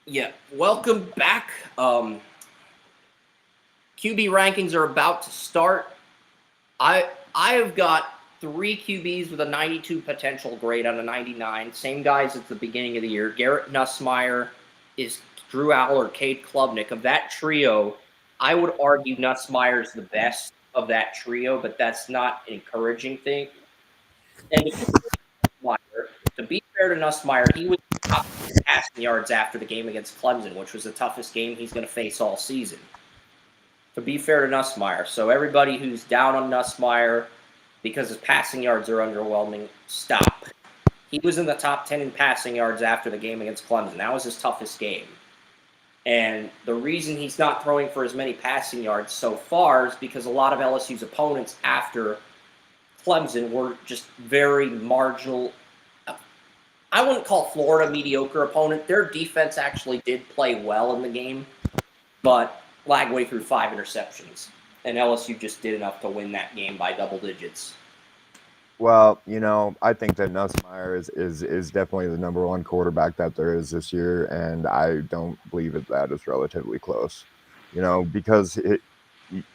Yeah, welcome back. QB rankings are about to start. I have got three QBs with a 92 potential grade on a 99. Same guys at the beginning of the year. Garrett Nussmeier is Drew Aller, Cade Klubnik. Of that trio, I would argue Nussmeier is the best of that trio, but that's not an encouraging thing. And Nussmeier, to be fair to Nussmeier, he was top passing yards after the game against Clemson, which was the toughest game he's going to face all season. To be fair to Nussmeier. So everybody who's down on Nussmeier because his passing yards are underwhelming, stop. He was in the top 10 in passing yards after the game against Clemson. That was his toughest game. And the reason he's not throwing for as many passing yards so far is because a lot of LSU's opponents after Clemson were just very marginal. I wouldn't call Florida a mediocre opponent. Their defense actually did play well in the game, but Lagway threw 5 interceptions, and LSU just did enough to win that game by double digits. Well, I think that Nussmeier is definitely the number one quarterback that there is this year, and I don't believe that is relatively close. Because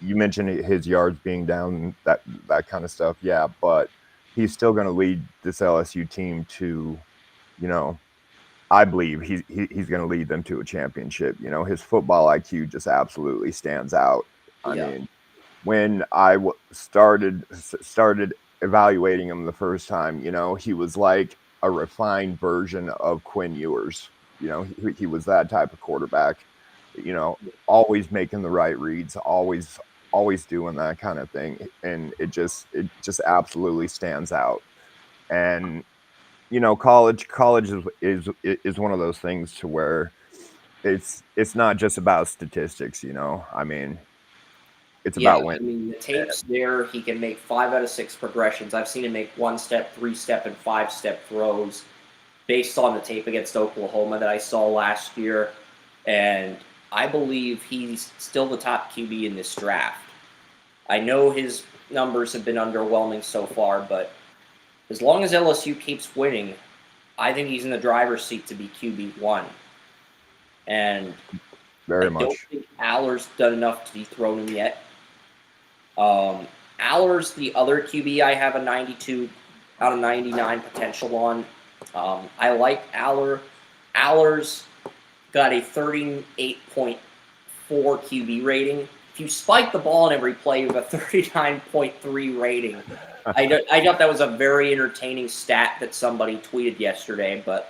you mentioned his yards being down, that kind of stuff. Yeah, but he's still going to lead this LSU team to, you know, I believe he's going to lead them to a championship. His football IQ just absolutely stands out. I Yeah. mean, when started evaluating him the first time, he was like a refined version of Quinn Ewers. He was that type of quarterback. Always making the right reads, always doing that kind of thing, and it just absolutely stands out. And college is one of those things to where it's not just about statistics. I mean, it's Yeah, about I winning. mean, the tape's there. He can make 5 out of 6 progressions. I've seen him make 1-step, 3-step, and 5-step throws based on the tape against Oklahoma that I saw last year. And I believe he's still the top QB in this draft. I know his numbers have been underwhelming so far, but as long as LSU keeps winning, I think he's in the driver's seat to be QB1. And Very I don't much. think Aller's done enough to dethrone him yet. Aller's the other QB I have a 92 out of 99 potential on. I like Aller. Aller's got a 38.4 QB rating. If you spike the ball in every play, you have a 39.3 rating. I thought that was a very entertaining stat that somebody tweeted yesterday, but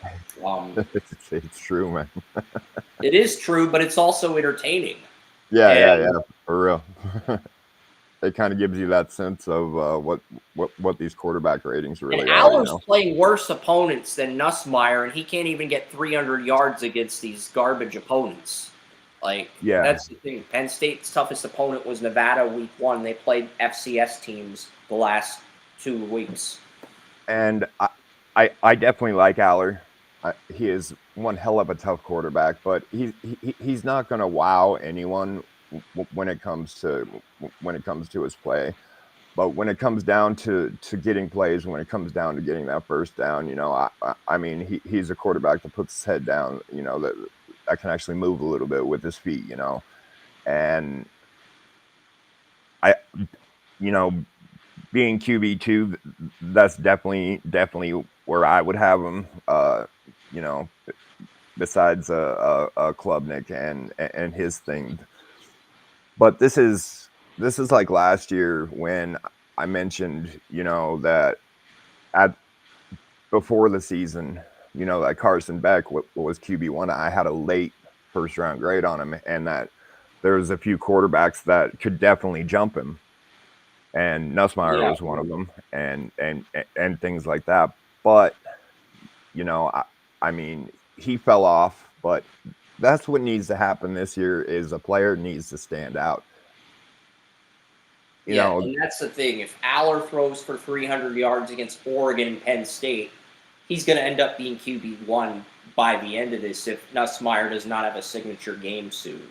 It's true, man. it is true, but it's also entertaining. Yeah, yeah, And yeah, for real. It kind of gives you that sense of what these quarterback ratings And really are. Aller's playing worse opponents than Nussmeier, and he can't even get 300 yards against these garbage opponents. Like, Yeah, that's the thing. Penn State's toughest opponent was Nevada week 1. They played FCS teams the last 2 weeks. and I definitely like Aller. He is one hell of a tough quarterback, but he's not going to wow anyone when it comes to his play. But when it comes down to getting plays, when it comes down to getting that first down, I mean, he's a quarterback that puts his head down, that can actually move a little bit with his feet, and I, you know, being QB2, that's definitely where I would have him. You know, besides Klubnik and his thing. But this is like last year when I mentioned, that at before the season, that Carson Beck was QB1. I had a late first round grade on him, and that there was a few quarterbacks that could definitely jump him, and Nussmeier Yeah. was one of them, and things like that. But you know, I, I mean, he fell off, but that's what needs to happen this year is a player needs to stand out. You Yeah, know, and that's the thing. If Aller throws for 300 yards against Oregon and Penn State, he's going to end up being QB1 by the end of this if Nussmeier does not have a signature game soon.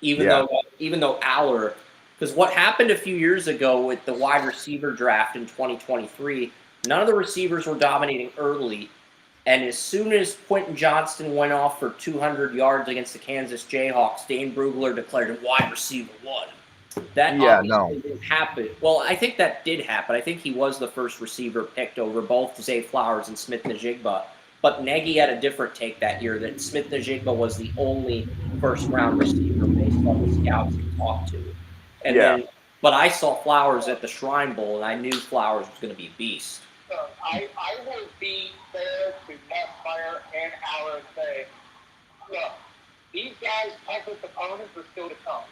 Even yeah, though even though Aller, because what happened a few years ago with the wide receiver draft in 2023, none of the receivers were dominating early, And as soon as Quentin Johnston went off for 200 yards against the Kansas Jayhawks, Dane Brugler declared him wide receiver one. That Yeah, obviously didn't happen. Well, I think that did happen. I think he was the first receiver picked over both Zay Flowers and Smith-Njigba. But Nagy had a different take that year, that Smith-Njigba was the only first-round receiver based on the scouts he talked to. And Yeah. then, but I saw Flowers at the Shrine Bowl, and I knew Flowers was going to be a beast. I will be fair to Nussmeier and Aller and say, look, these guys' toughest opponents are still to come.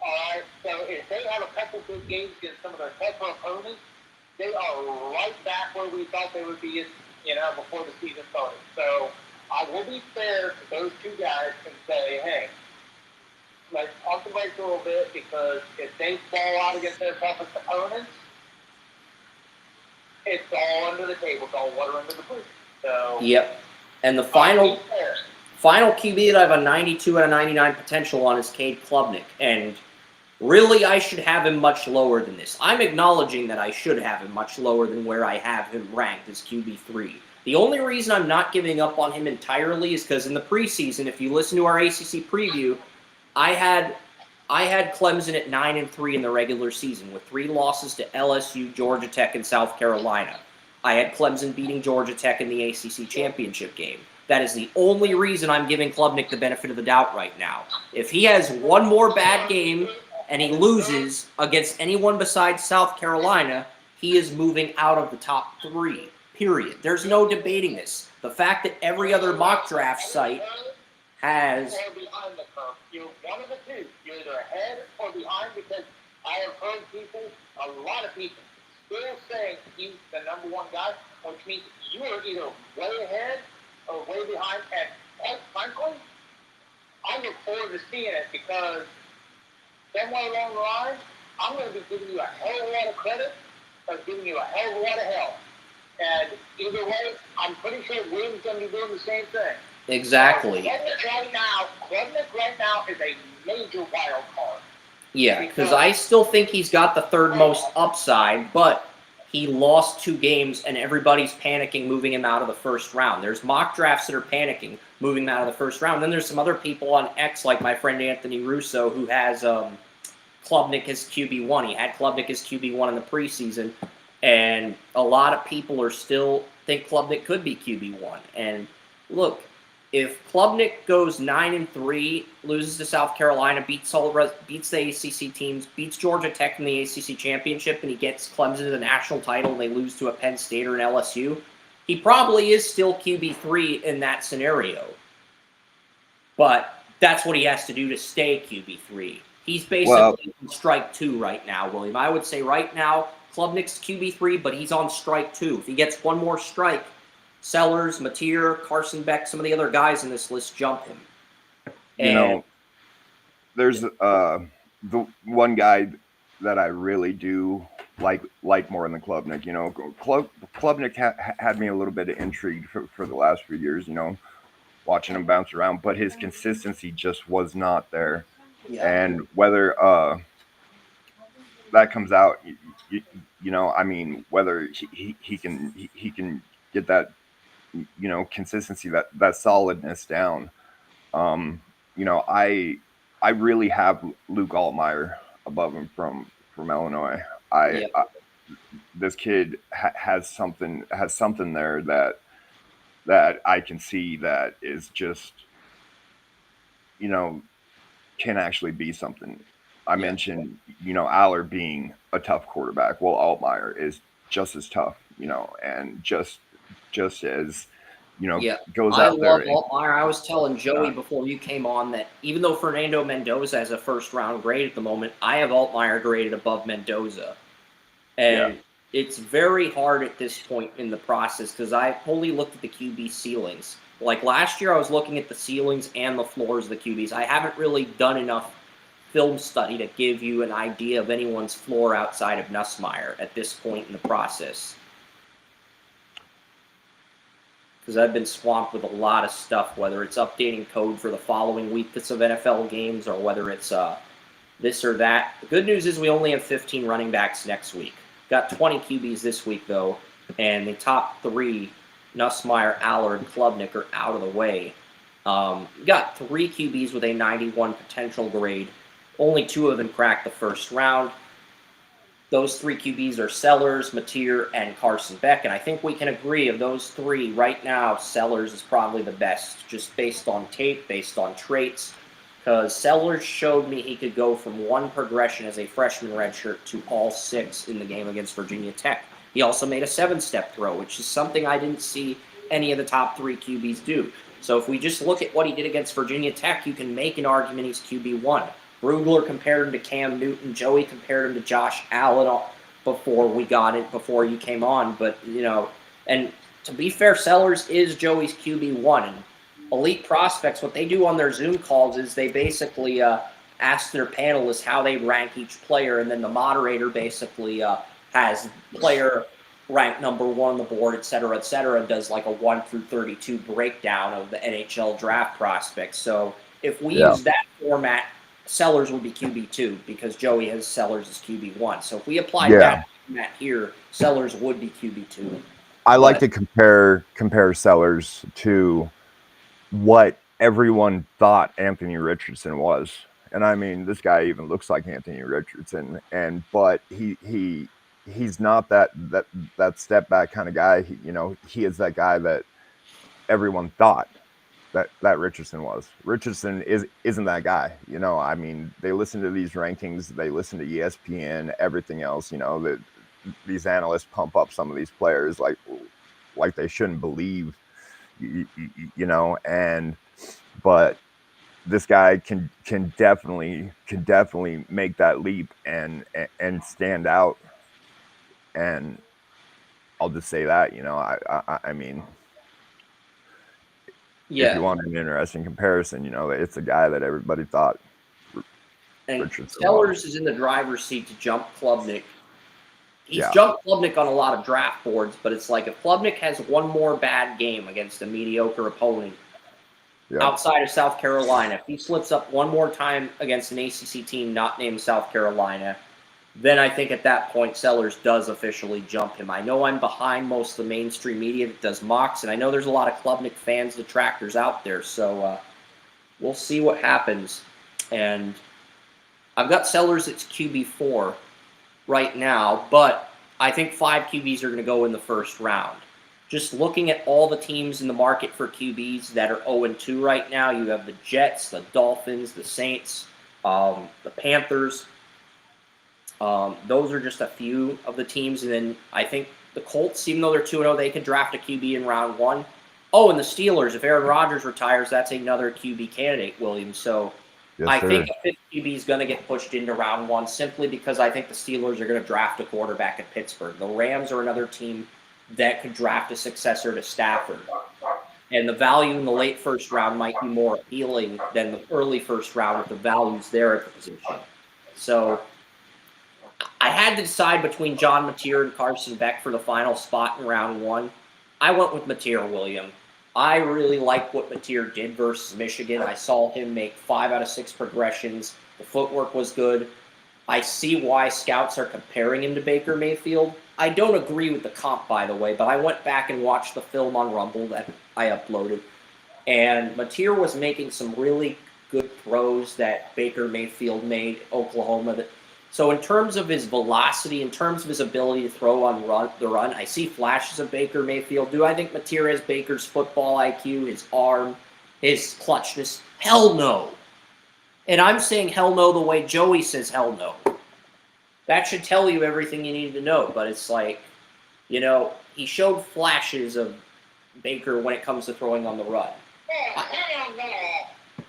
All right, so if they have a couple good games against some of their tougher opponents, they are right back where we thought they would be, before the season started. So I will be fair to those two guys and say, hey, let's talk the brakes a little bit, because if they fall out against their toughest opponents, it's all under the table. It's all water under the bridge. So yep. And the final QB that I have a 92 out of 99 potential on is Cade Klubnik. And really, I should have him much lower than this. I'm acknowledging that I should have him much lower than where I have him ranked as QB3. The only reason I'm not giving up on him entirely is because in the preseason, if you listen to our ACC preview, I had Clemson at 9-3 in the regular season with 3 losses to LSU, Georgia Tech, and South Carolina. I had Clemson beating Georgia Tech in the ACC championship game. That is the only reason I'm giving Klubnik the benefit of the doubt right now. If he has one more bad game and he loses against anyone besides South Carolina, he is moving out of the top 3, period. There's no debating this. The fact that every other mock draft site has... Or behind the curve. You're one of the two. You're either ahead or behind, because I have heard people, a lot of people, still saying he's the number 1 guy, which means you are either way ahead or way behind. And quite frankly, I look forward to seeing it, because somewhere along the line, I'm going to be giving you a hell of a lot of credit or giving you a hell of a lot of hell. And either way, I'm pretty sure Williams going to be doing the same thing. Exactly. Klubnik right now is a major wild card. Yeah, because I still think he's got the 3rd most upside, but he lost 2 games and everybody's panicking moving him out of the first round. There's mock drafts that are panicking moving him out of the first round. Then there's some other people on X, like my friend Anthony Russo, who has Klubnik as QB1. He had Klubnik as QB1 in the preseason, and a lot of people are still think Klubnik could be QB1. And look, if Klubnik goes 9-3, loses to South Carolina, beats the ACC teams, beats Georgia Tech in the ACC championship, and he gets Clemson to the national title, and they lose to a Penn State or an LSU, he probably is still QB3 in that scenario. But that's what he has to do to stay QB3. He's basically on strike 2 right now, William. I would say right now, Klubnik's QB3, but he's on strike 2. If he gets one more strike, Sellers, Mateer, Carson Beck, some of the other guys in this list jump him. And there's the one guy that I really do like more than Klubnik. Klubnik had me a little bit intrigued for the last few years, watching him bounce around, but his consistency just was not there. Yeah. And whether that comes out, whether he can get that, consistency, that solidness down. I really have Luke Altmaier above him from Illinois. This kid has something there that I can see that is just, can actually be something. I mentioned, Aller being a tough quarterback. Well, Altmaier is just as tough, and just as, goes out there. I love Altmaier. I was telling Joey before you came on that even though Fernando Mendoza has a first-round grade at the moment, I have Altmaier graded above Mendoza. And it's very hard at this point in the process because I only looked at the QB ceilings. Like last year, I was looking at the ceilings and the floors of the QBs. I haven't really done enough film study to give you an idea of anyone's floor outside of Nussmeier at this point in the process. Because I've been swamped with a lot of stuff, whether it's updating code for the following week that's of NFL games or whether it's this or that. The good news is we only have 15 running backs next week. Got 20 QBs this week, though, and the top 3 Nussmeier, Allard, Klubnik are out of the way. You got 3 QBs with a 91 potential grade. Only 2 of them cracked the first round. Those 3 QBs are Sellers, Mateer, and Carson Beck. And I think we can agree of those 3 right now, Sellers is probably the best, just based on tape, based on traits. Because Sellers showed me he could go from 1 progression as a freshman redshirt to all 6 in the game against Virginia Tech. He also made a 7-step throw, which is something I didn't see any of the top 3 QBs do. So if we just look at what he did against Virginia Tech, you can make an argument he's QB1. Brugler compared him to Cam Newton. Joey compared him to Josh Allen before you came on. But, and to be fair, Sellers is Joey's QB1. And elite prospects, what they do on their Zoom calls is they basically ask their panelists how they rank each player, and then the moderator basically has player rank number 1 on the board, et cetera, and does like a 1 through 32 breakdown of the NHL draft prospects. So if we use that format, Sellers would be QB2 because Joey has Sellers as QB1. So if we apply that format here, Sellers would be QB2. I like to compare Sellers to what everyone thought Anthony Richardson was. And I mean, this guy even looks like Anthony Richardson, but he's not that step back kind of guy. He is that guy that everyone thought that Richardson was. Richardson isn't that guy. I mean, they listen to these rankings, they listen to ESPN, everything else. That these analysts pump up some of these players like they shouldn't believe. But this guy can definitely make that leap and stand out. And I'll just say that, I mean, if you want an interesting comparison, it's a guy that everybody thought. And Sellers is in the driver's seat to jump Klubnik. He's jumped Klubnik on a lot of draft boards, but it's like if Klubnik has one more bad game against a mediocre opponent outside of South Carolina, if he slips up one more time against an ACC team not named South Carolina, then I think at that point Sellers does officially jump him. I know I'm behind most of the mainstream media that does mocks, and I know there's a lot of Klubnik fans, detractors out there, so we'll see what happens. And I've got Sellers at QB4 right now, but I think 5 QBs are going to go in the first round. Just looking at all the teams in the market for QBs that are 0-2 right now, you have the Jets, the Dolphins, the Saints, the Panthers. Those are just a few of the teams. And then I think the Colts, even though they're 2-0, they could draft a QB in round 1. Oh, and the Steelers, if Aaron Rodgers retires, that's another QB candidate, William. So I think a 5th QB is going to get pushed into round 1 simply because I think the Steelers are going to draft a quarterback at Pittsburgh. The Rams are another team that could draft a successor to Stafford. And the value in the late first round might be more appealing than the early first round if the value's there at the position. So I had to decide between John Mateer and Carson Beck for the final spot in round 1. I went with Mateer, William. I really like what Mateer did versus Michigan. I saw him make 5 out of 6 progressions. The footwork was good. I see why scouts are comparing him to Baker Mayfield. I don't agree with the comp, by the way, but I went back and watched the film on Rumble that I uploaded. And Mateer was making some really good throws that Baker Mayfield made Oklahoma. So in terms of his velocity, in terms of his ability to throw on the run, I see flashes of Baker Mayfield. Do I think Mateer has Baker's football IQ, his arm, his clutchness? Hell no. And I'm saying hell no the way Joey says hell no. That should tell you everything you need to know. But it's like, he showed flashes of Baker when it comes to throwing on the run.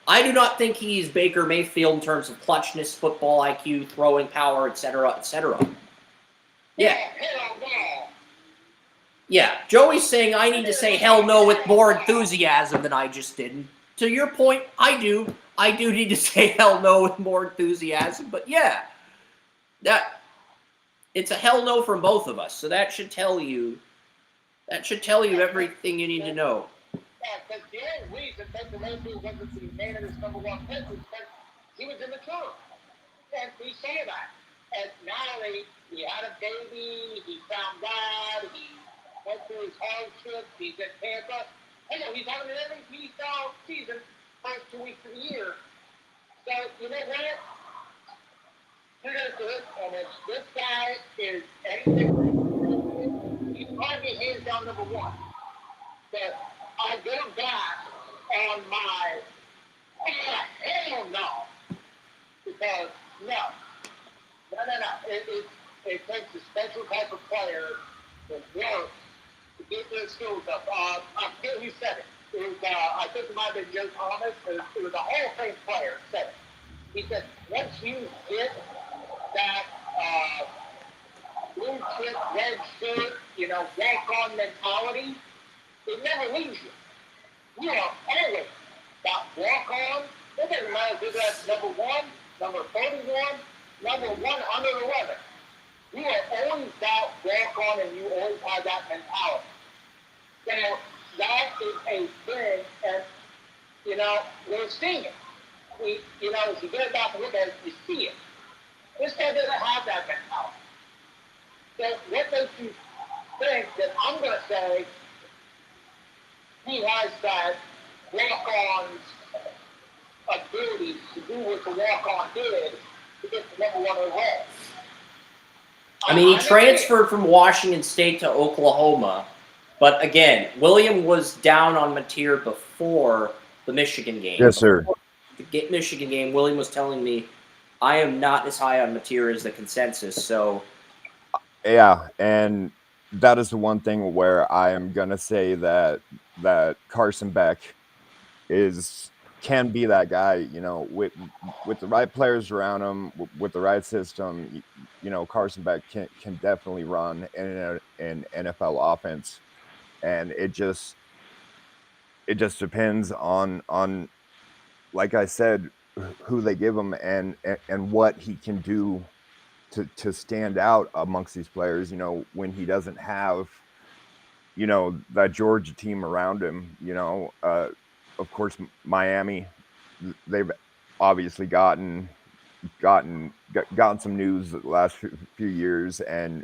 I do not think he's Baker Mayfield in terms of clutchness, football IQ, throwing power, etc., etc. Yeah. Yeah, Joey's saying I need to say hell no with more enthusiasm than I just did. And to your point, I do. I do need to say hell no with more enthusiasm. But yeah, it's a hell no from both of us. So that should tell you everything you need to know. Yeah, because the only reason Baker Mayfield wasn't the unanimous number 1 pick was because he was immature. And we say that. And now he had a baby, he found God, he went through his hardship. He's in Tampa. Hey, no, he's having an MVP-style season first 2 weeks of the year. So, you know what? You're going to do it, and if this guy is anything, he's probably hands down number one. But I go back on my, hell no. Because, no. It takes a special type of player that works to get their skills up. I forget who said it. It was, I think it might have been Joe Thomas. It was a Hall of Fame player who said it. He said, once you get that blue chip, red shirt, walk-on mentality, it never leaves you. You are always that walk-on. It doesn't matter if that's number 1, number 31, number 111. You are always that walk-on, and you always have that mentality. So that is a thing, and, we're seeing it. If you get back and look at it, you see it. This guy doesn't have that mentality. So what makes you think that I'm going to say he has that walk-on's ability to do what the walk-on did to get the number 1 overall? I mean, he transferred from Washington State to Oklahoma, but again, William was down on Mateer before the Michigan game. Yes, sir. Before the Michigan game, William was telling me, I am not as high on Mateer as the consensus, so... Yeah, and that is the one thing where I am going to say that Carson Beck can be that guy, with the right players around him, with the right system. Carson Beck can definitely run in an NFL offense, and it just depends on like I said, who they give him and what he can do to stand out amongst these players. When he doesn't have that Georgia team around him. Of course, Miami, they've obviously gotten some news the last few years and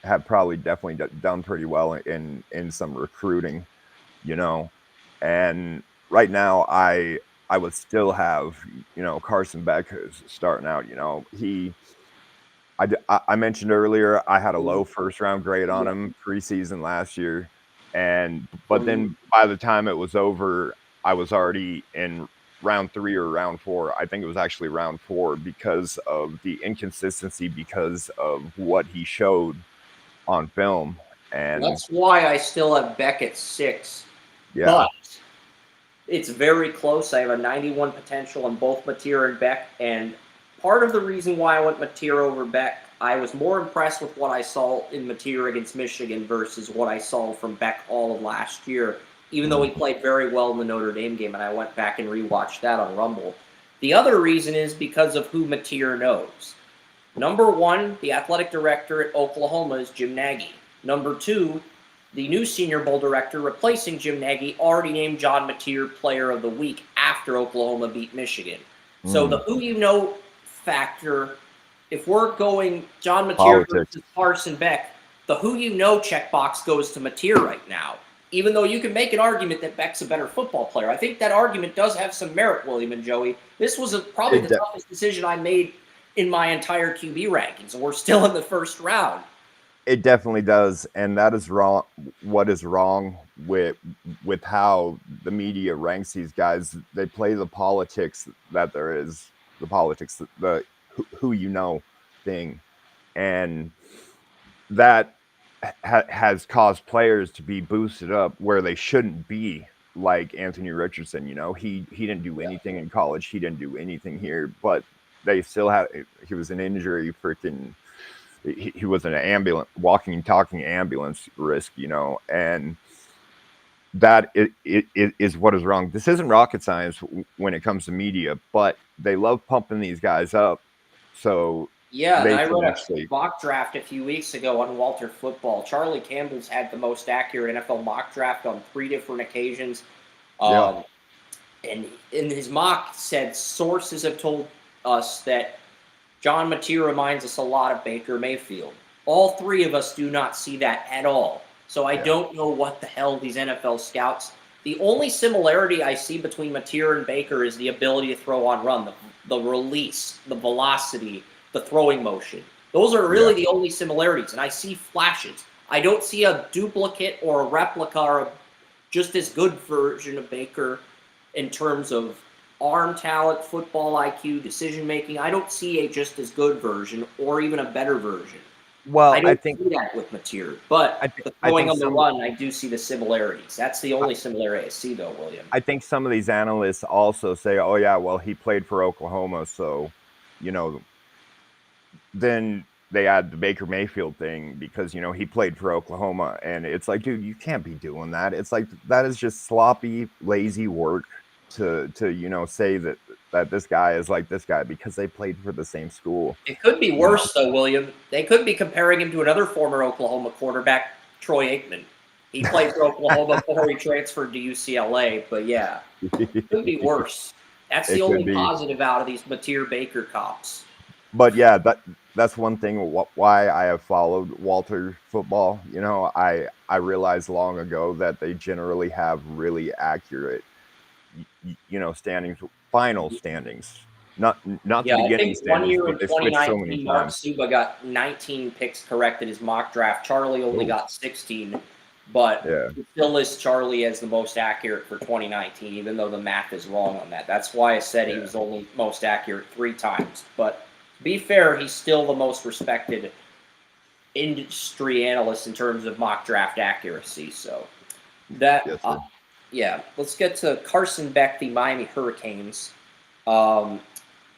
have probably definitely done pretty well in some recruiting, and right now I would still have, Carson Beck starting out. I mentioned earlier I had a low first round grade on him preseason last year, but then by the time it was over, I was already in round 3 or round 4. I think it was actually round 4 because of the inconsistency, because of what he showed on film, and that's why I still have Beck at 6. Yeah, but it's very close. I have a 91 potential on both Mateer and Beck, and part of the reason why I went Mateer over Beck, I was more impressed with what I saw in Mateer against Michigan versus what I saw from Beck all of last year, even though he played very well in the Notre Dame game, and I went back and rewatched that on Rumble. The other reason is because of who Mateer knows. Number 1, the athletic director at Oklahoma is Jim Nagy. Number 2, the new Senior Bowl director replacing Jim Nagy already named John Mateer Player of the Week after Oklahoma beat Michigan. So the who you know factor, if we're going John Mateer versus Carson Beck, the who you know checkbox goes to Mateer right now. Even though you can make an argument that Beck's a better football player. I think that argument does have some merit, William and Joey. This was probably the toughest decision I made in my entire QB rankings, and we're still in the first round. It definitely does, and that is wrong. What is wrong with how the media ranks these guys? They play the politics that there is, the politics, the who you know thing, and that has caused players to be boosted up where they shouldn't be. Like Anthony Richardson, he didn't do anything in college. He didn't do anything here, but they still had. He was an injury freaking. He was an walking, talking ambulance risk, and that is what is wrong. This isn't rocket science when it comes to media, but they love pumping these guys up. So yeah, and I wrote a mock draft a few weeks ago on Walter Football. Charlie Campbell's had the most accurate NFL mock draft on 3 different occasions. And in his mock said sources have told us that John Mateer reminds us a lot of Baker Mayfield. All 3 of us do not see that at all. So I don't know what the hell these NFL scouts. The only similarity I see between Mateer and Baker is the ability to throw on run, the release, the velocity, the throwing motion. Those are really the only similarities, and I see flashes. I don't see a duplicate or a replica or a just as good version of Baker in terms of arm talent, football IQ, decision making. I don't see a just as good version or even a better version. Well, I I don't think see that with Mateer, but the throwing on the run, I do see the similarities. That's the only similarity I see, though, William. I think some of these analysts also say, "Oh yeah, well he played for Oklahoma, so you know." Then they add the Baker Mayfield thing because he played for Oklahoma, and it's like, dude, you can't be doing that. It's like that is just sloppy, lazy work to say that this guy is like this guy because they played for the same school. It could be worse, though, William. They could be comparing him to another former Oklahoma quarterback, Troy Aikman. He played for Oklahoma before he transferred to UCLA, but yeah, it could be worse. That's the only positive out of these Mateer Baker comps. But yeah, that's one thing why I have followed Walter football. I realized long ago that they generally have really accurate, standings, final standings, not the beginning I think standings. 1 year in But they switched so many 2019, Mark times. Suba got 19 picks correct in his mock draft. Charlie only got 16, but he still lists Charlie as the most accurate for 2019, even though the math is wrong on that. That's why I said he was only most accurate 3 times. But to be fair, he's still the most respected industry analyst in terms of mock draft accuracy. So that, let's get to Carson Beck, the Miami Hurricanes. I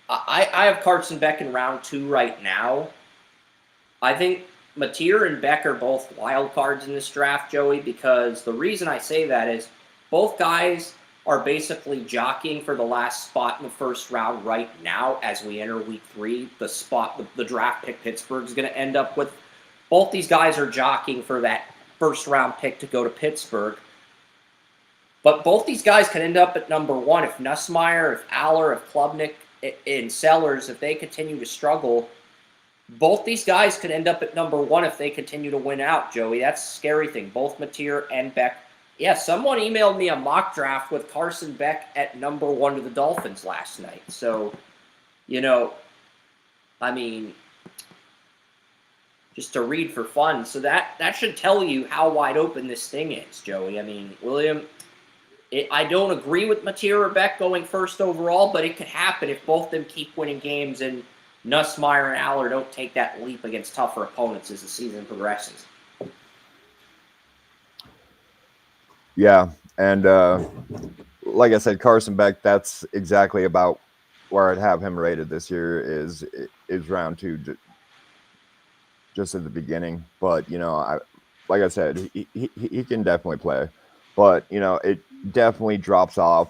have Carson Beck in round 2 right now. I think Mateer and Beck are both wild cards in this draft, Joey, because the reason I say that is both guys are basically jockeying for the last spot in the first round right now as we enter week 3. The spot, the draft pick Pittsburgh's going to end up with. Both these guys are jockeying for that first round pick to go to Pittsburgh. But both these guys can end up at number 1 if Nussmeier, if Aller, if Klubnik, and Sellers, if they continue to struggle. Both these guys could end up at number 1 if they continue to win out, Joey. That's the scary thing. Both Mateer and Beck. Yeah, someone emailed me a mock draft with Carson Beck at number 1 to the Dolphins last night. So, I mean, just to read for fun. So that should tell you how wide open this thing is, Joey. I mean, William, I don't agree with Mateer or Beck going first overall, but it could happen if both of them keep winning games and Nussmeier and Aller don't take that leap against tougher opponents as the season progresses. Yeah, and like I said, Carson Beck, that's exactly about where I'd have him rated this year is round 2, just at the beginning. But like I said, he can definitely play, but it definitely drops off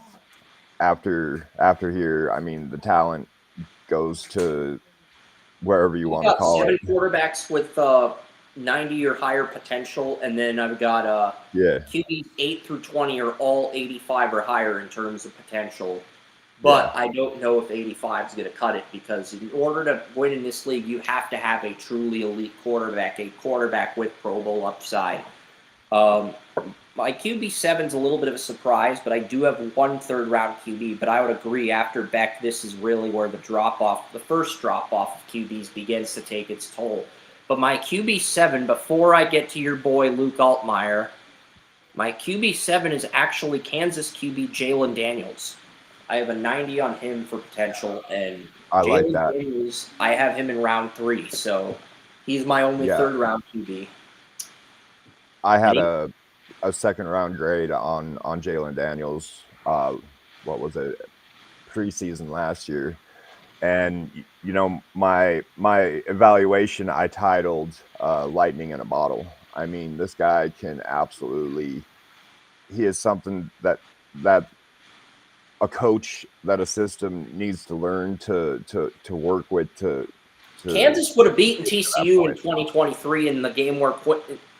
after here. I mean, the talent goes to wherever you want to call it. 7 quarterbacks with 90 or higher potential, and then I've got QBs 8 through 20 are all 85 or higher in terms of potential. But I don't know if 85 is going to cut it, because in order to win in this league, you have to have a truly elite quarterback, a quarterback with Pro Bowl upside. My QB7 is a little bit of a surprise, but I do have 1 third-round QB. But I would agree, after Beck, this is really where the first drop-off of QBs begins to take its toll. But my QB7, before I get to your boy Luke Altmaier, my QB7 is actually Kansas QB Jalen Daniels. I have a 90 on him for potential, and I like that. Daniels, I have him in round 3, so he's my only third-round QB. I had a second-round grade on Jalen Daniels. What was it? Preseason last year. And my evaluation I titled "Lightning in a Bottle." I mean, this guy can absolutely. He is something that a coach, that a system needs to learn to work with. To Kansas would have beaten TCU in 2023 in the game where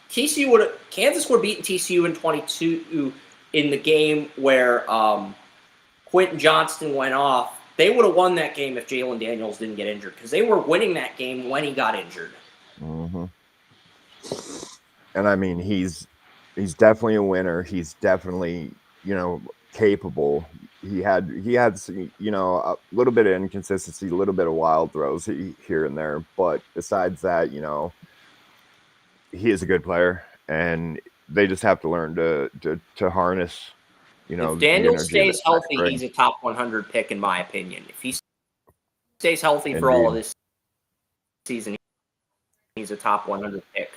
Kansas would have beaten TCU in 22 in the game where Quentin Johnston went off. They would have won that game if Jalen Daniels didn't get injured, because they were winning that game when he got injured. Mm-hmm. And I mean, he's He's definitely a winner. He's definitely, capable. He had, a little bit of inconsistency, a little bit of wild throws here and there. But besides that, he is a good player, and they just have to learn to harness, If the Daniel energy stays that healthy, brings. he's a top 100 pick, in my opinion. If he stays healthy for all of Indeed. this season, he's a top 100 pick.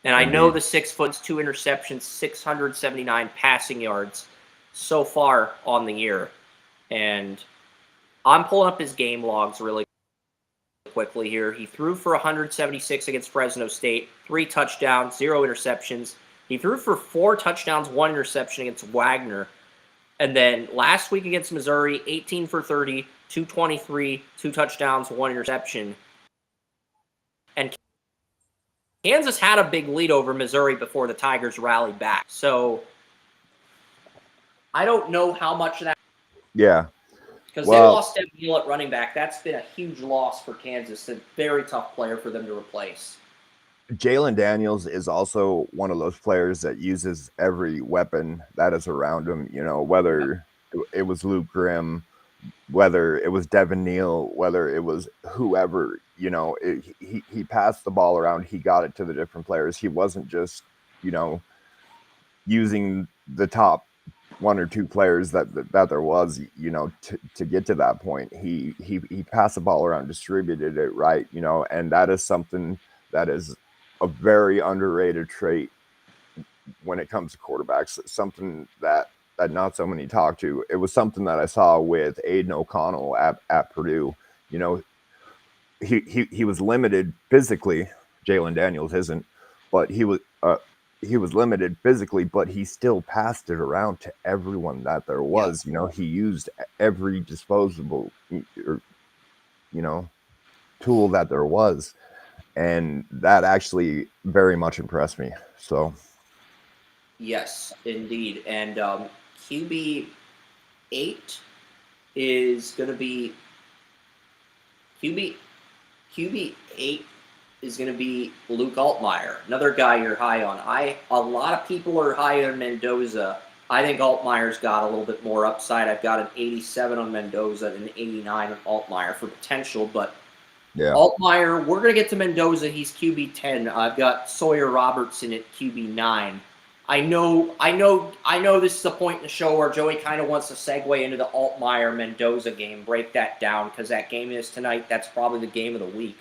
And I know Indeed. the 6 foot, 2 interceptions, 679 passing yards so far on the year. And I'm pulling up his game logs really quickly here. He threw for 176 against Fresno State, 3 touchdowns, 0 interceptions. He threw for 4 touchdowns, 1 interception against Wagner. And then last week against Missouri, 18 for 30, 223, 2 touchdowns, 1 interception. And Kansas had a big lead over Missouri before the Tigers rallied back. So I don't know how much of that. Yeah. Because they lost Devin Neal at running back. That's been a huge loss for Kansas. A very tough player for them to replace. Jalen Daniels is also one of those players that uses every weapon that is around him, whether it was Luke Grimm, whether it was Devin Neal, whether it was whoever, he passed the ball around. He got it to the different players. He wasn't just, using the top 1 or 2 players that there was, to get to that point. He passed the ball around, distributed it right, and that is something that is a very underrated trait when it comes to quarterbacks. Something that not so many talk to. It was something that I saw with Aiden O'Connell at Purdue. He was limited physically. Jalen Daniels isn't, but he was limited physically, but he still passed it around to everyone that there was. Yeah. He used every disposable, tool that there was. And that actually very much impressed me. So, yes, indeed. And QB 8 is going to be QB 8 is going to be Luke Altmaier, another guy you're high on. A lot of people are high on Mendoza. I think Altmaier's got a little bit more upside. I've got an 87 on Mendoza and an 89 on Altmaier for potential, but yeah. Altmaier, we're going to get to Mendoza. He's QB 10. I've got Sawyer Robertson at QB 9. I know this is a point in the show where Joey kind of wants to segue into the Altmaier-Mendoza game, break that down, because that game is tonight. That's probably the game of the week.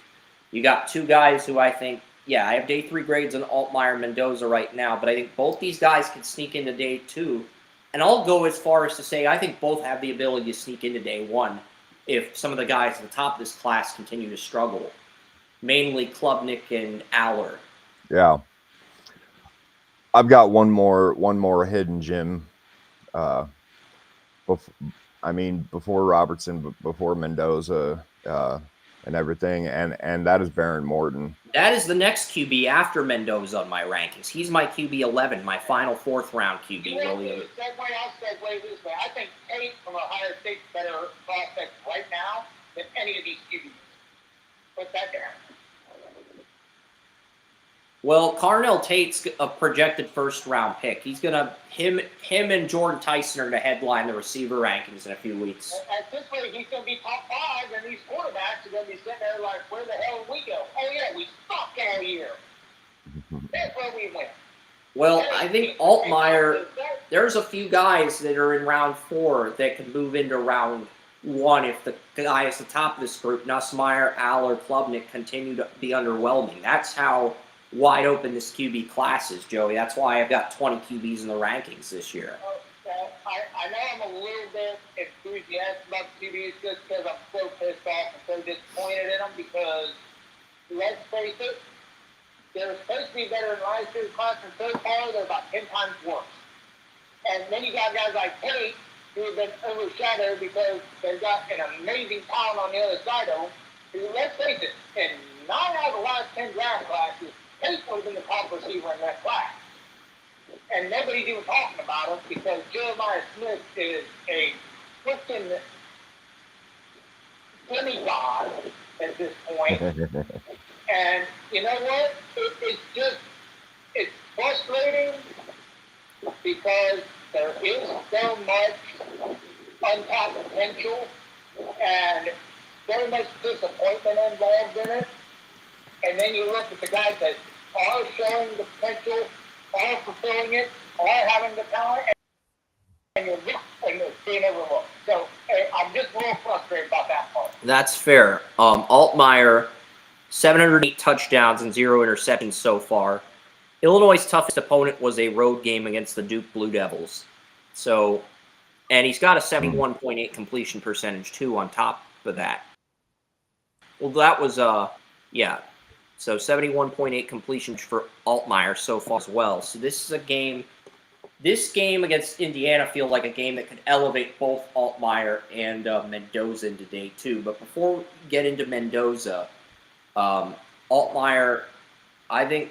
You got 2 guys who I think, I have day 3 grades on Altmaier-Mendoza right now, but I think both these guys can sneak into day 2. And I'll go as far as to say I think both have the ability to sneak into day 1. If some of the guys at the top of this class continue to struggle, mainly Klubnik and Aller. Yeah, I've got one more hidden gem. Before Robertson, before Mendoza, and everything, and that is Baron Morton. That is the next QB after Mendoza on my rankings. He's my QB 11, my final 4th round QB. I'll segue this way. I think Tate from Ohio State's better prospect right now than any of these QBs. Put that down. Well, Carnell Tate's a projected 1st round pick. He's gonna him and Jordan Tyson are gonna headline the receiver rankings in a few weeks. At this rate, he's gonna be top 5, and these quarterbacks are gonna be sitting there like, where the hell did we go? Oh yeah, we sucked all year. That's where we went. Well, I think Altmaier, there's a few guys that are in round 4 that can move into round 1 if the guys at the top of this group, Nussmeier, Aller, Klubnik, continue to be underwhelming. That's how wide open this QB class is, Joey. That's why I've got 20 QBs in the rankings this year. I know I'm a little bit enthusiastic about QBs just because I'm so pissed off and so disappointed in them because, let's face it, they're supposed to be better than last year's class, and so far they're about 10 times worse. And then you got guys like Tate who have been overshadowed because they've got an amazing talent on the other side of them. Who, let's face it, in 9 out of the last 10 draft classes, Tate would have been the top receiver in that class. And nobody's even talking about him because Jeremiah Smith is a freaking demigod at this point. And you know what? It's frustrating because there is so much untapped potential and very much disappointment involved in it. And then you look at the guys that are showing the potential, are fulfilling it, are having the talent, and you're being overlooked. So I'm just a little frustrated about that part. That's fair. Altmaier, 708 touchdowns and 0 interceptions so far. Illinois' toughest opponent was a road game against the Duke Blue Devils. So, and he's got a 71.8 completion percentage too on top of that. Well, that was yeah. So 71.8 completion for Altmaier so far as well. So this is a game. This game against Indiana feels like a game that could elevate both Altmaier and Mendoza into day two. But before we get into Mendoza, Altmaier, I think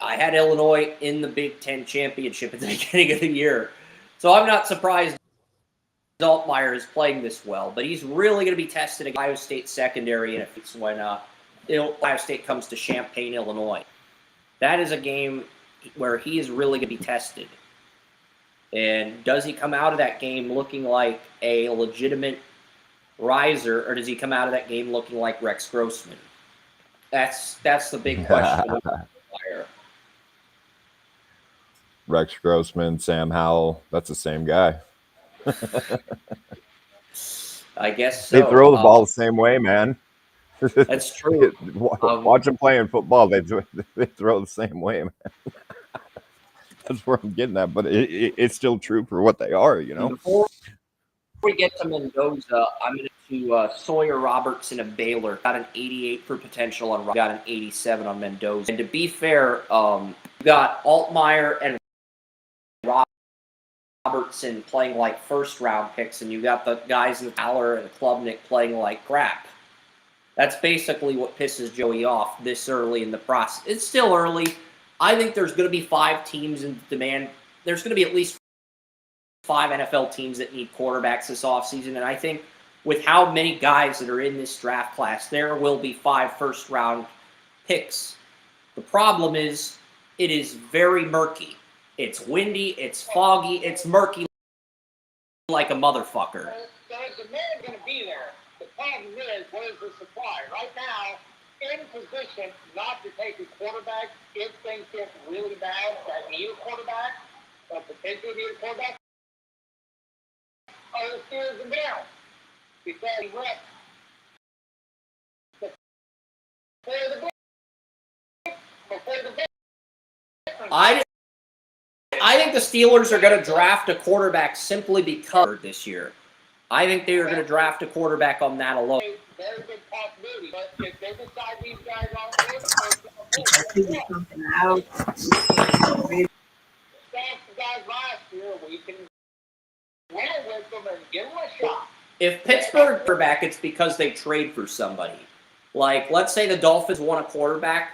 I had Illinois in the Big Ten championship at the beginning of the year. So I'm not surprised Altmaier is playing this well. But he's really going to be tested against Ohio State secondary, and if it's when Ohio State comes to Champaign, Illinois. That is a game where he is really going to be tested. And does he come out of that game looking like a legitimate riser, or does he come out of that game looking like Rex Grossman? That's the big question. Rex Grossman, Sam Howell, that's the same guy. I guess so. They throw the ball the same way, man. That's true. Watch them playing football. They throw the same way, man. That's where I'm getting at, but it's still true for what they are, you know. Before we get to Mendoza, I'm going to Sawyer Robertson of Baylor. Got an 88 for potential on got an 87 on Mendoza. And to be fair, you got Altmaier and Robertson playing like first-round picks, and you got the guys in the Aller and Klubnik playing like crap. That's basically what pisses Joey off this early in the process. It's still early. I think there's going to be 5 teams in demand. There's going to be at least 5 NFL teams that need quarterbacks this offseason. And I think with how many guys that are in this draft class, there will be 5 first-round picks. The problem is it is very murky. It's windy, it's foggy, it's murky like a motherfucker. So is the man going to be there? The problem is, where's the supply? Right now, in position not to take a quarterback if things get really bad that need a quarterback, or potentially need a quarterback, are the Steelers and Browns. Because he left before the I think the Steelers are going to draft a quarterback simply because this year. I think they are going to draft a quarterback on that alone. Very good possibility, but if they decide these guys aren't good, guys last year, we can win with them and give them a shot. If Pittsburgh quarterback, it's because they trade for somebody. Like, let's say the Dolphins want a quarterback,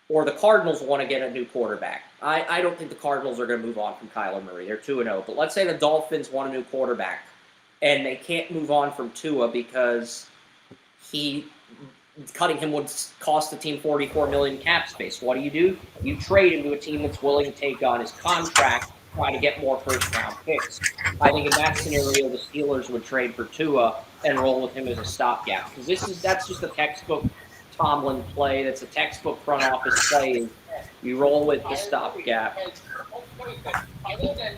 or the Cardinals want to get a new quarterback. I don't think the Cardinals are going to move on from Kyler Murray. They're 2-0. But let's say the Dolphins want a new quarterback, and they can't move on from Tua because cutting him would cost the team $44 million cap space. What do? You trade him to a team that's willing to take on his contract, try to get more first-round picks. I think in that scenario, the Steelers would trade for Tua and roll with him as a stopgap. Because that's just a textbook Tomlin play. That's a textbook front office play. You roll with the stopgap. Other than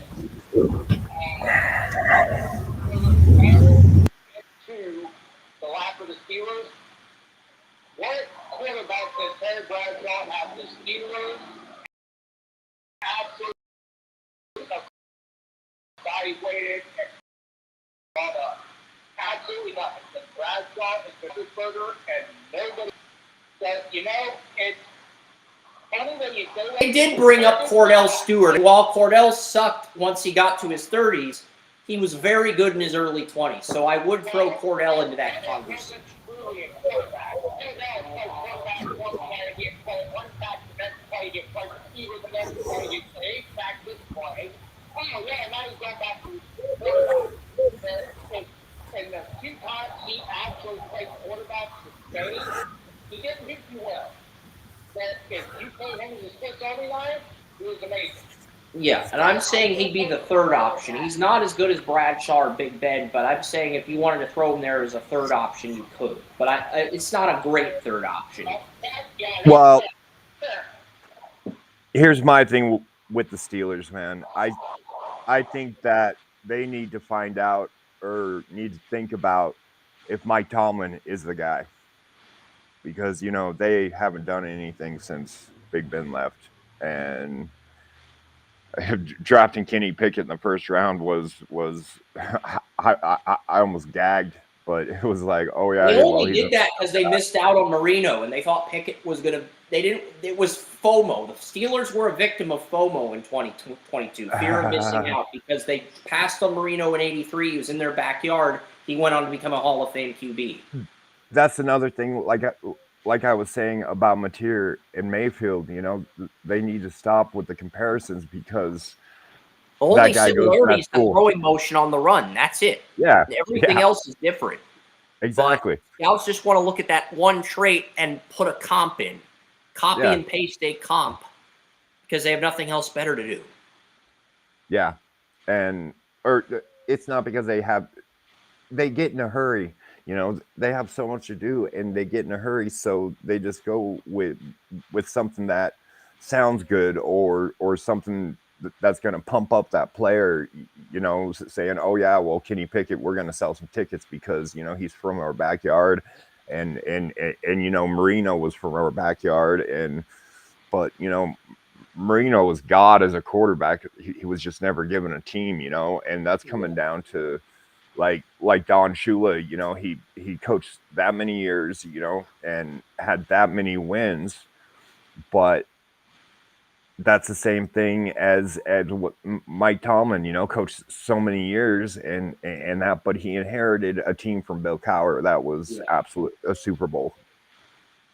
to the lack of the Steelers, what quarterback does Terry Bradshaw have the Steelers absolutely evaluated and brought up? Absolutely nothing. The Bradshaw is the Pittsburgher, and nobody says, it's funny that you say that. They did bring up Cordell Stewart. While Cordell sucked once he got to his 30s, he was very good in his early 20s. So I would throw Cordell into that conversation. And the few times he actually played quarterback to stay, he didn't do too well. But if you played him as a Swiss Army knife, he was amazing. Yeah, and I'm saying he'd be the third option. He's not as good as Bradshaw or Big Ben, but I'm saying if you wanted to throw him there as a third option, you could. But it's not a great third option. Well, here's my thing with the Steelers, man. I think that they need to find out or need to think about if Mike Tomlin is the guy, because you know they haven't done anything since Big Ben left, and drafting Kenny Pickett in the first round was I almost gagged, but it was like, oh yeah, They well only did that because they missed out on Marino, and they thought Pickett was going to. They didn't. It was FOMO. The Steelers were a victim of FOMO in 2022, fear of missing out, because they passed on Marino in '83. He was in their backyard. He went on to become a Hall of Fame QB. That's another thing. Like I was saying about Mateer and Mayfield, you know, they need to stop with the comparisons, because The only that guy goes to similarity that is the school. throwing motion on the run. That's it. Yeah, Everything else is different. exactly. But scouts just want to look at that one trait and put a comp in. Copy and paste a comp because they have nothing else better to do. Yeah. Or it's not because they get in a hurry, you know, they have so much to do and they get in a hurry, so they just go with something that sounds good, or something that's going to pump up that player, you know, saying, oh yeah, well, Kenny Pickett, we're going to sell some tickets because, you know, he's from our backyard, and you know, Marino was from our backyard, but you know, Marino was God as a quarterback. He was just never given a team, you know, and that's coming down to like Don Shula, you know, he coached that many years, you know, and had that many wins, but that's the same thing as what Mike Tomlin, you know, coached so many years, and that, but he inherited a team from Bill Cowher that was absolute a Super Bowl.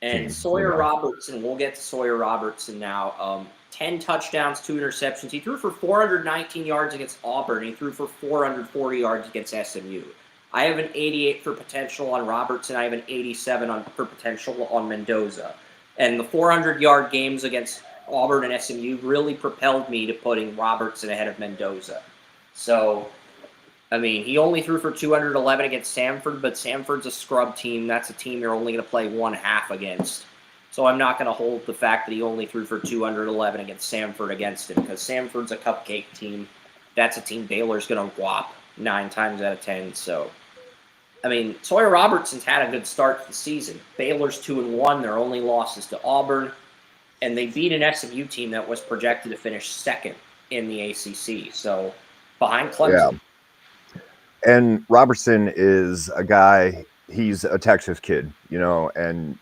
And team, Sawyer you know. Robertson, we'll get to Sawyer Robertson now. 10 touchdowns, 2 interceptions. He threw for 419 yards against Auburn. He threw for 440 yards against SMU. I have an 88 for potential on Robertson. I have an 87 for potential on Mendoza. And the 400-yard games against Auburn and SMU really propelled me to putting Robertson ahead of Mendoza. So, I mean, he only threw for 211 against Samford, but Samford's a scrub team. That's a team you're only going to play one half against. So I'm not going to hold the fact that he only threw for 211 against Samford against him, because Samford's a cupcake team. That's a team Baylor's going to whop 9 times out of 10. So, I mean, Sawyer Robertson's had a good start to the season. Baylor's 2-1. Their only losses to Auburn. And they beat an SMU team that was projected to finish second in the ACC. So, behind Clemson. Yeah. And Robertson is a guy, he's a Texas kid, you know, and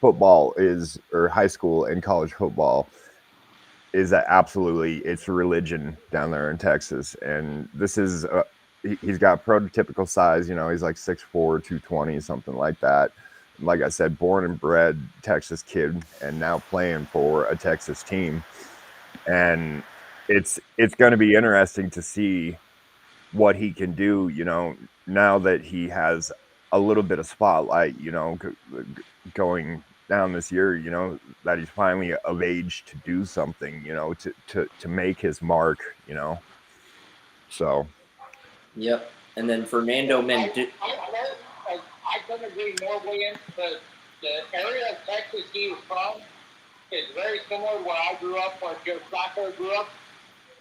football is, or high school and college football is absolutely, it's a religion down there in Texas. And this is, he's got prototypical size, you know, he's like 6'4", 220, something like that. Like I said, born and bred Texas kid, and now playing for a Texas team. And it's going to be interesting to see what he can do, you know, now that he has a little bit of spotlight, you know, going down this year, you know, that he's finally of age to do something, you know, to make his mark, you know. So. Yep. And then Fernando Mendoza. I couldn't agree more, William. The area of Texas he was from is very similar to where I grew up, where Joe Flacco grew up.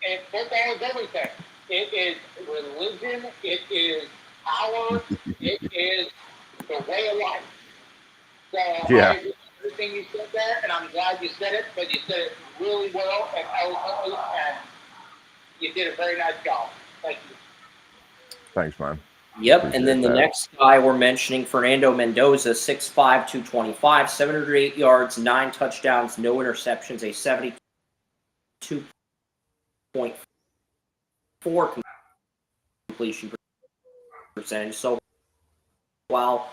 And football is everything. It is religion. It is power. It is the way of life. So yeah. I agree with everything you said there, and I'm glad you said it, but you said it really well and eloquently, and you did a very nice job. Thank you. Thanks, man. Yep, appreciate and then the next guy we're mentioning, Fernando Mendoza, 6'5", 225, 708 yards, 9 touchdowns, no interceptions, a 72.4 completion percentage. So while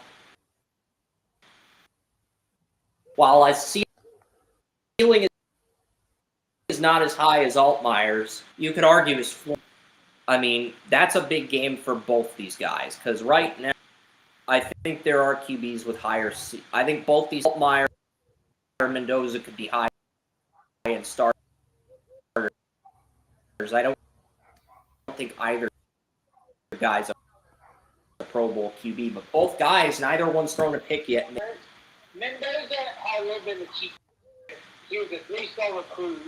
I see ceiling is not as high as Altmaier's, you could argue his floor. I mean, that's a big game for both these guys, because right now, I think there are QBs with higher. I think both these Altmaier and Mendoza could be high and starter I don't think either guy's a Pro Bowl QB, but both guys, neither one's thrown a pick yet. Mendoza had a little bit of a cheat. He was a 3-star recruit.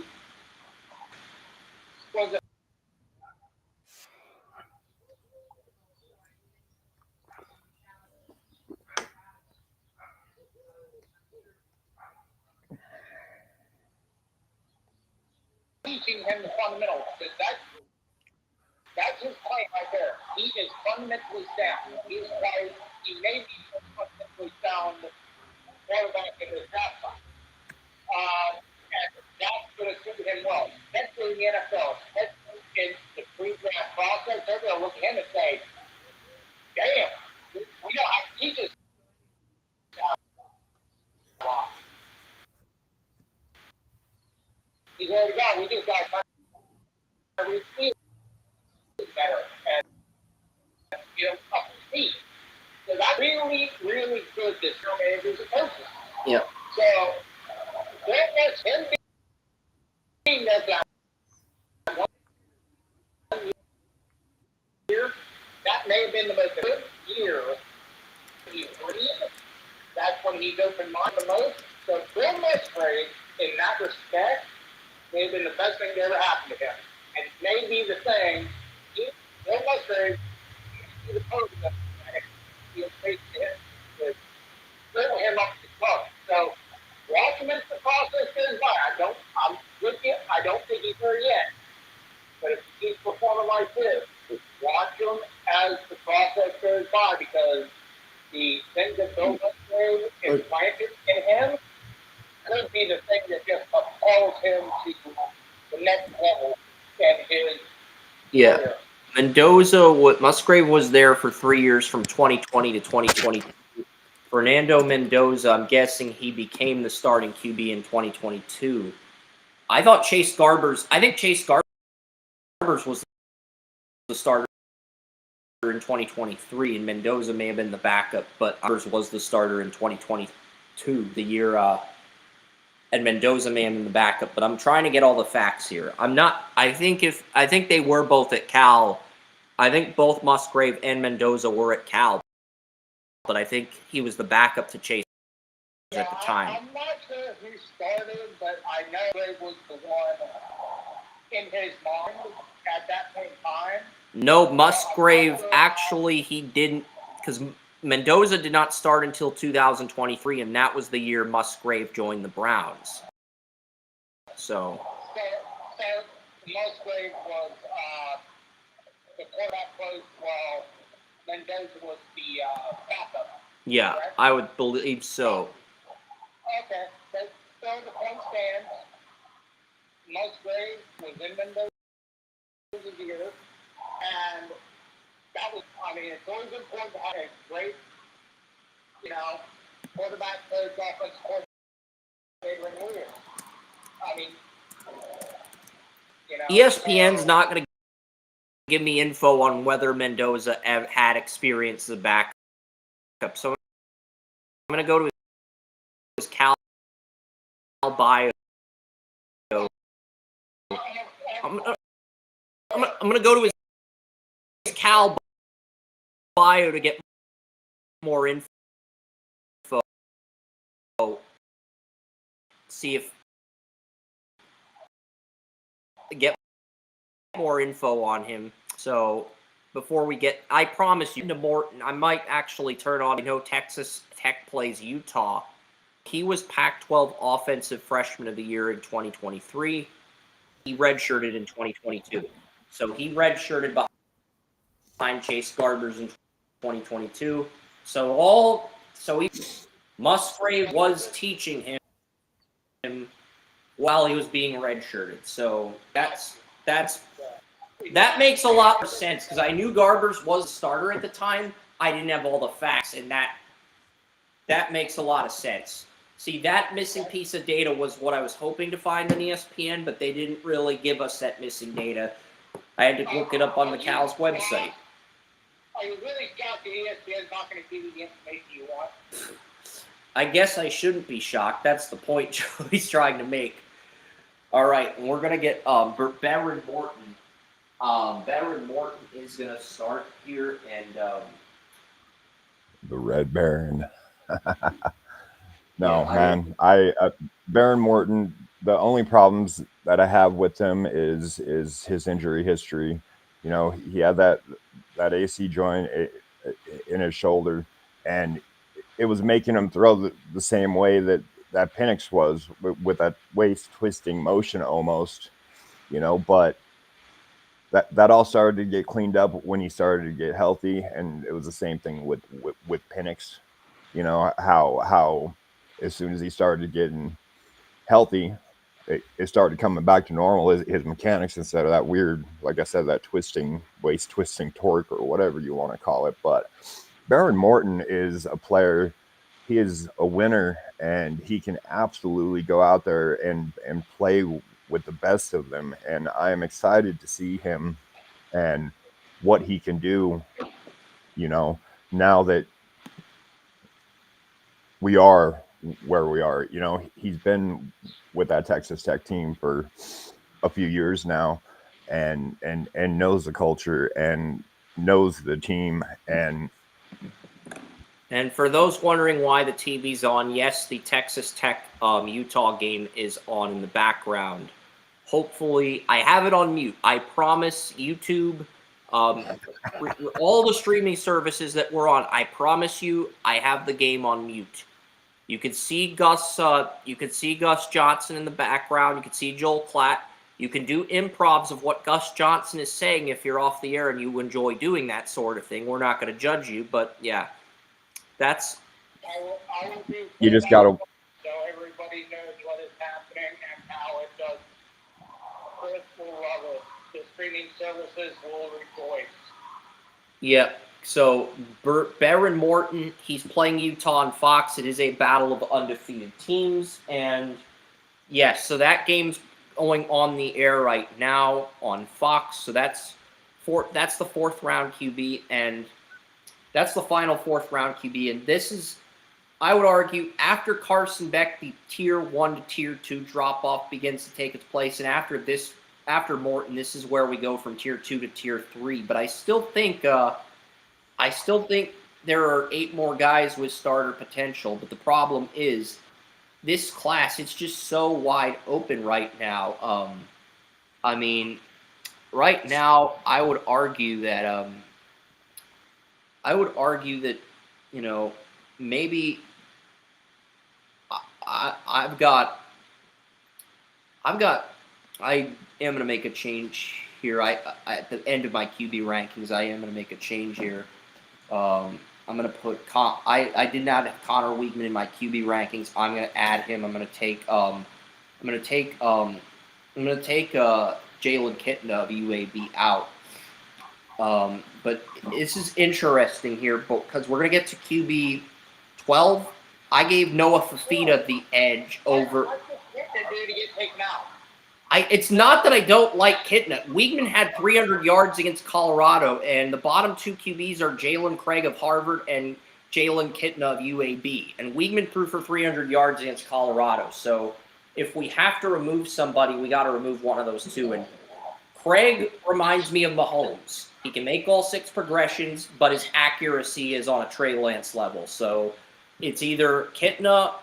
Was a teaching him the fundamentals. That's his point right there. He is fundamentally sound. He may be the fundamentally sound quarterback in his draft class. And that's going to suit him well. Especially in the NFL, especially in the pre-draft process, they're going to look at him and say, damn, we know how to teach us. He's already got, we just got to see better and get him up to speed. So that's really, really good this year, as a coach. Yeah. So, that's him being that guy. That may have been the most good year he's brilliant. That's when he's opened mind the most. So Bill Musgrave, in that respect, may have been the best thing that ever happened to him. And it may be the thing, Bill Musgrave, he's the coach that he'll face him to fill him up to the club. So watch him as the process goes by. I'm with you. I don't think he's there yet. But if he keeps performing like this, watch him as the process goes by, because the thing that Bill Musgrave is planted in him could be the thing that just propels him to the next level in his career. Musgrave was there for 3 years from 2020 to 2022. Fernando Mendoza, I'm guessing he became the starting QB in 2022. I think Chase Garbers was the starter in 2023, and Mendoza may have been the backup, but Garbers was the starter in 2022, the year, and Mendoza may have been the backup. But I'm trying to get all the facts here. I think they were both at Cal. I think both Musgrave and Mendoza were at Cal, but I think he was the backup to Chase at the time. I'm not sure who started, but I know Gray was the one in his mind at that point in time. No, Musgrave, actually, he didn't, because Mendoza did not start until 2023, and that was the year Musgrave joined the Browns. So Musgrave was the quarterback coach while Mendoza was the backup. Yeah, correct? I would believe so. Okay, so the point stands. Musgrave was in Mendoza's year, and that was, it's always important to have a great, quarterback coach, offense coordinator in years. ESPN's not going to give me info on whether Mendoza had experience as a backup, so I'm going to go to his Cal bio. I'm going to go to his Cal bio to get more info. See if get more info on him. So before we get, I promise you, to Morton, I might actually turn on. Texas Tech plays Utah. He was Pac-12 Offensive Freshman of the Year in 2023. He redshirted in 2022. So he redshirted behind Chase Garbers in 2022. Musgrave was teaching him while he was being redshirted. So that makes a lot of sense, because I knew Garbers was a starter at the time. I didn't have all the facts, and that makes a lot of sense. See, that missing piece of data was what I was hoping to find on ESPN, but they didn't really give us that missing data. I had to look it up on the Cal's website. Are you really shocked that ESPN's not going to give you the information you want? I guess I shouldn't be shocked. That's the point Joey's trying to make. All right, and we're going to get Baron Morton Veteran Morton is going to start here, and The Red Baron. No, yeah, man. Baron Morton. The only problems that I have with him is his injury history. You know, he had that AC joint in his shoulder, and it was making him throw the same way that Penix was with that waist twisting motion almost. You know, but that all started to get cleaned up when he started to get healthy, and it was the same thing with Penix. You know how as soon as he started getting healthy, it started coming back to normal. His mechanics, instead of that weird, like I said, that waist twisting torque or whatever you want to call it. But Baron Morton is a player. He is a winner, and he can absolutely go out there and play with the best of them. And I am excited to see him and what he can do. You know, now that we are where we are. You know, he's been with that Texas Tech team for a few years now, and knows the culture and knows the team. And for those wondering why the TV's on, yes, the Texas Tech Utah game is on in the background. Hopefully, I have it on mute. I promise YouTube, all the streaming services that we're on, I promise you, I have the game on mute. You can see Gus. You can see Gus Johnson in the background. You can see Joel Klatt. You can do improvs of what Gus Johnson is saying if you're off the air and you enjoy doing that sort of thing. We're not going to judge you, but yeah, that's. I will do You just got to. so everybody knows what is happening and how it does. Chris will love it. The streaming services will rejoice. Yeah. So Baron Morton, he's playing Utah on Fox. It is a battle of undefeated teams, and yes, so that game's going on the air right now on Fox. So that's the fourth round QB, and that's the final fourth round QB. And this is, I would argue, after Carson Beck, the tier 1 to tier 2 drop off begins to take its place, and after Morton, this is where we go from tier 2 to tier 3. But I still think there are 8 more guys with starter potential. But the problem is, this class, it's just so wide open right now. I mean, right now, I would argue that, you know, maybe I am going to make a change here. At the end of my QB rankings, I am going to make a change here. I'm going to put I did not have Connor Weigman in my QB rankings. I'm going to add him. I'm going to take Jalen Kitna of UAB out. But this is interesting here because we're going to get to QB 12. I gave Noah Fafita the edge over. It's not that I don't like Kitna. Weigman had 300 yards against Colorado, and the bottom 2 QBs are Jalen Craig of Harvard and Jalen Kitna of UAB. And Weigman threw for 300 yards against Colorado. So if we have to remove somebody, we got to remove one of those 2. And Craig reminds me of Mahomes. He can make all 6 progressions, but his accuracy is on a Trey Lance level. So it's either Kitna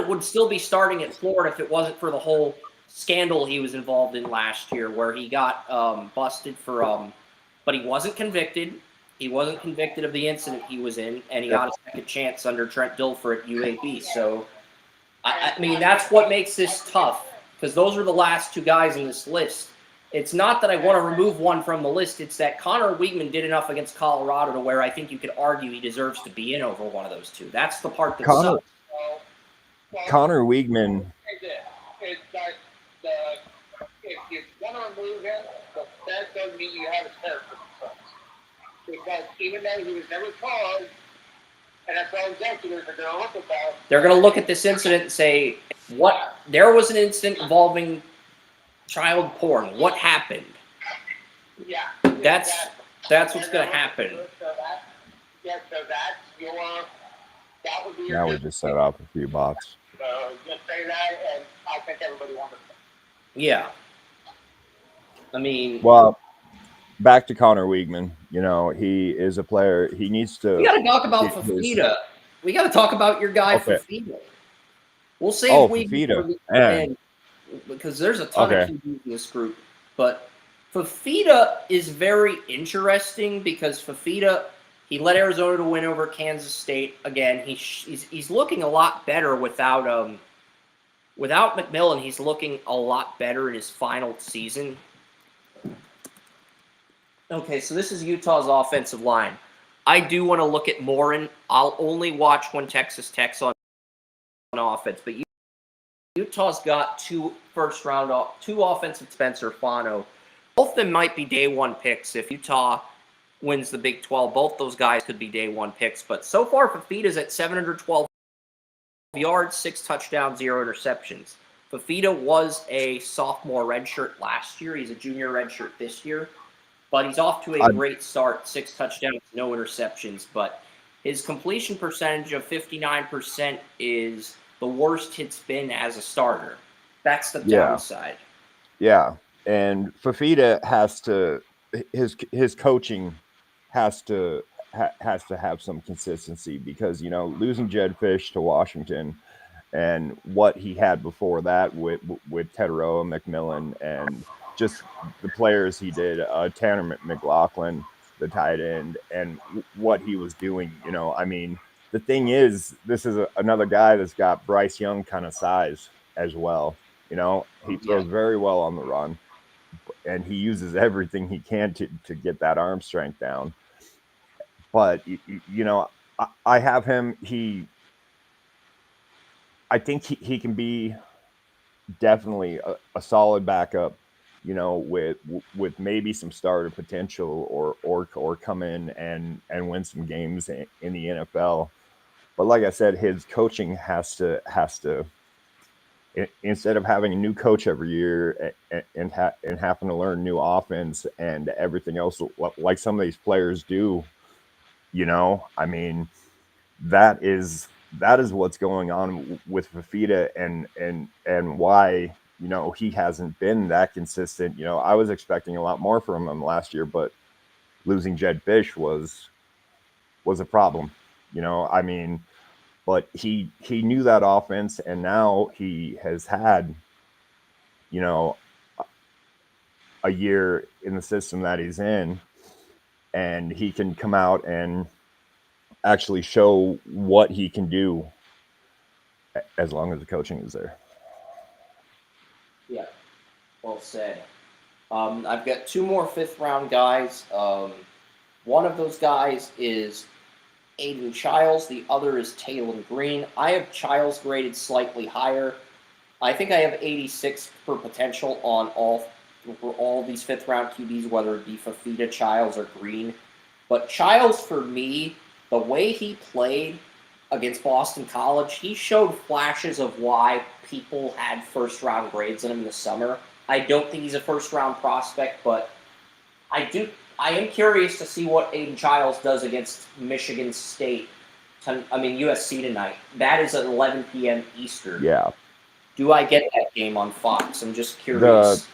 would still be starting at Florida if it wasn't for the whole scandal he was involved in last year, where he got busted for, but he wasn't convicted. He wasn't convicted of the incident he was in, and he got a second chance under Trent Dilfer at UAB. So, I mean, that's what makes this tough, because those are the last 2 guys in this list. It's not that I want to remove one from the list. It's that Connor Weigman did enough against Colorado to where I think you could argue he deserves to be in over one of those 2. That's the part that sucks. Connor Weigman. It's like if you want to remove him, that doesn't mean you have a character. Because even though he was never charged, NFL executives are going to look at that. They're going to look at this incident and say, "What? There was an incident involving child porn. What happened?" Yeah, that's what's going to happen. So that's your. That would be your. Now we just set off a few bots. So just say that, and I think everybody wants it. Yeah. I mean, Well, back to Connor Weigman. You know, he is a player. He needs we to got to talk about get his. Fafita. We got to talk about your guy Okay. Fafita. We'll save Oh, Weigman for Fafita. the Man. end because there's a ton of Okay. QBs in this group. But Fafita is very interesting because Fafita, he led Arizona to win over Kansas State again. He's looking a lot better without McMillan. He's looking a lot better in his final season. Okay, so this is Utah's offensive line. I do want to look at Morin. I'll only watch when Texas Tech's on offense, but Utah's got two offensive Spencer Fano. Both of them might be day one picks. If Utah wins the Big 12, both those guys could be day one picks. But so far, Fafita's at 712 yards, 6 touchdowns, 0 interceptions. Fafita was a sophomore redshirt last year. He's a junior redshirt this year. But he's off to a great start, 6 touchdowns, no interceptions. But his completion percentage of 59% is the worst it's been as a starter. That's the downside. Yeah, and Fafita has to his coaching has to have some consistency because you know losing Jed Fish to Washington and what he had before that with Teteroa, McMillan, and just the players he did, Tanner McLaughlin, the tight end, and what he was doing. You know, I mean, the thing is, this is another guy that's got Bryce Young kind of size as well. You know, he throws very well on the run, and he uses everything he can to get that arm strength down. But you know, I have him. I think he can be definitely a solid backup, you know, with maybe some starter potential or come in and win some games in the NFL. But like I said, his coaching has to instead of having a new coach every year and having to learn new offense and everything else like some of these players do, you know, I mean, that is what's going on with Fafita and why you know he hasn't been that consistent. You know, I was expecting a lot more from him last year, but losing Jed Fish was a problem. You know, I mean, but he knew that offense, and now he has had you know a year in the system that he's in, and he can come out and actually show what he can do as long as the coaching is there. Yeah, well said. I've got 2 more 5th round guys. One of those guys is Aiden Childs. The other is Taylor Green. I have Childs graded slightly higher. I think I have 86 for potential on all these 5th round QBs, whether it be Fafita, Childs, or Green. But Childs, for me, the way he played against Boston College, he showed flashes of why people had 1st round grades in him this summer. I don't think he's a 1st round prospect, but I am curious to see what Aiden Childs does against Michigan State. USC tonight. That is at 11 p.m. Eastern. Yeah. Do I get that game on Fox? I'm just curious.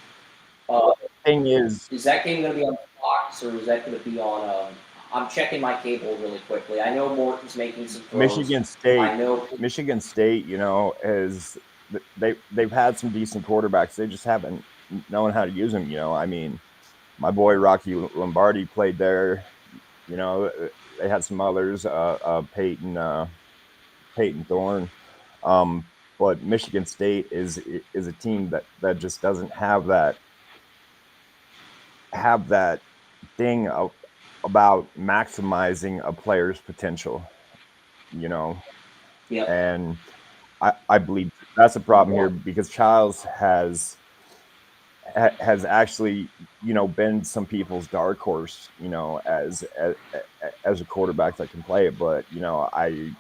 The thing is that game going to be on Fox or is that going to be on? I'm checking my cable really quickly. I know Morton's making some throws. Michigan State, you know, they've had some decent quarterbacks. They just haven't known how to use them. You know, I mean, my boy Rocky Lombardi played there. You know, they had some others, Peyton Thorne. But Michigan State is a team that just doesn't have that thing about maximizing a player's potential, you know. Yep. And I believe that's a problem here because Childs has actually, you know, been some people's dark horse, you know, as a quarterback that can play it, but you know, I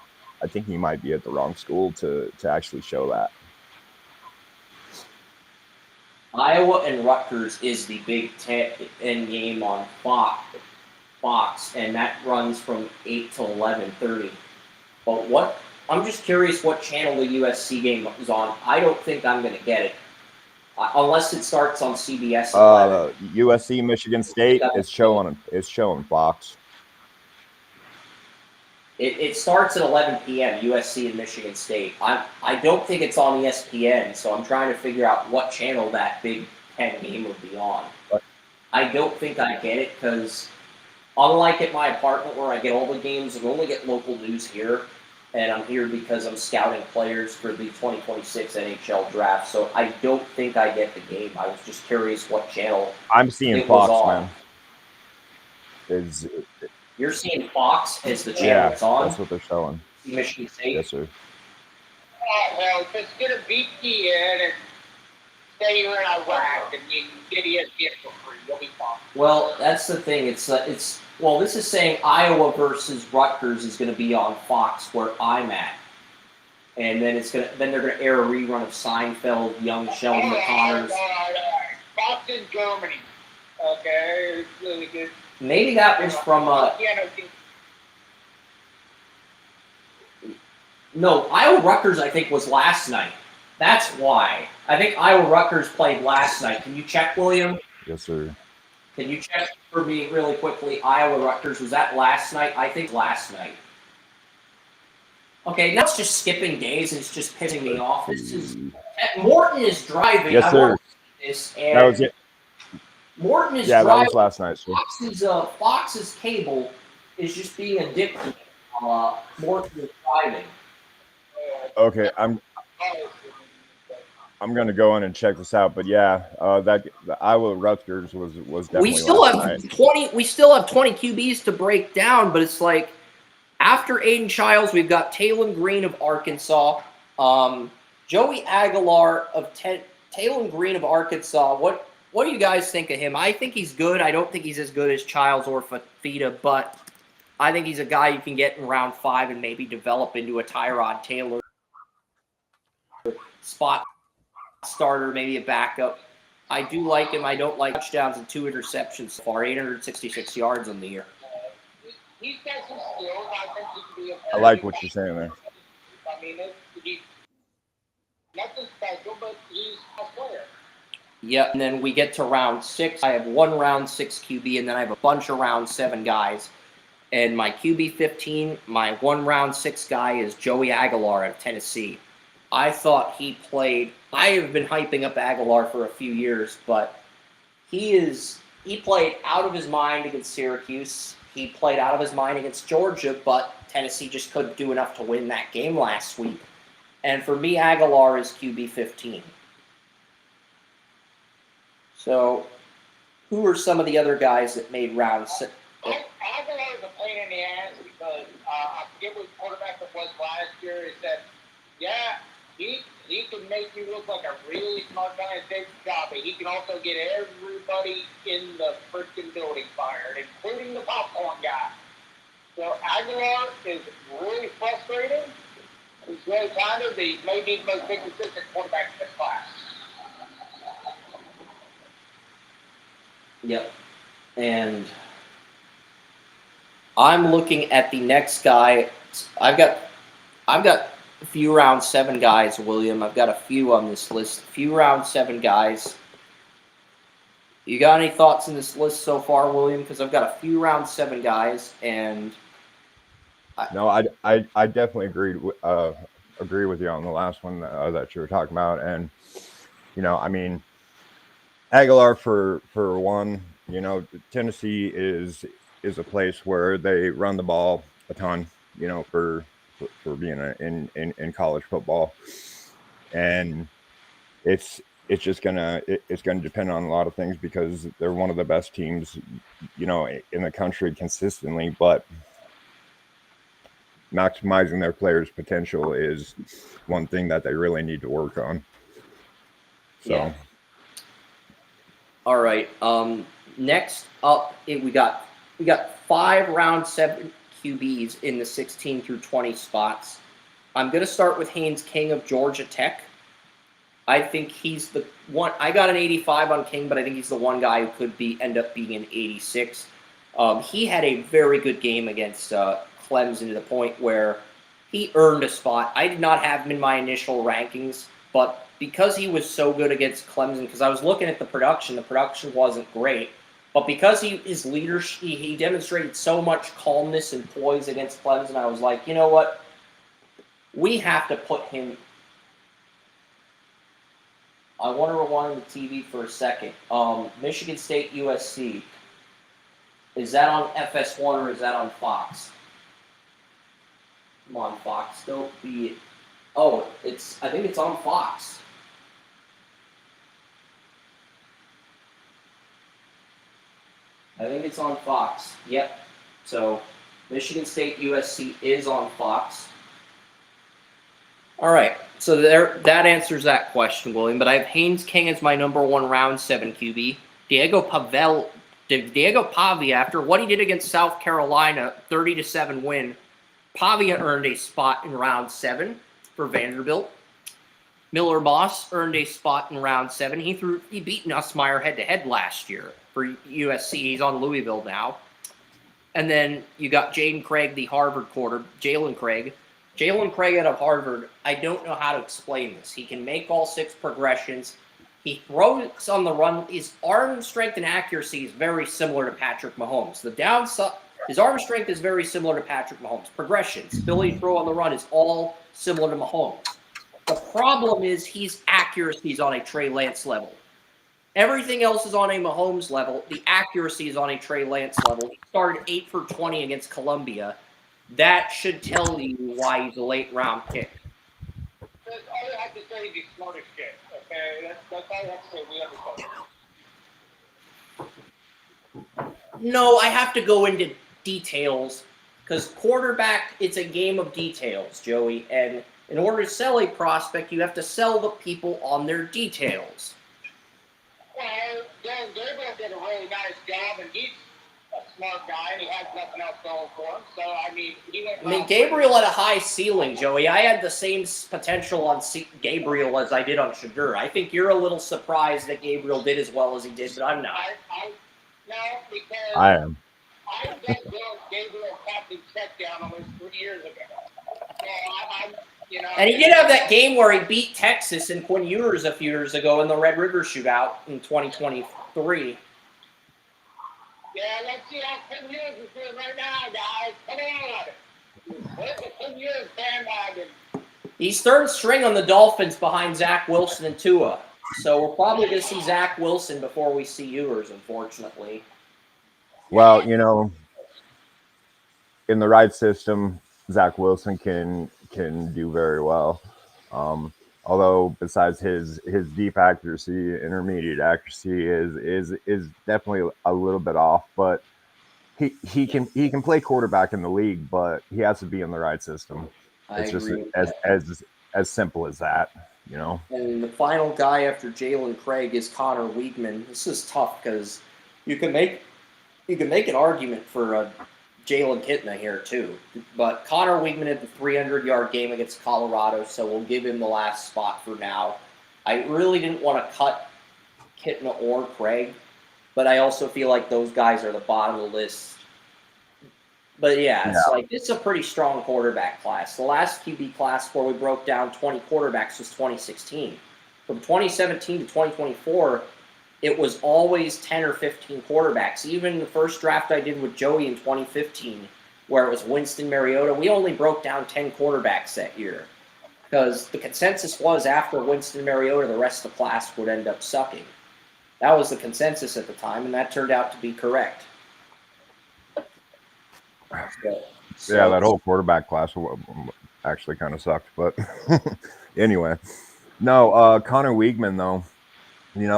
think he might be at the wrong school to actually show that. Iowa and Rutgers is the Big Ten game on Fox, and that runs from 8 to 11:30. I'm just curious what channel the USC game is on. I don't think I'm going to get it. unless it starts on CBS. USC Michigan State is showing Fox. It starts at 11 p.m. USC and Michigan State. I don't think it's on ESPN, so I'm trying to figure out what channel that Big Ten game would be on. I don't think I get it because, unlike at my apartment where I get all the games, I only get local news here, and I'm here because I'm scouting players for the 2026 NHL draft. So I don't think I get the game. I was just curious what channel. I'm seeing Fox, man. You're seeing Fox as the channel it's on? That's what they're showing. Michigan State? Yes, sir. Well, if it's going to beat VPN and say you're in Iraq and you get ESPN for free, you'll be fine. Well, that's the thing. It's this is saying Iowa versus Rutgers is going to be on Fox where I'm at. And then they're going to air a rerun of Seinfeld, Young Sheldon McConnors. Fox in Germany. Okay, it's really good. Maybe that was from no, Iowa Rutgers I think was last night. That's why. I think Iowa Rutgers played last night. Can you check, William? Yes, sir. Can you check for me really quickly? Iowa Rutgers, was that last night? I think last night. Okay, now it's just skipping days and it's just pissing me off. Morton is driving. Yes, sir. That was it. Morton is driving. That was last night, sir. Fox's cable is just being addicted. Morton is driving. Okay, I'm going to go in and check this out, but the Iowa Rutgers was definitely. We still have 20. We still have 20 QBs to break down, but it's like after Aiden Childs, we've got Talon Green of Arkansas, Joey Aguilar of Talon Green of Arkansas. What do you guys think of him? I think he's good. I don't think he's as good as Childs or Fafita, but I think he's a guy you can get in round 5 and maybe develop into a Tyrod Taylor spot starter, maybe a backup. I do like him. I don't like touchdowns and 2 interceptions so far, 866 yards on the year. He's got some skills. I think he can be I like what you're saying there. I mean, he's nothing special, but he's a player. Yep, and then we get to round 6. I have 1 round 6 QB, and then I have a bunch of round 7 guys. And my QB 15, my 1 round 6 guy is Joey Aguilar of Tennessee. I thought he played. I have been hyping up Aguilar for a few years, but he played out of his mind against Syracuse. He played out of his mind against Georgia, but Tennessee just couldn't do enough to win that game last week. And for me, Aguilar is QB 15. So, who are some of the other guys that made round 6? Aguilar is a pain in the ass because I forget what quarterback it was last year. He said, he can make you look like a really smart guy and take the job, but he can also get everybody in the freaking building fired, including the popcorn guy. So Aguilar is really frustrating. He's really talented. He may be the most inconsistent quarterback in this class. Yep. And I'm looking at the next guy. I've got a few round 7 guys, William. I've got a few on this list. A few round 7 guys. You got any thoughts on this list so far, William? Because I've got a few round 7 guys, and I definitely agree with you on the last one that you were talking about, and I mean, Aguilar for one, Tennessee is a place where they run the ball a ton, for being in college football, and it's just gonna depend on a lot of things because they're one of the best teams, in the country consistently, but maximizing their players' potential is one thing that they really need to work on. So. Yeah. All right. Next up, we got 5 round 7 QBs in the 16 through 20 spots. I'm going to start with Haynes King of Georgia Tech. I think he's the one. I got an 85 on King, but I think he's the one guy who could end up being an 86. He had a very good game against Clemson to the point where he earned a spot. I did not have him in my initial rankings, but because he was so good against Clemson, because I was looking at the production wasn't great. But because his leadership, he demonstrated so much calmness and poise against Clemson, I was like, you know what? We have to put him. I want to rewind the TV for a second. Michigan State, USC. Is that on FS1 or is that on Fox? Come on, Fox. Don't be. Oh, I think it's on Fox. I think it's on Fox. Yep. So, Michigan State, USC is on Fox. All right. So that answers that question, William. But I have Haynes King as my number 1 round 7 QB. Diego Pavia, after what he did against South Carolina, 30-7 win, Pavia earned a spot in round 7 for Vanderbilt. Miller Moss earned a spot in round 7. He beat Nussmeier head-to-head last year for USC. He's on Louisville now. And then you got Jaden Craig, the Harvard quarter, Jalen Craig. Jalen Craig out of Harvard, I don't know how to explain this. He can make all 6 progressions. He throws on the run. His arm strength and accuracy is very similar to Patrick Mahomes. The downside, his arm strength is very similar to Patrick Mahomes. Progressions, ability to throw on the run is all similar to Mahomes. The problem is his accuracy is on a Trey Lance level. Everything else is on a Mahomes level. The accuracy is on a Trey Lance level. He started 8 for 20 against Columbia. That should tell you why he's a late round pick. That's all you have to say is he's smart as shit. Okay, that's all you have to say. We understand. No, I have to go into details because quarterback, it's a game of details, Joey. And in order to sell a prospect, you have to sell the people on their details. Well, Gabriel did a really nice job, and he's a smart guy, and he has nothing else going for him. So, Gabriel had a high ceiling, Joey. I had the same potential on Gabriel as I did on Shadur. I think you're a little surprised that Gabriel did as well as he did, but I'm not. No, because I am. I got Gabriel captain check down almost 3 years ago. So And he did have that game where he beat Texas and Quinn Ewers a few years ago in the Red River Shootout in 2023. Yeah, let's see how 10 years is doing right now, guys. Come on. Where's the 10 years bandwagon? He's third string on the Dolphins behind Zach Wilson and Tua. So we're probably going to see Zach Wilson before we see Ewers, unfortunately. Well, in the right system, Zach Wilson can do very well. Although besides his deep accuracy, intermediate accuracy is definitely a little bit off, but he can play quarterback in the league, but he has to be in the right system. It's just as simple as that, And the final guy after Jalen Craig is Connor Weigman. This is tough because you can make an argument for Jalen Kitna here too, but Connor Weigman had the 300-yard game against Colorado, so we'll give him the last spot for now. I really didn't want to cut Kitna or Craig, but I also feel like those guys are the bottom of the list. But it's a pretty strong quarterback class. The last QB class where we broke down 20 quarterbacks was 2016. From 2017 to 2024, it was always 10 or 15 quarterbacks. Even the first draft I did with Joey in 2015, where it was Winston Mariota, we only broke down 10 quarterbacks that year. Because the consensus was after Winston Mariota, the rest of the class would end up sucking. That was the consensus at the time, and that turned out to be correct. Yeah, that whole quarterback class actually kind of sucked. But anyway, no, Connor Weigman, though.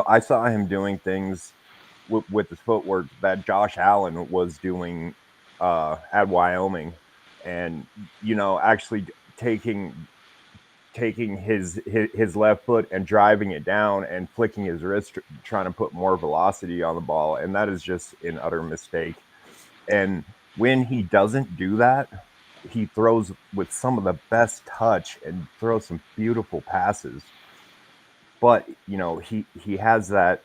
I saw him doing things with his footwork that Josh Allen was doing at Wyoming, and actually taking his left foot and driving it down and flicking his wrist, trying to put more velocity on the ball, and that is just an utter mistake. And when he doesn't do that, he throws with some of the best touch and throws some beautiful passes. But he has that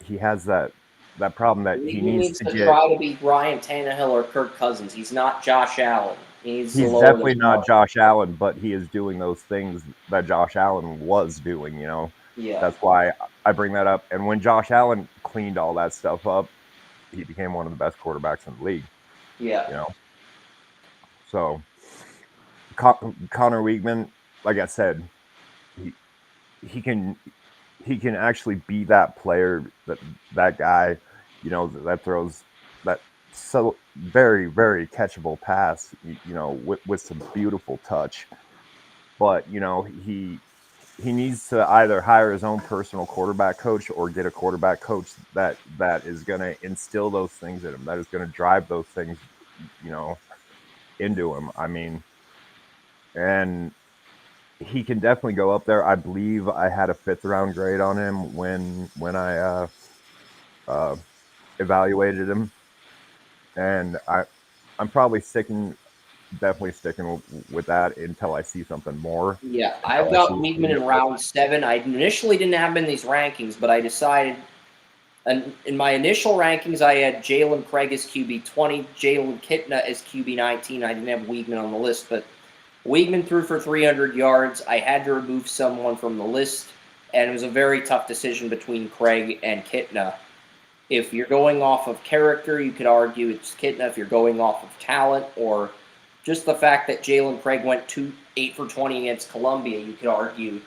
problem that he needs to try to be Ryan Tannehill or Kirk Cousins. He's not Josh Allen. He's definitely not Josh Allen, but he is doing those things that Josh Allen was doing. Yeah. That's why I bring that up. And when Josh Allen cleaned all that stuff up, he became one of the best quarterbacks in the league. Yeah. You know, so Connor Weigman, like I said, he can actually be that player, that guy, that throws that so very, very catchable pass, with some beautiful touch. But he needs to either hire his own personal quarterback coach or get a quarterback coach that is going to instill those things in him, that is going to drive those things, into him. I mean, and he can definitely go up there. I believe I had a 5th round grade on him when I uh, evaluated him, and I'm probably definitely sticking with that until I see something more. Yeah, I've got Weigman in round 7. I initially didn't have him in these rankings, but I decided, and in my initial rankings, I had Jalen Craig as QB 20, Jalen Kitna as QB 19. I didn't have Weigman on the list, but Weigman threw for 300 yards. I had to remove someone from the list, and it was a very tough decision between Craig and Kitna. If you're going off of character, you could argue it's Kitna. If you're going off of talent or just the fact that Jalen Craig went 8 for 20 against Columbia, you could argue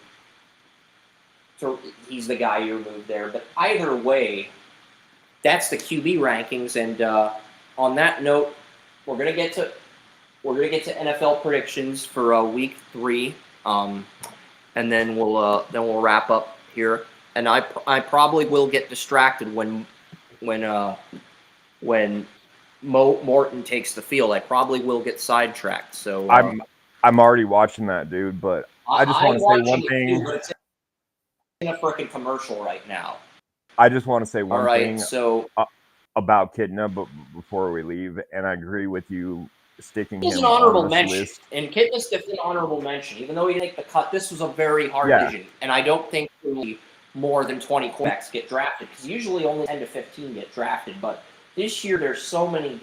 so he's the guy you removed there. But either way, that's the QB rankings. And on that note, we're gonna get to NFL predictions for week 3, and then we'll wrap up here. And I probably will get distracted when Morton takes the field. I probably will get sidetracked. So I'm already watching that, dude. But I just want to say one thing. Too, but it's in a freaking commercial right now. I just want to say one thing. So about Kitna, but before we leave, and I agree with you sticking him an honorable on this mention. list. And Kitna's an honorable mention, even though he didn't make the cut. This was a very hard decision, and I don't think more than 20 quarterbacks get drafted because usually only 10 to 15 get drafted. But this year there's so many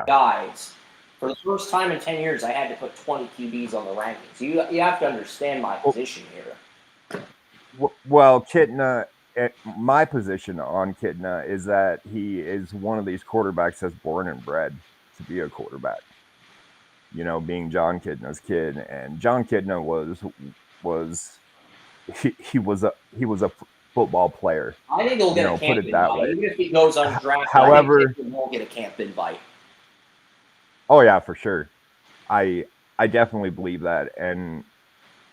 guys. For the first time in 10 years, I had to put 20 QBs on the rankings. You have to understand my position here. Well, Kitna, my position on Kitna is that he is one of these quarterbacks that's born and bred to be a quarterback. Being John Kitna's kid, and John Kitna he was a football player. I think he'll get a camp invite. Even if he goes undrafted, however, I think he won't get a camp invite. Oh yeah, for sure. I definitely believe that, and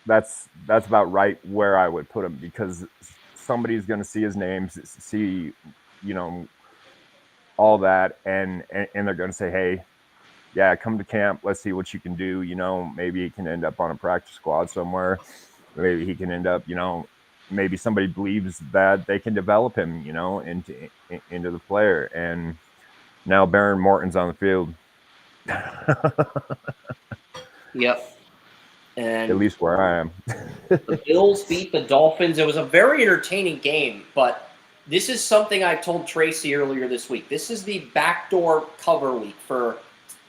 that's about right where I would put him, because somebody's going to see his name, see all that, and they're going to say, hey, yeah, come to camp, let's see what you can do. Maybe he can end up on a practice squad somewhere. Maybe he can end up, maybe somebody believes that they can develop him, into the player. And now Baron Morton's on the field. Yep. And at least where I am. The Bills beat the Dolphins. It was a very entertaining game, but this is something I told Tracy earlier this week. This is the backdoor cover week for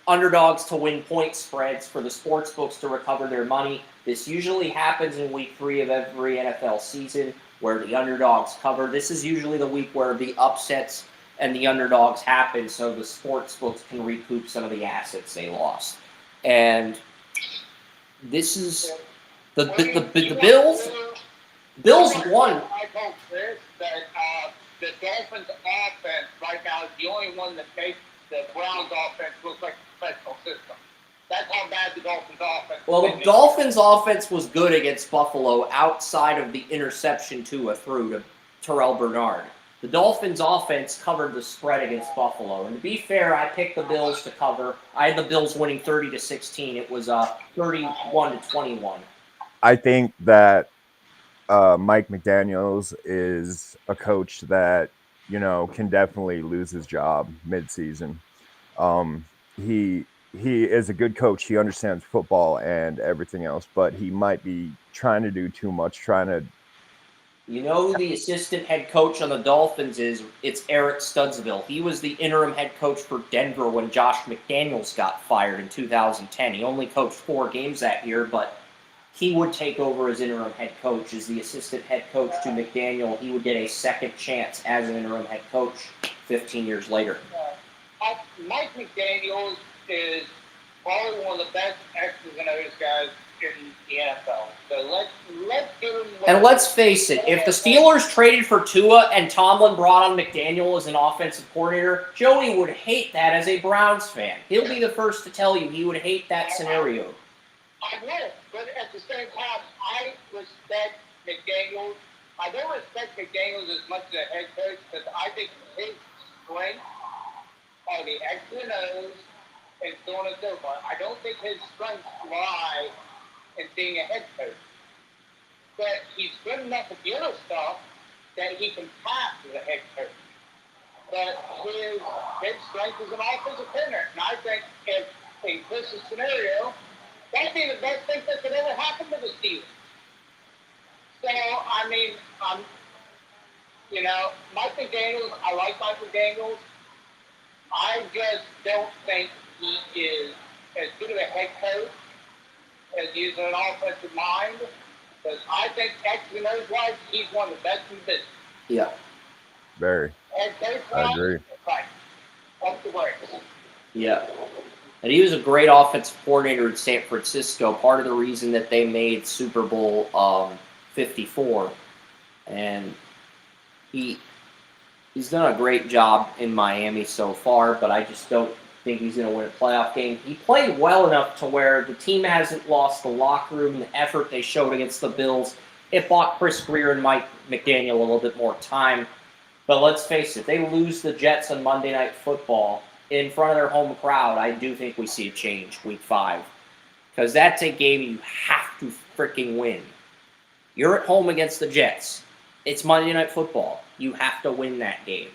underdogs to win point spreads, for the sports books to recover their money. This usually happens in week 3 of every NFL season where the underdogs cover. This is usually the week where the upsets and the underdogs happen, so the sports books can recoup some of the assets they lost. And this is the Bills. Bills won. I told Chris that the Dolphins' offense right now is the only one that makes the Browns' offense look like a professional system. That's how bad the Dolphins' offense is. Well, the Dolphins' offense was good against Buffalo outside of the interception Tua threw to Terrell Bernard. The Dolphins' offense covered the spread against Buffalo. And to be fair, I picked the Bills to cover. I had the Bills winning 30-16. It was 31-21. I think that Mike McDaniels is a coach that, can definitely lose his job mid-season. He is a good coach. He understands football and everything else, but he might be trying to do too much, You know who the assistant head coach on the Dolphins is? It's Eric Studesville. He was the interim head coach for Denver when Josh McDaniels got fired in 2010. He only coached 4 games that year, but he would take over as interim head coach, as the assistant head coach to McDaniel. He would get a second chance as an interim head coach 15 years later. Mike McDaniel is probably one of the best X's and O's guys in the NFL. So let's give him. And let's face it, if the Steelers traded for Tua and Tomlin brought on McDaniel as an offensive coordinator, Joey would hate that as a Browns fan. He'll be the first to tell you he would hate that scenario. I would, but at the same time, I respect McDaniels. I don't respect McDaniels as much as a head coach because I think his strengths are the X's and O's and so on and so forth. I don't think his strengths lie in being a head coach. But he's good enough at the other stuff that he can pass as a head coach. But his big strength is an offensive coordinator. And I think if in Chris's scenario, that'd be the best thing that could ever happen to the Steelers. So, I mean, Mike McDaniels, I like Mike McDaniels. I just don't think he is as good of a head coach as he is an offensive mind. Because I think X and O's wise, he's one of the best in the business. Yeah. Very. I agree. Right. Off the brakes. Yeah. And he was a great offensive coordinator in San Francisco. Part of the reason that they made Super Bowl 54. And he's done a great job in Miami so far, but I just don't think he's going to win a playoff game. He played well enough to where the team hasn't lost the locker room and the effort they showed against the Bills. It bought Chris Greer and Mike McDaniel a little bit more time. But let's face it, they lose the Jets on Monday Night Football in front of their home crowd. I do think we see a change week 5. Because that's a game you have to freaking win. You're at home against the Jets. It's Monday Night Football. You have to win that game.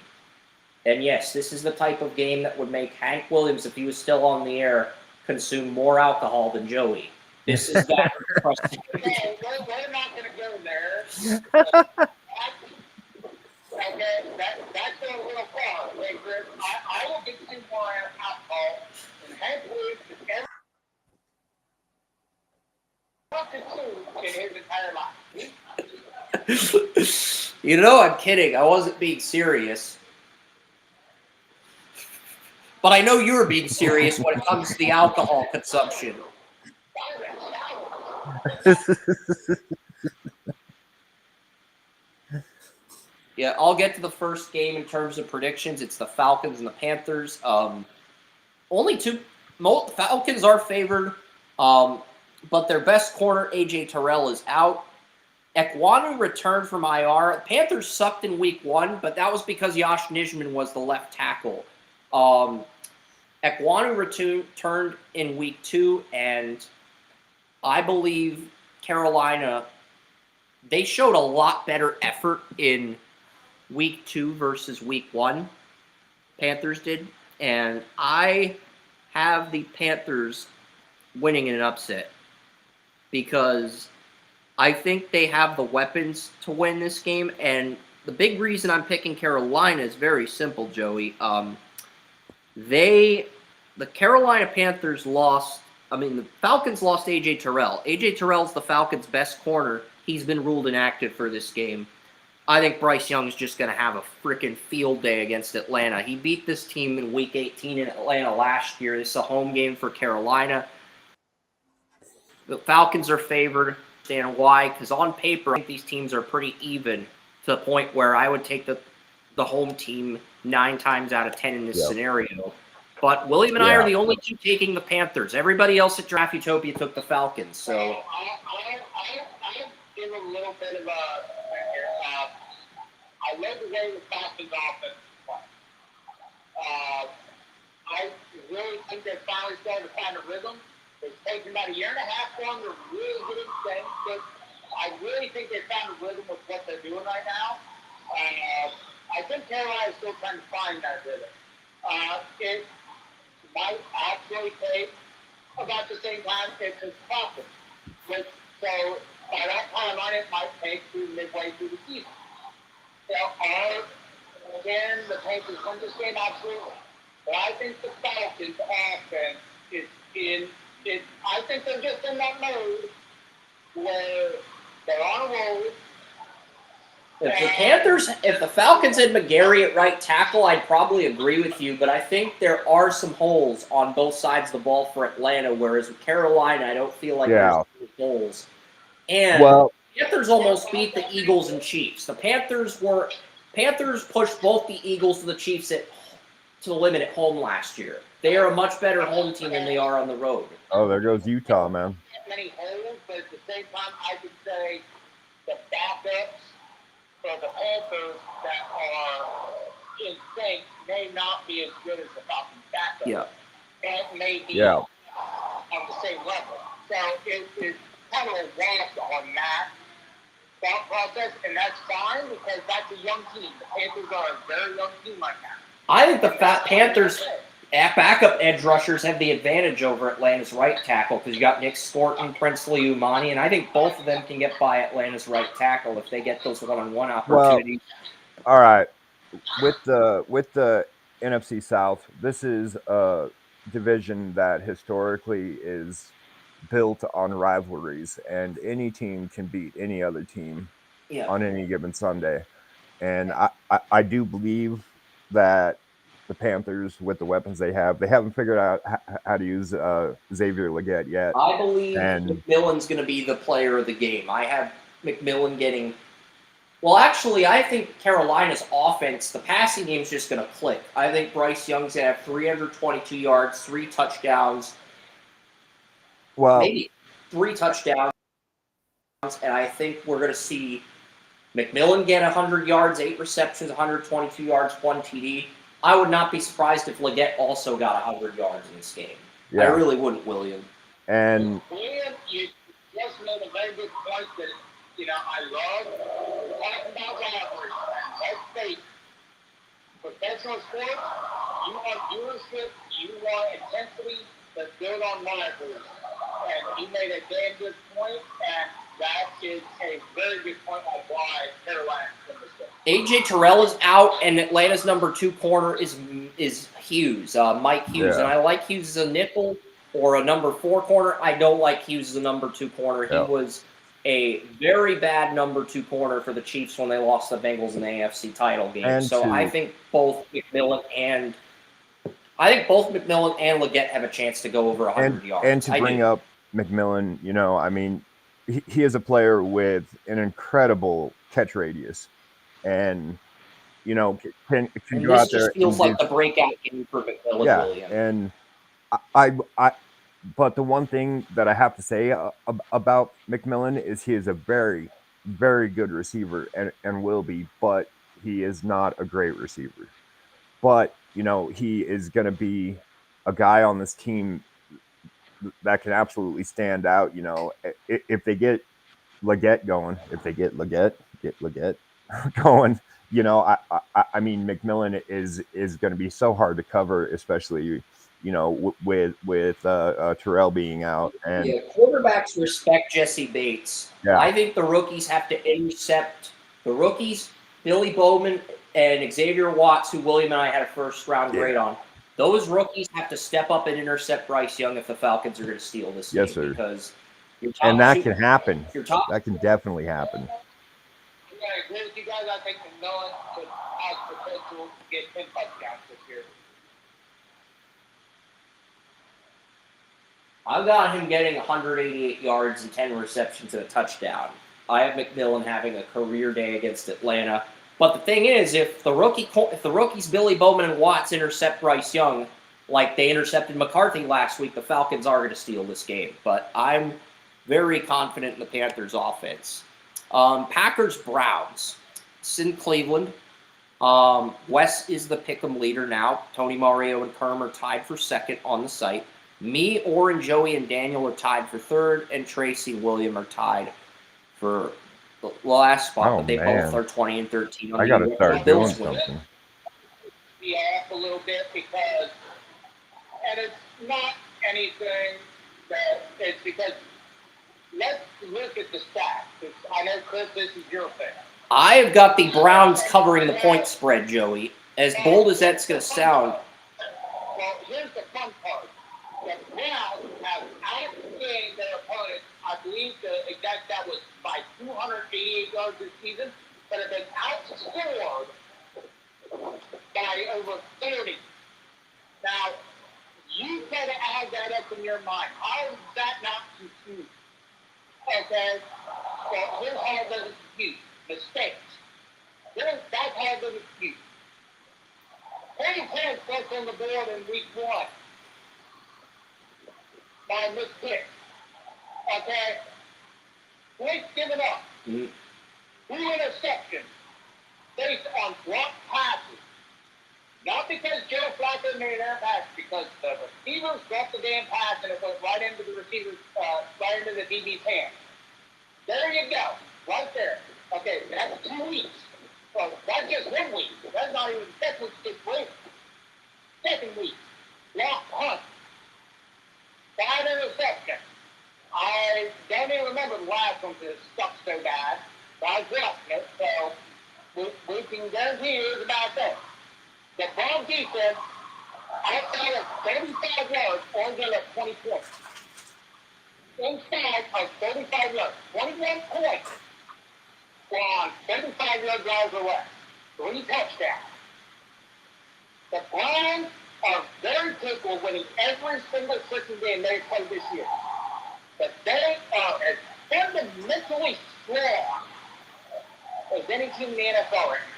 And yes, this is the type of game that would make Hank Williams, if he was still on the air, consume more alcohol than Joey. This is that. We're not going to go there. Okay, that's a little far. I will consume more alcohol than Hank Williams has ever consumed in his entire life. You know, I'm kidding. I wasn't being serious. But I know you're being serious when it comes to the alcohol consumption. Yeah, I'll get to the first game in terms of predictions. It's the Falcons and the Panthers. Falcons are favored, but their best corner, A.J. Terrell, is out. Ekwonu returned from IR. Panthers sucked in week 1, but that was because Josh Nijman was the left tackle. Ekwonu returned in week 2, and I believe Carolina, they showed a lot better effort in week 2 versus week 1. Panthers did. And I have the Panthers winning in an upset because I think they have the weapons to win this game. And the big reason I'm picking Carolina is very simple, Joey. The Carolina Panthers the Falcons lost A.J. Terrell. A.J. Terrell's the Falcons' best corner. He's been ruled inactive for this game. I think Bryce Young's just going to have a freaking field day against Atlanta. He beat this team in Week 18 in Atlanta last year. This is a home game for Carolina. The Falcons are favored. And why? Because on paper, I think these teams are pretty even to the point where I would take the home team 9 times out of 10 in this scenario. But William and I are the only two taking the Panthers. Everybody else at Draft Utopia took the Falcons. So I give a little bit of a I love the way the Falcons offense play. I really think they're finally starting to find a rhythm. It's taken about a year and a half for them to really get in sync, but I really think they found a rhythm with what they're doing right now. I think Carolina is still trying to find that rhythm. It might actually take about the same time it's possible. So by that time on, it might take through midway through the season. Can the Panthers win this game? Absolutely. But I think the Falcons' offense is I think they're just in that mode where they're on a roll. If the Falcons had McGarry at right tackle, I'd probably agree with you, but I think there are some holes on both sides of the ball for Atlanta, whereas with Carolina, I don't feel like there's any holes. And Well, the Panthers almost beat the Eagles and Chiefs. The Panthers pushed both the Eagles to the Chiefs to the limit at home last year. They are a much better home team than they are on the road. oh, there goes Utah, man. Many holes, but at the same time, I could say the backups for the Panthers that are in sync may not be as good as the Falcons backups. Yeah. And may be on the same level. So it's kind of a wash on that thought process, and that's fine because that's a young team. The Panthers are a very young team right now. I think the Panthers backup edge rushers have the advantage over Atlanta's right tackle because you got Nick Scorton, Princely Umani, and I think both of them can get by Atlanta's right tackle if they get those one-on-one opportunities. Well, all right, with the NFC South, this is a division that historically is built on rivalries, and any team can beat any other team on any given Sunday. And I do believe that the Panthers, with the weapons they haven't figured out how to use Xavier Legette yet. I believe McMillan's going to be the player of the game. I have McMillan getting... Well, actually, I think Carolina's offense, the passing game is just going to click. I think Bryce Young's going to have 322 yards, 3 touchdowns. Well, maybe 3 touchdowns. And I think we're going to see McMillan get 100 yards, 8 receptions, 122 yards, 1 TD. I would not be surprised if Legette also got 100 yards in this game. Yeah. I really wouldn't, William. And William, you just made a very good point that, I love talking about rivalries. Let's face professional sports, you want viewership, you want intensity, but build on rivalries. And he made a damn good point, and that is a very good point on why Carolina is in this game. AJ Terrell is out, and Atlanta's number 2 corner is Hughes, Mike Hughes. Yeah. And I like Hughes as a nickel or a number 4 corner. I don't like Hughes as a number 2 corner. He was a very bad number 2 corner for the Chiefs when they lost the Bengals in the AFC title game. And so I think both McMillan and Legette have a chance to go over 100 yards. And to bring up McMillan, I mean, he is a player with an incredible catch radius, and can go out there. This feels like the breakout game for McMillan. Yeah, William. And but the one thing that I have to say about McMillan is he is a very, very good receiver and will be, but he is not a great receiver. But he is going to be a guy on this team that can absolutely stand out. If they get Legette going, get Legette going. I mean, McMillan is going to be so hard to cover, especially with Terrell being out. And quarterbacks respect Jesse Bates. Yeah. I think the rookies have to intercept the rookies. Billy Bowman and Xavier Watts, who William and I had a first-round grade on. Those rookies have to step up and intercept Bryce Young if the Falcons are going to steal this game. Yes, sir. Because that can happen. That can definitely happen. Yeah, I agree with you guys. I think McMillan could have potential to get 10 touchdowns this year. I've got him getting 188 yards and 10 receptions and a touchdown. I have McMillan having a career day against Atlanta. But the thing is, if the rookies Billy Bowman and Watts intercept Bryce Young like they intercepted McCarthy last week, the Falcons are going to steal this game. But I'm very confident in the Panthers' offense. Packers-Browns. It's in Cleveland. Wes is the pick'em leader now. Tony Mario and Kerm are tied for second on the site. Me, Orrin, Joey, and Daniel are tied for third, and Tracy and William are tied for the last spot, but they both are 20 and 13. I got to start doing something. Be off a little bit because, and it's not anything that it's because let's look at the stats. I know, Chris, this is your thing. I have got the Browns covering the point spread, Joey. As bold as that's going to sound. Well, here's the fun part. The Browns have outgained their opponents I believe the exact stat was by 288 yards this season, but have been outscored by over 30. Now, you got to add that up in your mind. How is that not confused? Okay? Well, here's how it doesn't confuse. Mistakes. That's how it doesn't confuse. 20 points left on the board in week 1 by this pick. Okay? Points given up. 2 interceptions based on dropped passes. Not because Joe Flacco made an air pass, because the receivers dropped the damn pass and it went right into the receiver's, right into the DB's hand. There you go. Right there. Okay, that's 2 weeks. Well, that's just 1 week. That's not even, that's what's just great. 2nd week. Lost punt. 5 interceptions. I don't even remember the last one because it stuck so bad. But I was watching it, so we can guarantee you it was about that. The Browns defense, outside of 35 yards, only gave up 20 points. Inside of 35 yards, 21 points on 35 yards or less. 3 touchdowns. The Browns are very capable of winning every single freaking game they play this year. But they are as fundamentally flawed as any team in the NFL right now.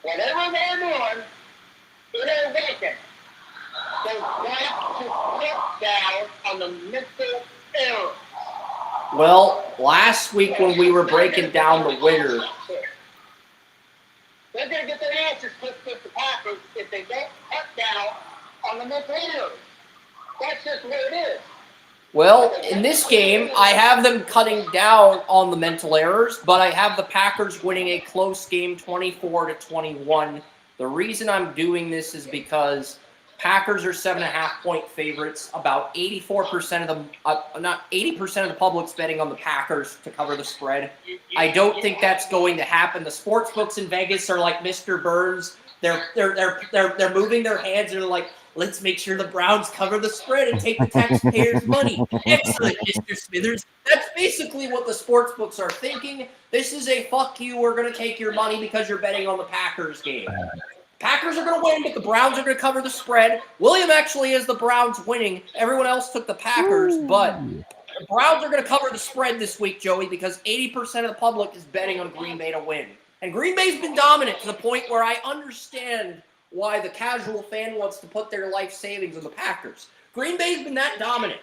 Whatever they're doing, it ain't working. They've got to cut down on the mental error. Well, last week when we were breaking down the winner, they're going to get their answers kicked with the Packers if they don't cut down on the mental error. That's just what it is. well, in this game, I have them cutting down on the mental errors, but I have the Packers winning a close game 24-21. The reason I'm doing this is because Packers are 7.5-point favorites. About 84% of them, not 80% of the public's betting on the Packers to cover the spread. I don't think that's going to happen. The sports books in Vegas are like Mr. Burns. They're moving their hands and they're like, let's make sure the Browns cover the spread and take the taxpayers' money. Excellent, Mr. Smithers. That's basically what the sports books are thinking. This is a fuck you, we're going to take your money because you're betting on the Packers game. Packers are going to win, but the Browns are going to cover the spread. William actually is the Browns winning. Everyone else took the Packers, but the Browns are going to cover the spread this week, Joey, because 80% of the public is betting on Green Bay to win. And Green Bay's been dominant to the point where I understand why the casual fan wants to put their life savings on the Packers. Green Bay's been that dominant.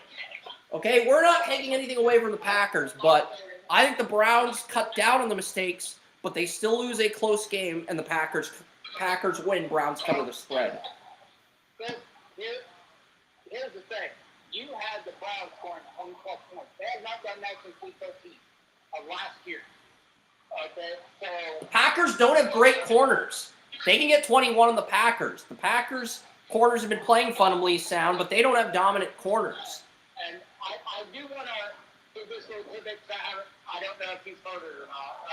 Okay, we're not taking anything away from the Packers, but I think the Browns cut down on the mistakes, but they still lose a close game, and the Packers win. Browns cover the spread. Here's the thing. You had the Browns scoring 20+ points. They have not done that since week 13 of last year. Okay, so Packers don't have great corners. They can get 21 on the Packers. The Packers' corners have been playing fundamentally sound, but they don't have dominant corners. And I do want to give this little tidbit. I don't know if he's heard it or not.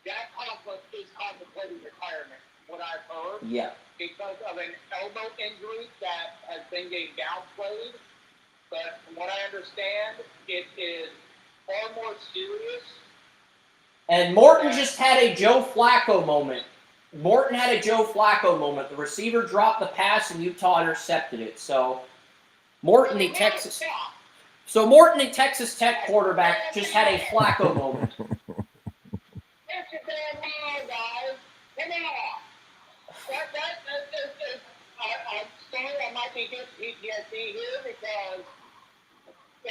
Jack Conklin is contemplating retirement, what I've heard. Yeah. Because of an elbow injury that has been getting downplayed. But from what I understand, it is far more serious. And Morton just had a Joe Flacco moment. The receiver dropped the pass and Utah intercepted it. So Morton, the Texas Tech quarterback, just had a Flacco moment. That's your damn mind, guys. Come on. I'm sorry I might be getting PTSD here because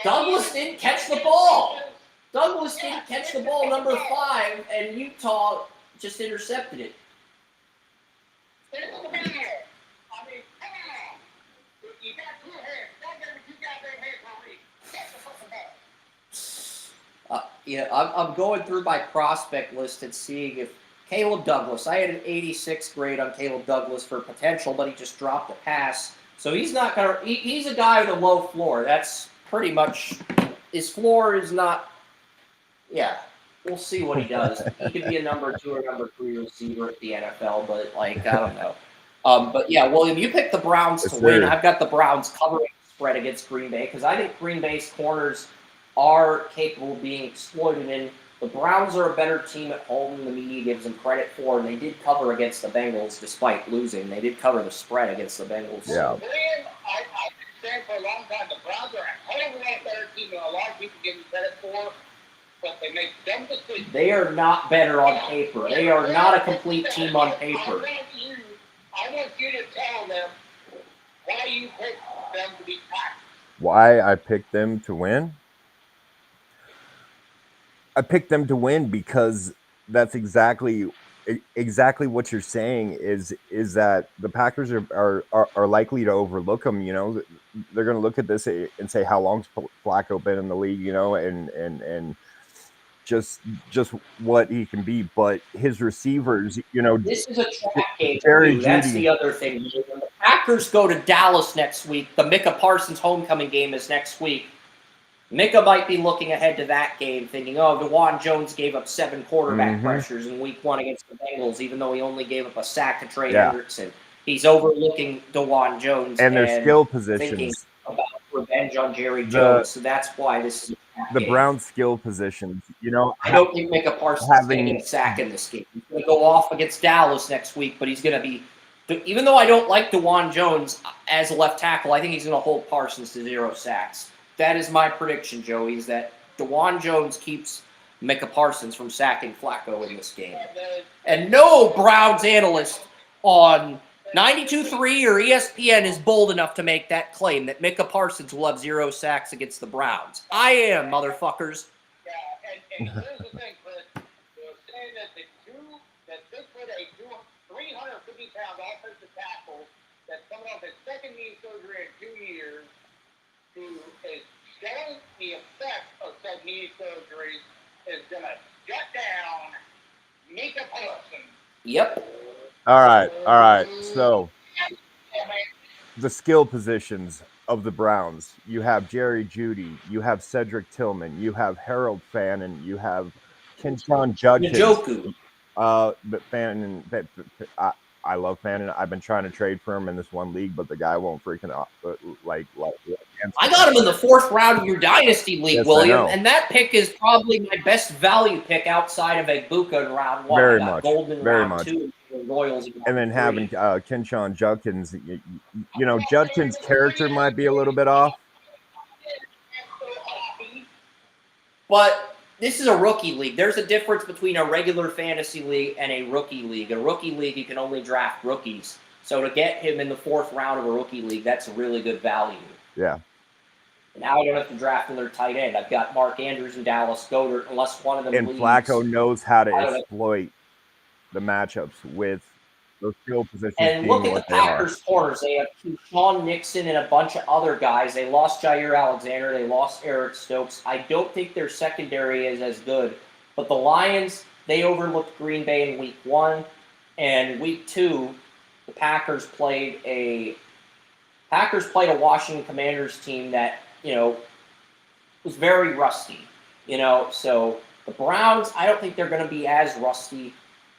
Douglas didn't catch the ball. Douglas didn't catch the ball, number 5, and Utah just intercepted it. It's the ball. I mean, come on. You got 2 hands. Don't give me 2 goddamn hands for me. That's the fucking ball. Yeah, I'm going through my prospect list and seeing if Caleb Douglas. I had an 86 grade on Caleb Douglas for potential, but he just dropped a pass. So he's not gonna. He's a guy with a low floor. That's pretty much his floor is not. Yeah, we'll see what he does. He could be a number 2 or number 3 receiver at the NFL, but I don't know. But yeah, William, you picked the Browns to win. I've got the Browns covering the spread against Green Bay because I think Green Bay's corners are capable of being exploited. And the Browns are a better team at home than the media gives them credit for, and they did cover against the Bengals despite losing. They did cover the spread against the Bengals. Yeah. I've been saying for a long time the Browns are a hell of a lot better team than a lot of people give them credit for, but they make dumb decisions. They are not better on paper. They are not a complete team on paper. I want you to tell them why you picked them to be Packers. Why I picked them to win? I picked them to win because that's exactly what you're saying is that the Packers are likely to overlook them. You know, they're going to look at this and say, how long's Flacco been in the league? You know, and just what he can be. But his receivers, you know, this is a trap game Jerry too. That's Jeudy. the other thing. When the Packers go to Dallas next week, the Micah Parsons homecoming game is next week. Micah might be looking ahead to that game, thinking, "Oh, DeJuan Jones gave up 7 quarterback pressures in Week 1 against the Bengals, even though he only gave up a sack to Trey Hendrickson." He's overlooking DeJuan Jones and their skill thinking positions. about revenge on Jerry Jones. So that's why this is the Browns' skill positions. You know, I don't think Micah Parsons is going to get a sack in this game. He's going to go off against Dallas next week, but he's going to be. Even though I don't like DeJuan Jones as a left tackle, I think he's going to hold Parsons to 0 sacks. That is my prediction, Joey, is that DeJuan Jones keeps Micah Parsons from sacking Flacco in this game. And no Browns analyst on 92.3 or ESPN is bold enough to make that claim that Micah Parsons will have 0 sacks against the Browns. I am, motherfuckers. Yeah, and here's the thing, Chris. They're saying that this was a 350-pound offensive tackle that's coming off his second knee surgery in 2 years, who is showing the effect of said knee surgery, is going to shut down Micah Parsons. Yep. All right. So the skill positions of the Browns. You have Jerry Jeudy. You have Cedric Tillman. You have Harold Fannin. You have Kenshon Judkins. Njoku. But Fannin, I love Fannin. I've been trying to trade for him in this one league, but the guy won't freaking like. I got him in the 4th round of your dynasty league, Yes, William, and that pick is probably my best value pick outside of Egbuka in round 1. Very I got much. Golden in Very round much. 2, and Royals in round And then 3. having Kenshon Judkins, you know, Judkins' character might be a little bit off. But this is a rookie league. There's a difference between a regular fantasy league and a rookie league. A rookie league, you can only draft rookies. So to get him in the 4th round of a rookie league, that's a really good value. Yeah. Now I don't have to draft another tight end. I've got Mark Andrews and Dallas Goedert, unless one of them leaves. Flacco knows how to exploit the matchups with those skill positions. And look at the Packers' corners. They have Sean Nixon and a bunch of other guys. They lost Jair Alexander. They lost Eric Stokes. I don't think their secondary is as good. But the Lions, they overlooked Green Bay in Week 1. And Week 2, the Packers played a Washington Commanders team that, you know, was very rusty. You know, so the Browns, I don't think they're going to be as rusty.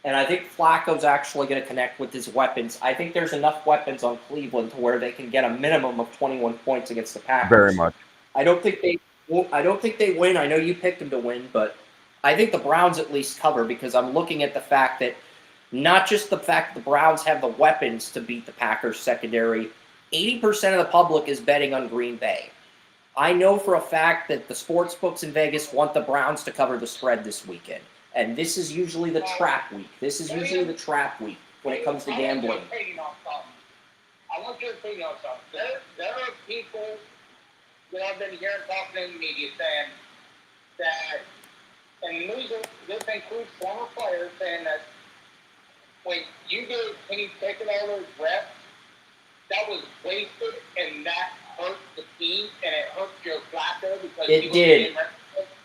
And I think Flacco's actually going to connect with his weapons. I think there's enough weapons on Cleveland to where they can get a minimum of 21 points against the Packers. Very much. I don't think they win. I know you picked them to win, but I think the Browns at least cover, because I'm looking at the fact that not just the fact that the Browns have the weapons to beat the Packers secondary. 80% of the public is betting on Green Bay. I know for a fact that the sports books in Vegas want the Browns to cover the spread this weekend. And this is usually the trap week. This is usually the trap week when it comes to gambling. I want your opinion on something. There are people that I've been hearing talking in the media saying that, and this includes former players, saying that when you gave Kenny Pickett all those reps, that was wasted and that hurt the team and it hurt Joe Flacco because it did.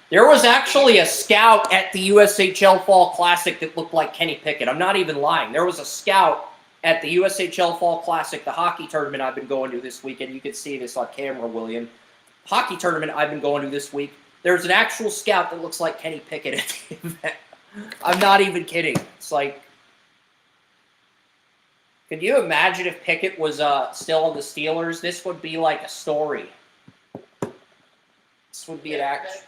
There was actually a scout at the USHL Fall Classic that looked like Kenny Pickett. I'm not even lying. There was a scout at the USHL Fall Classic, the hockey tournament I've been going to this weekend. You can see this on camera, William. Hockey tournament I've been going to this week. There's an actual scout that looks like Kenny Pickett at the event. I'm not even kidding. It's like, could you imagine if Pickett was still on the Steelers? This would be like a story. would be an action.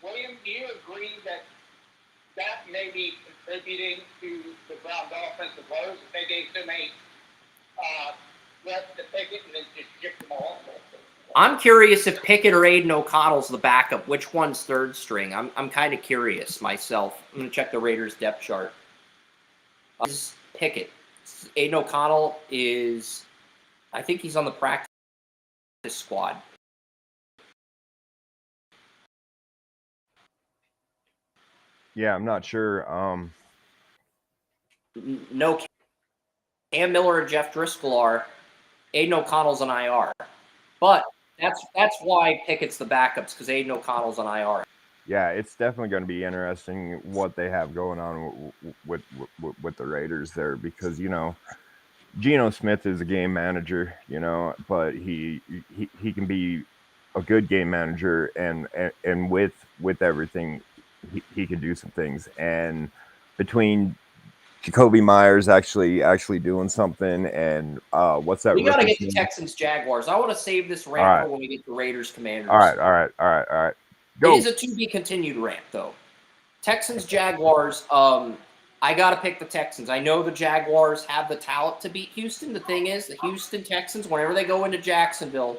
William, do you agree that may be contributing to the Browns' offensive woes? If they gave too many reps to Pickett and then just shipped them all? I'm curious if Pickett or Aiden O'Connell's the backup. Which one's third string? I'm kind of curious myself. I'm going to check the Raiders' depth chart. Is Pickett. Aiden O'Connell is, I think he's on the practice squad. Yeah, I'm not sure. No, Cam Miller or Jeff Driscoll are. Aiden O'Connell's on IR. But that's why Pickett's the backups, because Aiden O'Connell's on IR. Yeah, it's definitely going to be interesting what they have going on with the Raiders there, because, you know, Geno Smith is a game manager, you know, but he can be a good game manager, and with everything, he can do some things. And between Jacoby Myers actually doing something, and what's that? We got to get to Texans Jaguars. I want to save this rant for when we get to Raiders Commanders. All right. Go. It is a to be continued rant, though. Texans Jaguars. I got to pick the Texans. I know the Jaguars have the talent to beat Houston. The thing is, the Houston Texans, whenever they go into Jacksonville,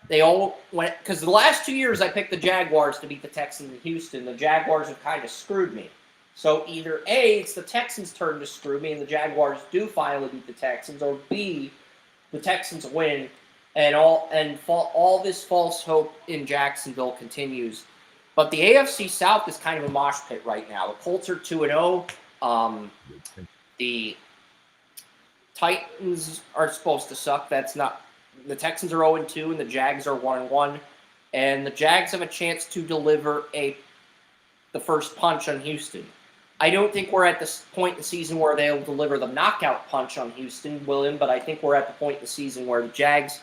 they all went, because the last 2 years I picked the Jaguars to beat the Texans in Houston. The Jaguars have kind of screwed me. So either A, it's the Texans' turn to screw me and the Jaguars do finally beat the Texans, or B, the Texans win and all this false hope in Jacksonville continues. But the AFC South is kind of a mosh pit right now. The Colts are 2-0. The Titans are supposed to suck. That's not. The Texans are 0-2 and the Jags are 1-1. And the Jags have a chance to deliver the first punch on Houston. I don't think we're at this point in the season where they'll deliver the knockout punch on Houston, William, but I think we're at the point in the season where the Jags,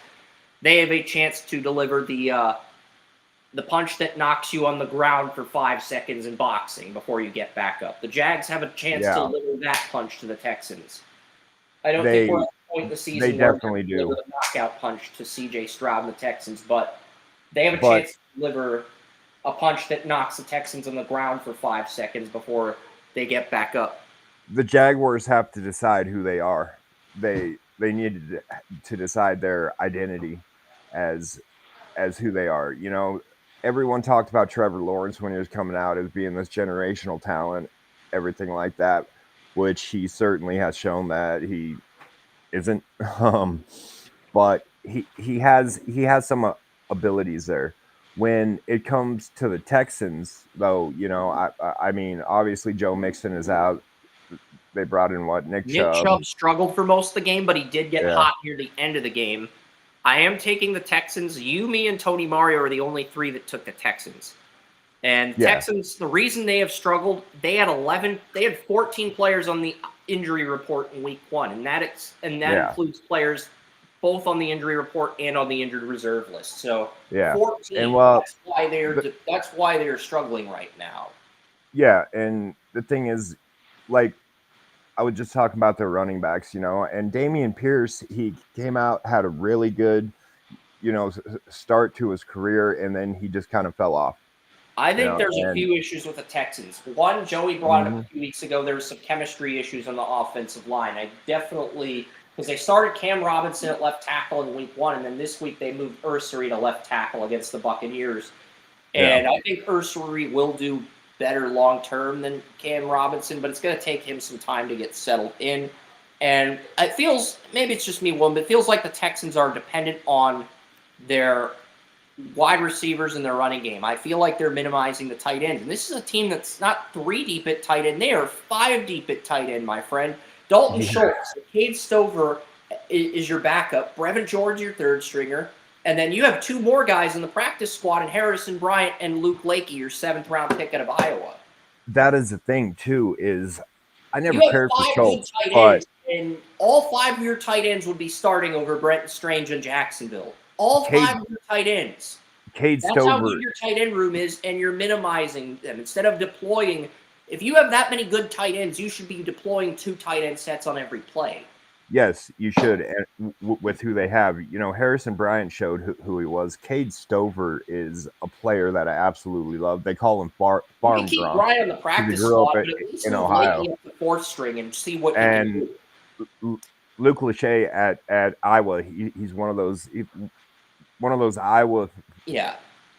they have a chance to deliver the punch that knocks you on the ground for 5 seconds in boxing before you get back up. The Jags have a chance to deliver that punch to the Texans. I don't think we're at the point in the season where they deliver the knockout punch to C.J. Stroud and the Texans, but they have a chance to deliver a punch that knocks the Texans on the ground for 5 seconds before they get back up. The Jaguars have to decide who they are. They need to decide their identity as who they are. You know, everyone talked about Trevor Lawrence when he was coming out as being this generational talent, everything like that, which he certainly has shown that he isn't. But he has some abilities there. When it comes to the Texans, though, you know, I mean, obviously Joe Mixon is out. They brought in Nick Chubb. Nick Chubb struggled for most of the game, but he did get hot near the end of the game. I am taking the Texans. You, me, and Tony Mario are the only three that took the Texans. And Texans, the reason they have struggled, they had 14 players on the injury report in week 1, and that includes players both on the injury report and on the injured reserve list. So 14, and that's why they're struggling right now. Yeah, and the thing is, like, I was just talking about their running backs, you know, and Dameon Pierce, he came out, had a really good, you know, start to his career, and then he just kind of fell off. I think there's a few issues with the Texans. One, Joey brought it up a few weeks ago. There were some chemistry issues on the offensive line. I definitely, because they started Cam Robinson at left tackle in week 1, and then this week they moved Ursary to left tackle against the Buccaneers. And I think Ursary will do better long-term than Cam Robinson, but it's going to take him some time to get settled in. And it feels, maybe it's just me, Will, but it feels like the Texans are dependent on their wide receivers and their running game. I feel like they're minimizing the tight ends. And this is a team that's not 3 deep at tight end. They are 5 deep at tight end, my friend. Dalton Schultz, Cade Stover is your backup. Brevin Jordan's your third stringer. And then you have 2 more guys in the practice squad, and Harrison Bryant and Luke Lakey, your 7th-round pick out of Iowa. That is the thing, too, is I never cared for Schultz, but and all 5 of your tight ends would be starting over Brenton Strange in Jacksonville. All 5 of your tight ends. That's how good your tight end room is, and you're minimizing them. Instead of deploying, if you have that many good tight ends, you should be deploying 2 tight end sets on every play. Yes, you should. And with who they have, Harrison Bryant showed who he was. Cade Stover is a player that I absolutely love. They call him You can Farm keep Gronk Bryant on the because he practice grew up squad, but at least in move Ohio. Lakey up to fourth string and see what you can And do. Luke Lachey at Iowa, he's one of those Iowa Yeah.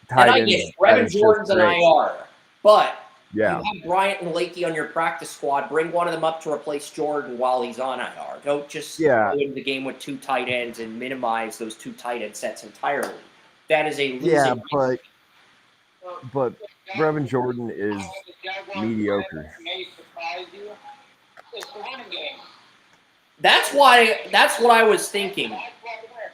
And tight I get ends it. that Brevin is just Jordan's an great. IR. But you Yeah, have Bryant and Lakey on your practice squad. Bring one of them up to replace Jordan while he's on IR. Don't just yeah, go into the game with two tight ends and minimize those two tight end sets entirely. That is a yeah, losing. but Brevin Jordan is The Jaguars mediocre. may surprise you. It's the running game. That's what I was thinking.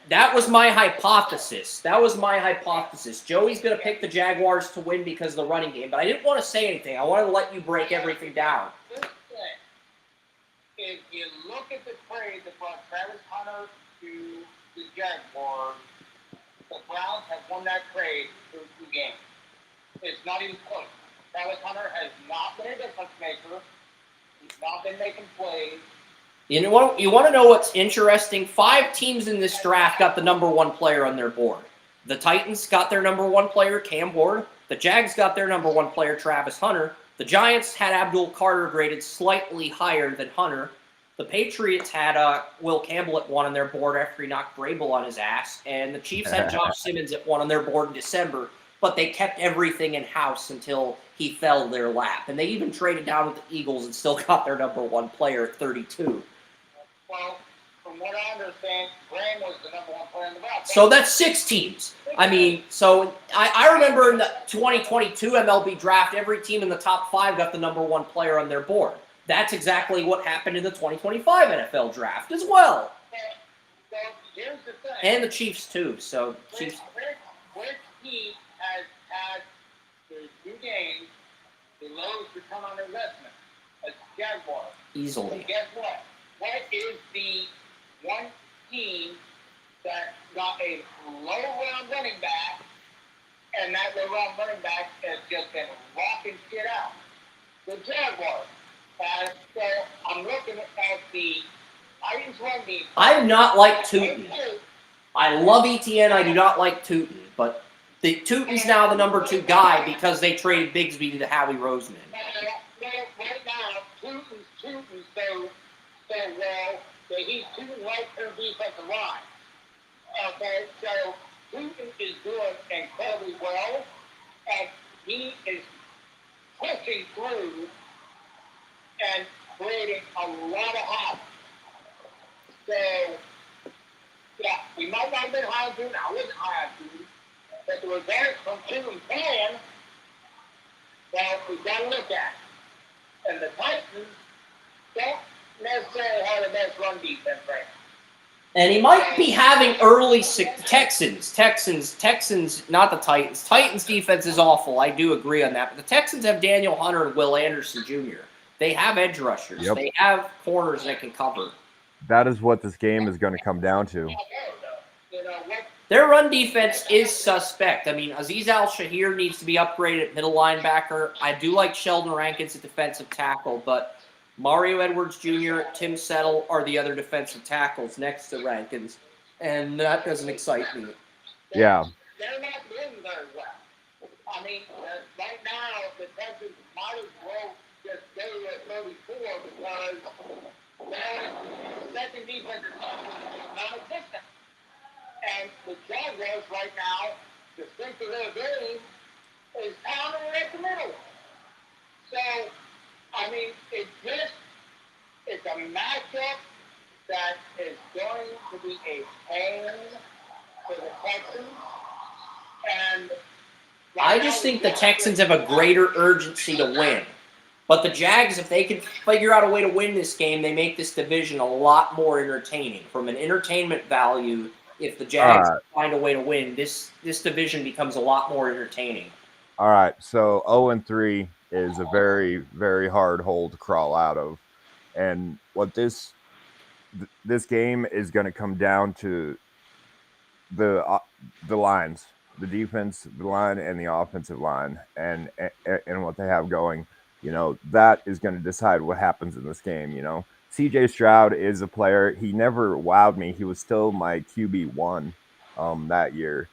That was my hypothesis. Joey's going to pick the Jaguars to win because of the running game, but I didn't want to say anything. I wanted to let you break everything down. If you look at the trade that brought Travis Hunter to the Jaguars, the Browns have won that trade through 2 games. It's not even close. Travis Hunter has not been a difference maker. He's not been making plays. You want to know what's interesting? 5 teams in this draft got the number 1 player on their board. The Titans got their number 1 player, Cam Ward. The Jags got their number 1 player, Travis Hunter. The Giants had Abdul Carter graded slightly higher than Hunter. The Patriots had Will Campbell at 1 on their board after he knocked Vrabel on his ass. And the Chiefs had Josh Simmons at 1 on their board in December. But they kept everything in-house until he fell in their lap. And they even traded down with the Eagles and still got their number 1 player at 32. Well, from what I understand, Graham was the number 1 player in the draft. So that's 6 teams. I mean, so I remember in the 2022 MLB draft, every team in the top 5 got the number 1 player on their board. That's exactly what happened in the 2025 NFL draft as well. So here's the thing. And the Chiefs too. So Chiefs. Which team has had the 2 games the lowest return on investment? It's Jaguars. Easily. So guess what? What is the one team that got a low-round running back, and that low-round running back has just been rocking shit out? The Jaguars. So I'm looking at the Titans run defense. I do not like Tootin. I love ETN. I do not like Tootin. But Tootin's now the number 2 guy because they traded Bigsby to Howie Roseman. Right now, Tootin's so well that he's Tootin right for defensive line. Okay, so Tootin is doing incredibly well, and he is pushing through and creating a lot of havoc. So, yeah, we might not have been high on Tootin. I wasn't high on Tootin. But the results from Tootin playing, well, we've got to look at. And the Titans don't necessarily have the best run defense right now. And he might be having early Texans, not the Titans. Titans defense is awful. I do agree on that. But the Texans have Daniel Hunter and Will Anderson Jr. They have edge rushers. Yep. They have corners that can cover. That is what this game is going to come down to. Their run defense is suspect. I mean, Azeez Al-Shahir needs to be upgraded at middle linebacker. I do like Sheldon Rankins at defensive tackle, but Mario Edwards Jr., Tim Settle are the other defensive tackles next to Rankins, and that doesn't excite me. Yeah. They're not doing very well. I mean, right now, the Texans might as well just stay at 34 because their second defense is non-existent. And the Jaguars right now, the strength of their game is pounding it at the middle. So, I mean, it's a matchup that is going to be a pain for the Texans. And I just think the Texans have a greater urgency to win. But the Jags, if they can figure out a way to win this game, they make this division a lot more entertaining. From an entertainment value, if the Jags find a way to win, this division becomes a lot more entertaining. All right, so 0-3 is a very, very hard hole to crawl out of. And what this game is going to come down to the lines, the defense, the line, and the offensive line, and what they have going. You know, that is going to decide what happens in this game. You know, CJ Stroud is a player. He never wowed me. He was still my QB1 that year.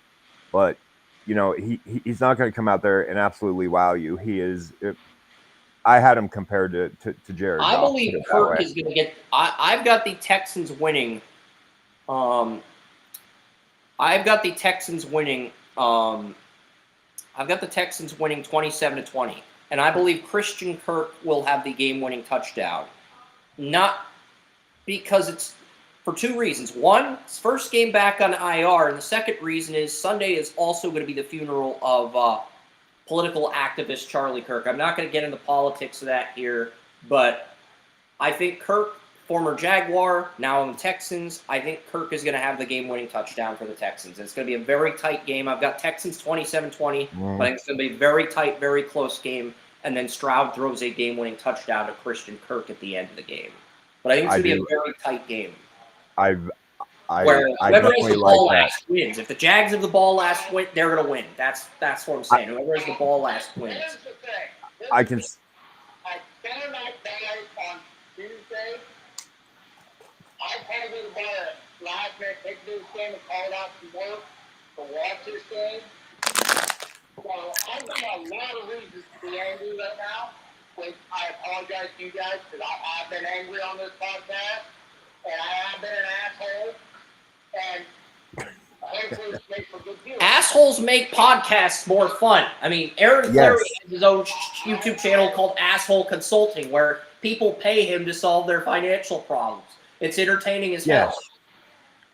But, he's not going to come out there and absolutely wow you. He is. I had him compared to Jared I Goff. believe Put it that Kirk way. is going to get. I've got the Texans winning. I've got the Texans winning. I've got the Texans winning 27-20, and I believe Christian Kirk will have the game-winning touchdown. Not because it's for two reasons. One, it's first game back on IR, and the second reason is Sunday is also going to be the funeral of political activist Charlie Kirk. I'm not going to get into politics of that here, but I think Kirk, former Jaguar, now on the Texans, I think Kirk is going to have the game-winning touchdown for the Texans. It's going to be a very tight game. I've got Texans 27-20, but I think it's going to be a very tight, very close game, and then Stroud throws a game-winning touchdown to Christian Kirk at the end of the game. But I think it's going to be a very tight game. I Where whoever has definitely the ball like that. last wins. If the Jags have the ball last win, they're going to win. That's what I'm saying. Whoever has the ball last wins. Here's the thing. I can. I found out guys on Tuesday. I called in about last minute, picked this game and called out from work to watch this game. So I've got a lot of reasons to be angry right now. Which I apologize to you guys because I have been angry on this podcast and I have been an asshole. And hopefully this makes a good deal. Assholes make podcasts more fun. I mean, Aaron Clary has his own YouTube channel called Asshole Consulting, where people pay him to solve their financial problems. It's entertaining as hell.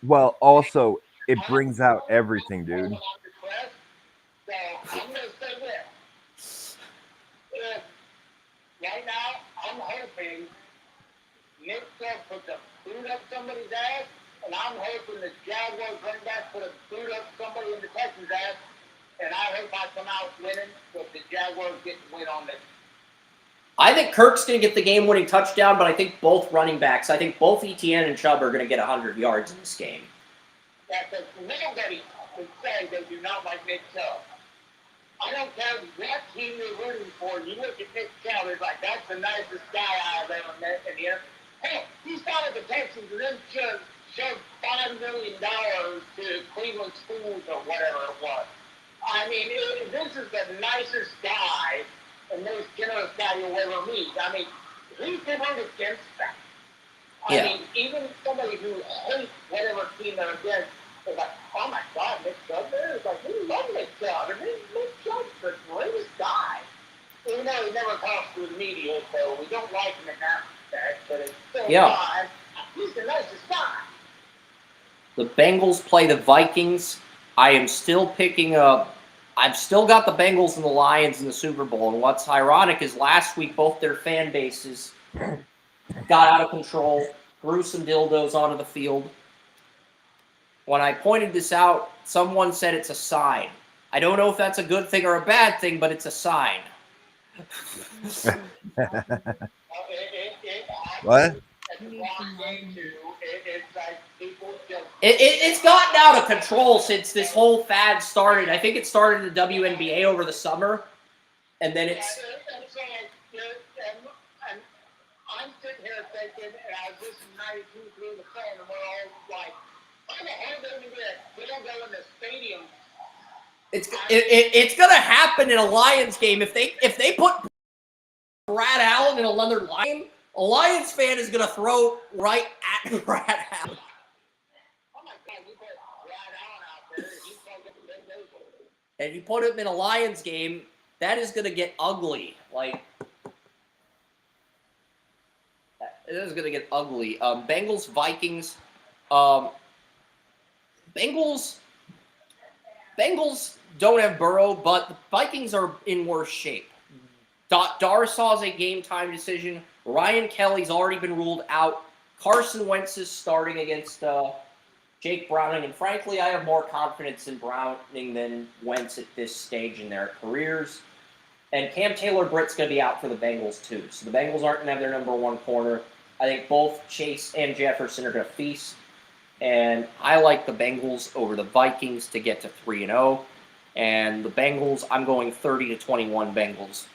Well, also, it brings out everything, dude. So I'm going to say this. Right now, I'm hoping Nick Chubb puts a boot up somebody's ass, and I'm hoping the Jaguars running back put a boot up somebody in the Texans' ass, and I hope I come out winning, but the Jaguars get the win on this. I think Kirk's going to get the game-winning touchdown, but I think both running backs, I think both Etienne and Chubb are going to get 100 yards in this game. That nobody can say they do not like Nick Chubb. I don't care what team you're rooting for. You look at Nick Chubb, it's like, that's the nicest guy I've ever met in here. Hey, he started the Texans and then shoved $5 million to Cleveland schools or whatever it was. I mean, this is the nicest guy and most generous guy you'll ever meet. I mean, who can root against that? I mean, even somebody who hates whatever team they're against is like, oh my God, Nick Chubb there? It's like, we love Nick Chubb. And Nick Chubb's the greatest guy. Even though he never talks to the media, so we don't like him in that respect, but it's still fine. He's the nicest guy. The Bengals play the Vikings. I am still picking up. I've still got the Bengals and the Lions in the Super Bowl. And what's ironic is last week both their fan bases got out of control, threw some dildos onto the field. When I pointed this out, someone said it's a sign. I don't know if that's a good thing or a bad thing, but it's a sign. What? It's gotten out of control since this whole fad started. I think it started in the WNBA over the summer, and then it's. And I'm sitting here thinking, and I was listening to 92 through the phone, and we're all like, "How the hell did we get? We don't go in the stadium." It's gonna happen in a Lions game if they put Brad Allen in another Lion. A Lions fan is gonna throw right at Brad Allen. Oh my God, we put Brad Allen out there. He's gonna get the big nose. And if you put him in a Lions game, that is gonna get ugly. Like. It is going to get ugly. Bengals, Vikings. Bengals don't have Burrow, but the Vikings are in worse shape. Darsaw's a game-time decision. Ryan Kelly's already been ruled out. Carson Wentz is starting against Jake Browning. And frankly, I have more confidence in Browning than Wentz at this stage in their careers. And Cam Taylor-Britt's going to be out for the Bengals, too. So the Bengals aren't going to have their number one corner. I think both Chase and Jefferson are going to feast. And I like the Bengals over the Vikings to get to 3-0. And the Bengals, I'm going 30-21 Bengals.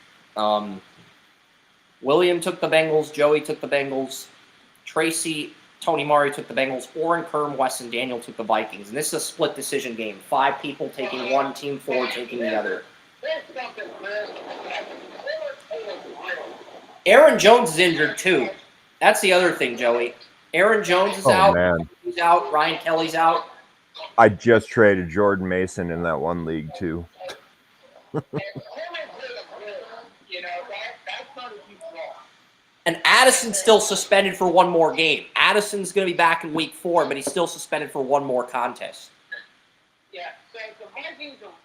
William took the Bengals. Joey took the Bengals. Tony Murray took the Bengals. Oren, Kerm, Weston, Daniel took the Vikings. And this is a split decision game. 5 people taking one, team 4 taking the other. Aaron Jones is injured too. That's the other thing, Joey. Aaron Jones is out. Man. He's out. Ryan Kelly's out. I just traded Jordan Mason in that one league too. And Addison's still suspended for one more game. Addison's going to be back in week 4, but he's still suspended for one more contest. Yeah, so the Vikings are,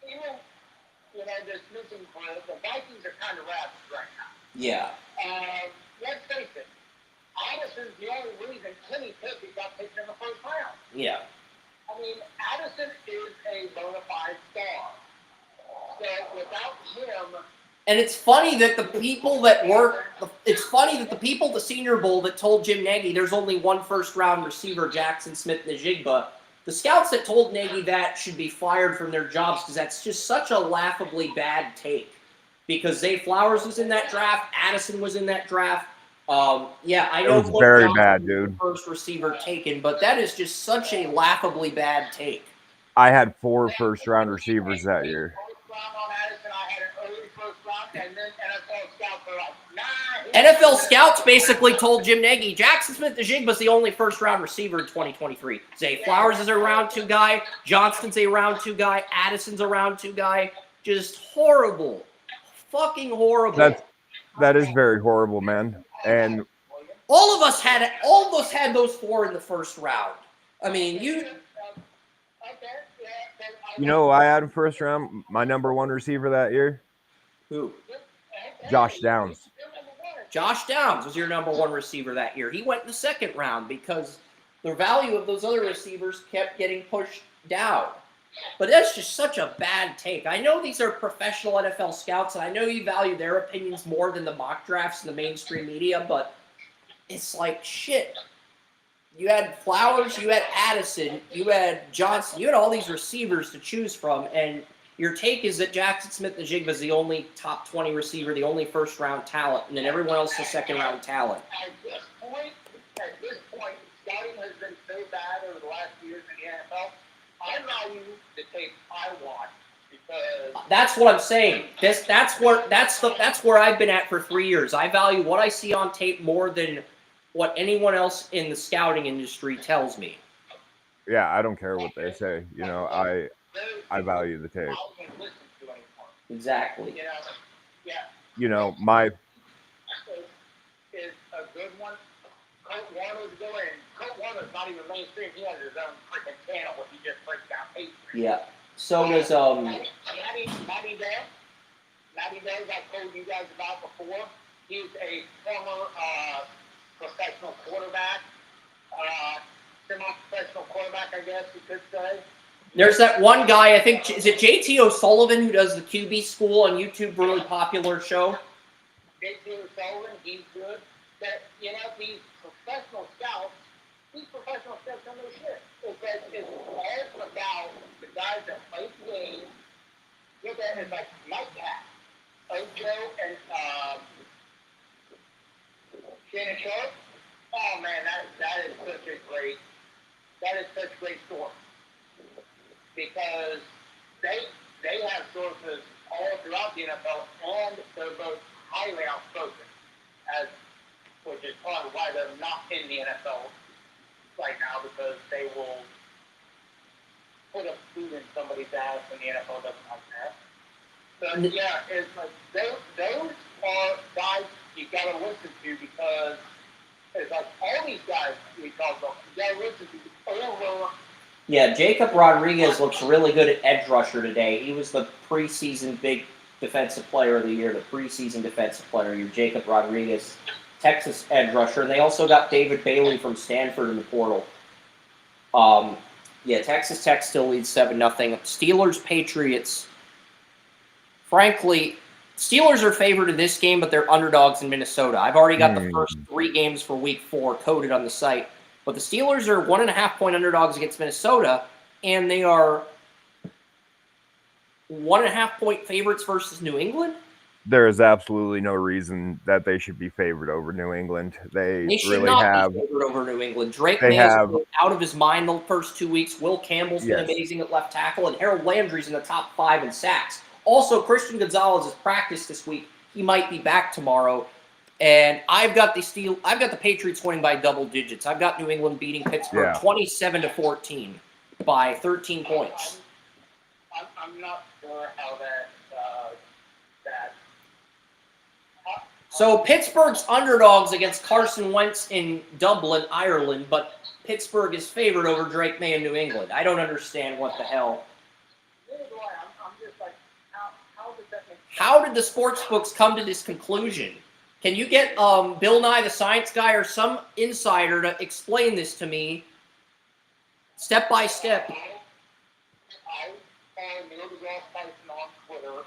even, dismissing players, the Vikings are kind of rabid right now. Yeah. Let's face it, Addison's the only reason Kenny Pickett got picked in the first round. Yeah. I mean, Addison is a bona fide star. So without him... And it's funny that the people that work, it's funny that the people at the Senior Bowl that told Jim Nagy there's only one first-round receiver, Jackson Smith-Njigba, the scouts that told Nagy that should be fired from their jobs because that's just such a laughably bad take. Because Zay Flowers was in that draft, Addison was in that draft. Yeah, I know it was very bad, dude. First receiver taken, but that is just such a laughably bad take. I had 4 first-round receivers that year. NFL scouts basically told Jim Nagy, Jackson Smith-Njigba's the only first-round receiver in 2023. Zay Flowers is a round 2 guy. Johnston's a round 2 guy. Addison's a round 2 guy. Just horrible. Fucking horrible. That is very horrible, man. And all of us had those 4 in the first round. I mean, you know, I had a first round, my number 1 receiver that year. Who? Josh Downs. Josh Downs was your number 1 receiver that year. He went in the second round because the value of those other receivers kept getting pushed down. But that's just such a bad take. I know these are professional NFL scouts, and I know you value their opinions more than the mock drafts and the mainstream media, but it's like, shit. You had Flowers, you had Addison, you had Johnson, you had all these receivers to choose from, and your take is that Jackson Smith-Njigba is the only top 20 receiver, the only first-round talent, and then everyone else is second-round talent. At this point, scouting has been so bad over the last years in the NFL. I value the tape I watch because that's what I'm saying. That's where I've been at for 3 years. I value what I see on tape more than what anyone else in the scouting industry tells me. Yeah, I don't care what they say. You know, I value the tape. Exactly. You know, my is a good one. Colt Warner's going. Colt Warner's not even mainstream. He has his own freaking channel where he just breaks down tapes. Yeah. So does Matty Dale. Matty Dale, I told you guys about before. He's a former professional quarterback, semi-professional quarterback, I guess you could say. There's that one guy, I think, is it JT O'Sullivan, who does the QB School on YouTube, really popular show? JT O'Sullivan, he's good. That, these professional scouts don't know shit. It's all about the guys that play the game. Look at it like Mike Cat, Ojo, and Shannon Sharp. Oh man, that is such a great story. Because they have sources all throughout the NFL, and they're both highly outspoken, which is probably why they're not in the NFL right now, because they will put a boot in somebody's ass, and the NFL doesn't like that. So yeah, it's like those are guys you gotta listen to, because it's like all these guys we talk about, you gotta listen to over. Yeah, Jacob Rodriguez looks really good at edge rusher today. He was the preseason big defensive player of the year, the preseason defensive player of the year, Jacob Rodriguez, Texas edge rusher. And they also got David Bailey from Stanford in the portal. Yeah, Texas Tech still leads 7-0. Steelers, Patriots. Frankly, Steelers are favored in this game, but they're underdogs in Minnesota. I've already got the first 3 games for week 4 coded on the site. But the Steelers are 1.5-point underdogs against Minnesota, and they are 1.5-point favorites versus New England. there is absolutely no reason that they should be favored over New England. They They should really not have. be favored over New England. Drake They May has have. been out of his mind the first 2 weeks. Will Campbell's been Yes. amazing at left tackle, and Harold Landry's in the top 5 in sacks. Also, Christian Gonzalez has practiced this week. He might be back tomorrow. And I've got the Patriots winning by double digits. I've got New England beating Pittsburgh 27-14 by 13 points. I'm not sure how that. So Pittsburgh's underdogs against Carson Wentz in Dublin, Ireland, but Pittsburgh is favored over Drake May in New England. I don't understand what the hell. I'm just like, how does that make sense? How did the sports books come to this conclusion? Can you get Bill Nye the Science Guy or some insider to explain this to me step by step? I'll follow Neil deGrasse Tyson on Twitter.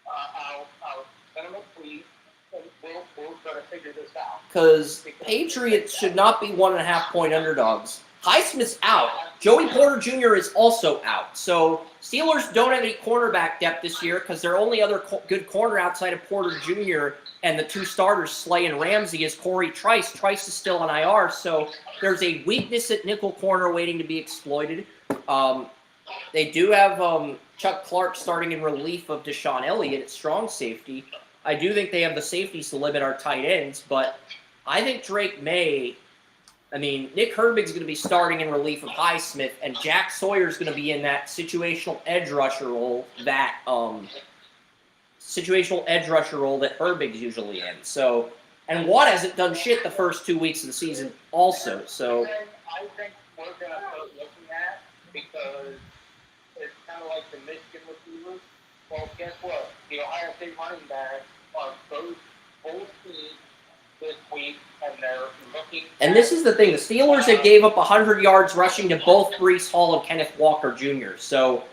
I'll send him a tweet, and we'll try to figure this out. Because Patriots should not be 1.5-point underdogs. Highsmith's out. Joey Porter Jr. is also out. So Steelers don't have any cornerback depth this year because their only other good corner outside of Porter Jr. and the 2 starters, Slay and Ramsey, is Corey Trice. Trice is still on IR, so there's a weakness at nickel corner waiting to be exploited. They do have Chuck Clark starting in relief of Deshaun Elliott at strong safety. I do think they have the safeties to limit our tight ends, but I think Drake May... Nick Herbig's going to be starting in relief of Highsmith, and Jack Sawyer's going to be in that situational edge rusher role that Herbig's usually in. So, and Watt hasn't done shit the first 2 weeks of the season also. So I think we're going to start looking at, because it's kind of like the Michigan receivers. Well, guess what? The Ohio State running backs are both full speed this week, and they're looking. And this is the thing: the Steelers have gave up 100 yards rushing to both Breece Hall and Kenneth Walker Jr. So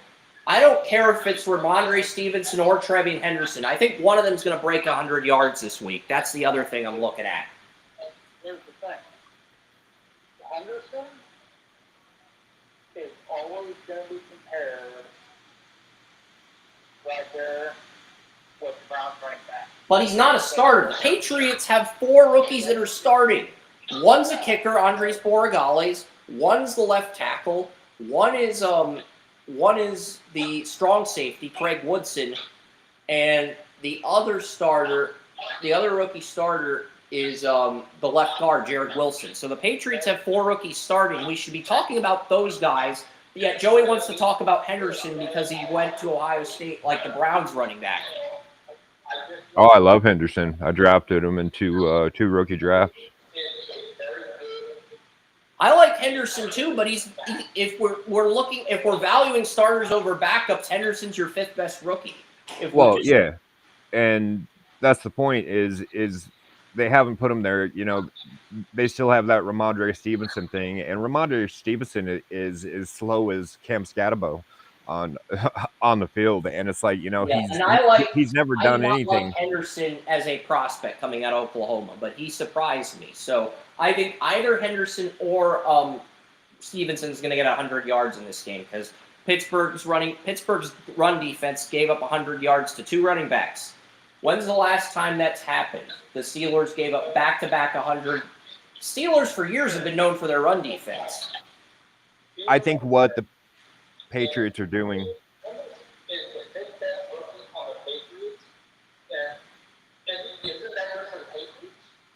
I don't care if it's Ramondre Stevenson or Trevian Henderson. I think one of them is going to break 100 yards this week. That's the other thing I'm looking at. Here's the thing: Henderson is always going to be compared right there with the Browns running back. But he's not a starter. The Patriots have 4 rookies that are starting. One's a kicker, Andres Borregales. One's the left tackle. One is the strong safety, Craig Woodson, and the other rookie starter is the left guard, Jared Wilson. So the Patriots have 4 rookies starting. We should be talking about those guys. Yet Joey wants to talk about Henderson because he went to Ohio State like the Browns running back. Oh, I love Henderson. I drafted him in two rookie drafts. I like Henderson too, but if we're valuing starters over backups, Henderson's your 5th best rookie. Yeah, and that's the point. Is they haven't put him there. You know, they still have that Ramondre Stevenson thing, and Ramondre Stevenson is slow as Cam Scatabo on the field, and it's like, you know, he's never done anything. Like Henderson as a prospect coming out of Oklahoma, but he surprised me. So I think either Henderson or Stevenson's going to get 100 yards in this game because Pittsburgh's run defense gave up 100 yards to 2 running backs. When's the last time that's happened? The Steelers gave up back-to-back 100. Steelers for years have been known for their run defense. I think what the Patriots are doing.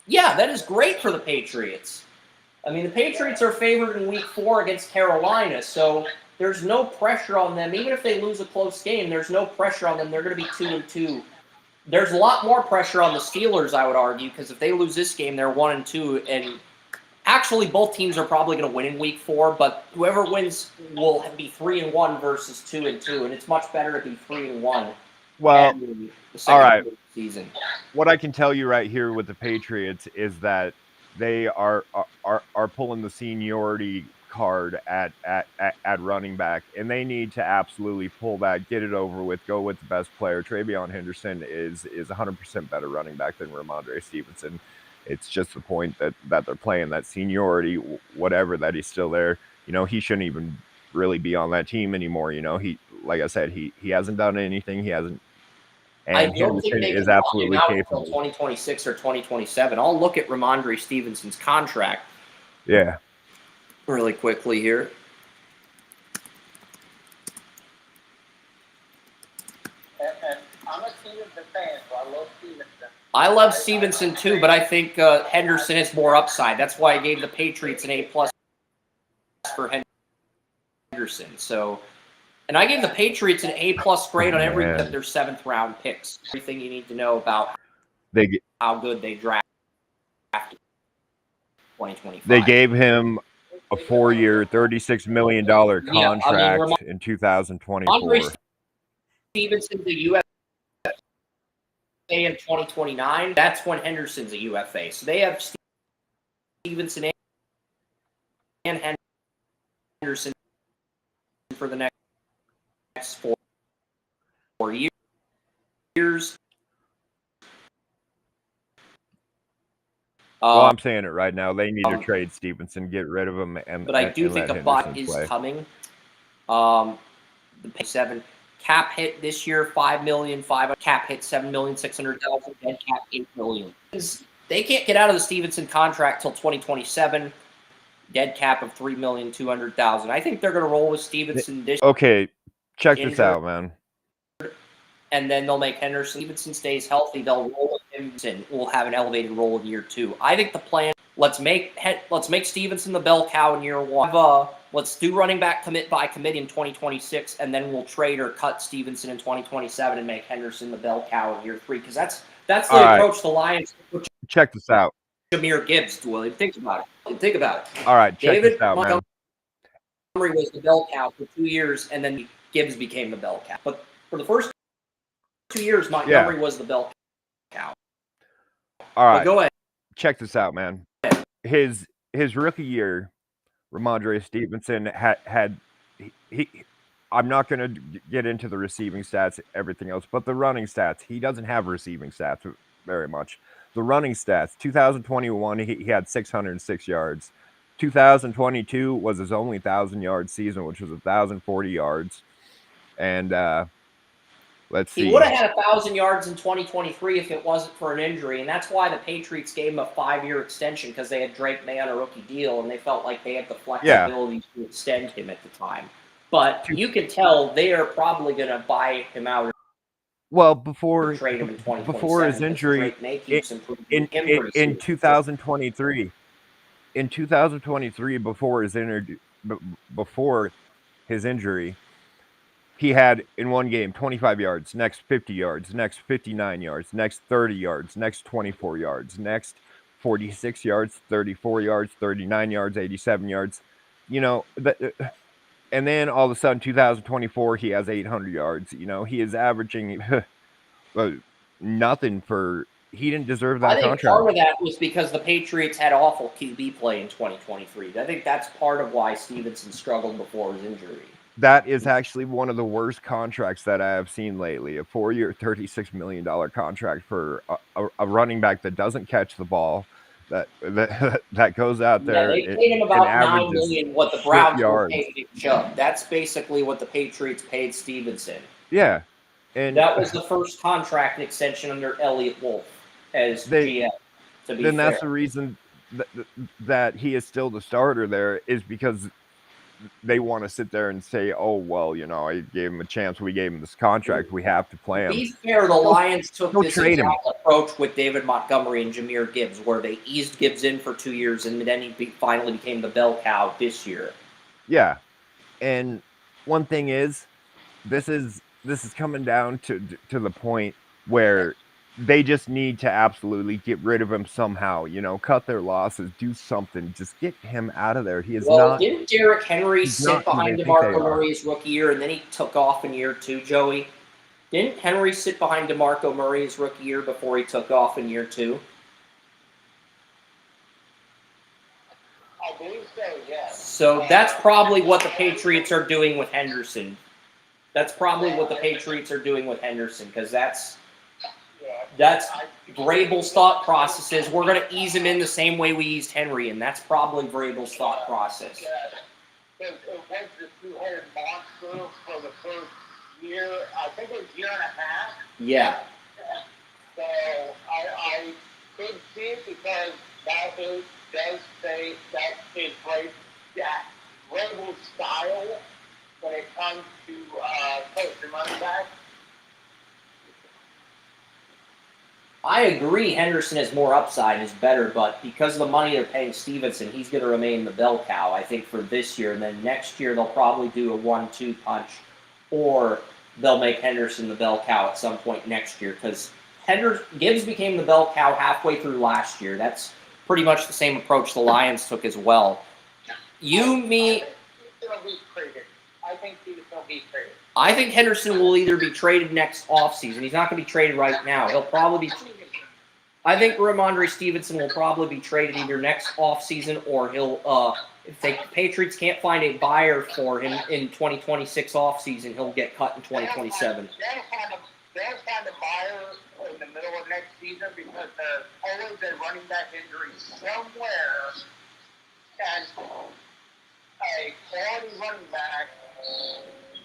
Yeah, that is great for the Patriots. I mean, the Patriots are favored in Week 4 against Carolina, so there's no pressure on them. Even if they lose a close game, there's no pressure on them. They're going to be 2-2. There's a lot more pressure on the Steelers, I would argue, because if they lose this game, they're 1-2, and actually, both teams are probably going to win in Week 4, but whoever wins will be 3-1 versus 2-2, and it's much better to be 3-1. Well, all right. Season. What I can tell you right here with the Patriots is that they are pulling the seniority card at running back, and they need to absolutely pull that, get it over with, go with the best player. Travion Henderson is 100% better running back than Ramondre Stevenson. It's just the point that they're playing that seniority, whatever, that he's still there. You know, he shouldn't even really be on that team anymore. You know, he, like I said, he hasn't done anything. He hasn't I and don't think Henderson they is can lock him absolutely out until capable. 2026 or 2027. I'll look at Ramondre Stevenson's contract Yeah. really quickly here. And I'm a Stevenson fan, so I love Stevenson. I love Stevenson too, but I think Henderson has more upside. That's why I gave the Patriots an A+ for Henderson. So, and I gave the Patriots an A+ grade on every Man. of their 7th round picks. Everything you need to know about how good they drafted 2025. They gave him a 4-year, $36 million contract in 2024. Stevenson's a UFA in 2029. That's when Henderson's a UFA. So they have Stevenson and Henderson for the next 4 years. Well, I'm saying it right now. They need to trade Stevenson, get rid of him, but I do think a butt is coming. The pay 7 cap hit this year $5 million, cap hit $7,600,000, dead cap $8 million. They can't get out of the Stevenson contract till 2027. Dead cap of $3,200,000. I think they're going to roll with Stevenson this. Okay, check this out, man. And then they'll make Henderson. Stevenson stays healthy. They'll roll with him, and we'll have an elevated role in year 2. I think the plan. Let's make Stevenson the bell cow in year 1. Let's do running back commit by committee in 2026, and then we'll trade or cut Stevenson in 2027 and make Henderson the bell cow in year 3. Because that's the approach the Lions took. Check this out. Jahmyr Gibbs, William. Think about it. All right, check this out, man. Montgomery was the bell cow for 2 years, and then Gibbs became the bell cow. But for the first 2 years, Montgomery was the bell cow. All right, but go ahead. Check this out, man. His rookie year, Ramondre Stevenson had I'm not going to get into the receiving stats, everything else, but the running stats. He doesn't have receiving stats very much. The running stats, 2021, he had 606 yards. 2022 was his only 1,000-yard season, which was 1,040 yards. And let's see. He would have had 1,000 yards in 2023 if it wasn't for an injury, and that's why the Patriots gave him a 5-year extension, because they had Drake May on a rookie deal, and they felt like they had the flexibility to extend him at the time. But you can tell they are probably going to buy him out. Well, before trade him in before his injury in 2023, before his injury, he had in one game 25 yards, next 50 yards, next 59 yards, next 30 yards, next 24 yards, next 46 yards, 34 yards, 39 yards, 87 yards. You know, and then all of a sudden, 2024, he has 800 yards. You know, he is averaging nothing for. He didn't deserve that contract. Part of that was because the Patriots had awful QB play in 2023. I think that's part of why Stevenson struggled before his injury. That is actually one of the worst contracts that I have seen lately. A 4-year, $36 million contract for a running back that doesn't catch the ball. That goes out there. Yeah, they paid him about $9 million. What the Browns were paying Nick Chubb. That's basically what the Patriots paid Stevenson. Yeah, and that was the first contract extension under Elliott Wolf as GM. Then that's the reason that he is still the starter there, is because they want to sit there and say, "Oh well, you know, I gave him a chance. We gave him this contract. We have to play him." To be fair, the Lions took this exact approach with David Montgomery and Jahmyr Gibbs, where they eased Gibbs in for 2 years, and then he finally became the bell cow this year. Yeah, and one thing is, this is coming down to the point where they just need to absolutely get rid of him somehow. You know, cut their losses, do something, just get him out of there. He is not. Didn't Derrick Henry sit behind DeMarco Murray's rookie year, and then he took off in year 2, Joey? Didn't Henry sit behind DeMarco Murray's rookie year before he took off in year 2? I believe so, yes. So that's probably what the Patriots are doing with Henderson. That's probably what the Patriots are doing with Henderson, because that's Vrabel's thought process is we're going to ease him in the same way we eased Henry, and that's probably Vrabel's thought process. It was the two-headed monster for the first year. I think it was year and a half. Yeah. could see it because does say that is right, that Rebel style when it comes to coaching running back. I agree Henderson has more upside and is better, but because of the money they're paying Stevenson, he's going to remain the bell cow, I think, for this year. And then next year, they'll probably do a 1-2 punch, or they'll make Henderson the bell cow at some point next year, because Gibbs became the bell cow halfway through last year. That's pretty much the same approach the Lions took as well. I think Henderson will either be traded next offseason. He's not going to be traded right now. He'll probably be. I think Ramondre Stevenson will probably be traded either next offseason, or he'll. If the Patriots can't find a buyer for him in 2026 offseason, he'll get cut in 2027. They'll find a buyer in the middle of next season because there's always a running back injury somewhere, and a quality running back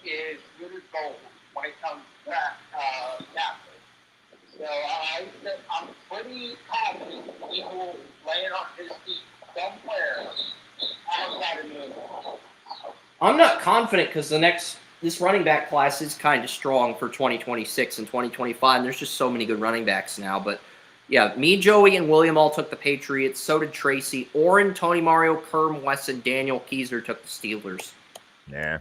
is good as gold when it comes to that capital. So I'm pretty confident he will land on his feet somewhere outside of New England. I'm not confident because this running back class is kind of strong for 2026 and 2025. And there's just so many good running backs now. But yeah, me, Joey, and William all took the Patriots. So did Tracy. Orrin, Tony Mario, Kerm, Wesson, Daniel Keyser took the Steelers. Yeah.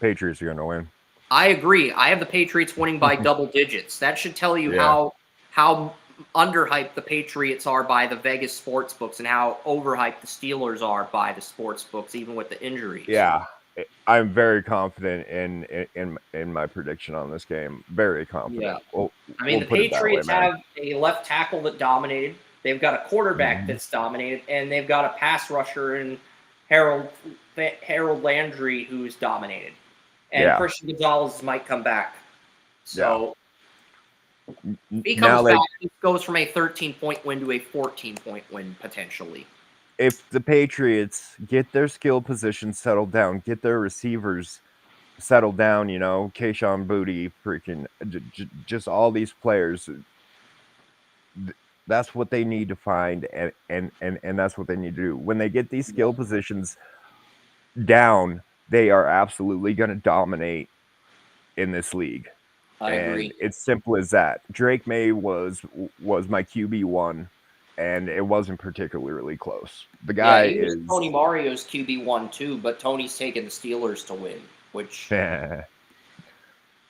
Patriots are going to win. I agree. I have the Patriots winning by double digits. That should tell you how underhyped the Patriots are by the Vegas sports books and how overhyped the Steelers are by the sports books, even with the injuries. Yeah, I'm very confident in my prediction on this game. Very confident. Yeah. The Patriots have a left tackle that dominated. They've got a quarterback that's dominated, and they've got a pass rusher in Harold Landry who's dominated. And Christian Gonzalez might come back. So if he comes back, it goes from a 13-point win to a 14-point win, potentially. If the Patriots get their skill positions settled down, get their receivers settled down, Kayshon Boutte, freaking just all these players, that's what they need to find, and that's what they need to do. When they get these skill positions down, they are absolutely going to dominate in this league. I agree. It's simple as that. Drake May was my QB1, and it wasn't particularly close. The guy is Tony Mario's QB1 too, but Tony's taking the Steelers to win, which I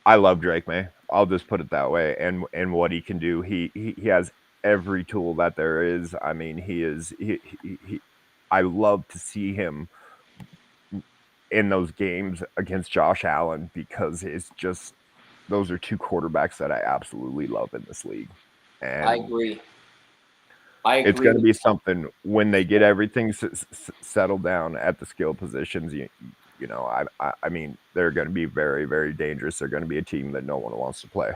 love Drake May. I'll just put it that way. And what he can do, he has every tool that there is. I mean, I love to see him in those games against Josh Allen, because it's just, those are two quarterbacks that I absolutely love in this league. And I agree. It's going to be something when they get everything settled down at the skill positions. I mean, they're going to be very, very dangerous. They're going to be a team that no one wants to play.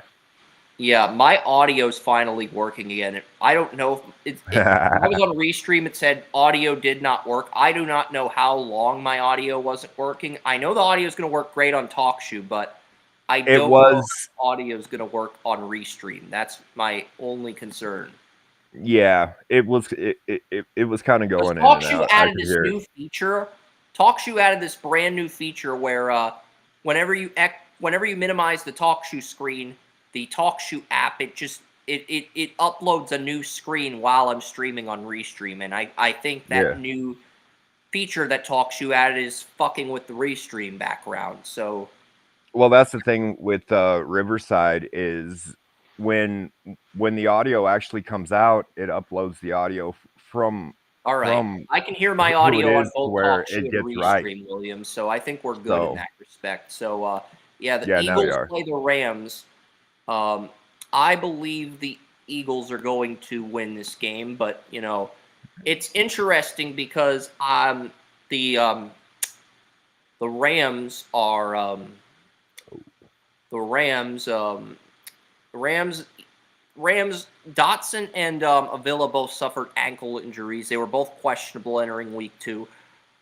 Yeah, my audio's finally working again. I don't know if I was on Restream. It said audio did not work. I do not know how long my audio wasn't working. I know the audio is going to work great on TalkShoe, but I don't know if audio is going to work on Restream. That's my only concern. Yeah, it was kind of going in and TalkShoe out. added this new feature. TalkShoe added this brand new feature where whenever you minimize the TalkShoe screen, the TalkShoe app, it uploads a new screen while I'm streaming on Restream, and I think that new feature that TalkShoe added is fucking with the Restream background. So, well, that's the thing with Riverside is when the audio actually comes out, it uploads the audio from. All right, I can hear my audio on both TalkShoe and Restream, William. So I think we're good in that respect. So the Eagles play the Rams. I believe the Eagles are going to win this game, but it's interesting because the Rams are Rams Dotson and Avila both suffered ankle injuries. They were both questionable entering week 2.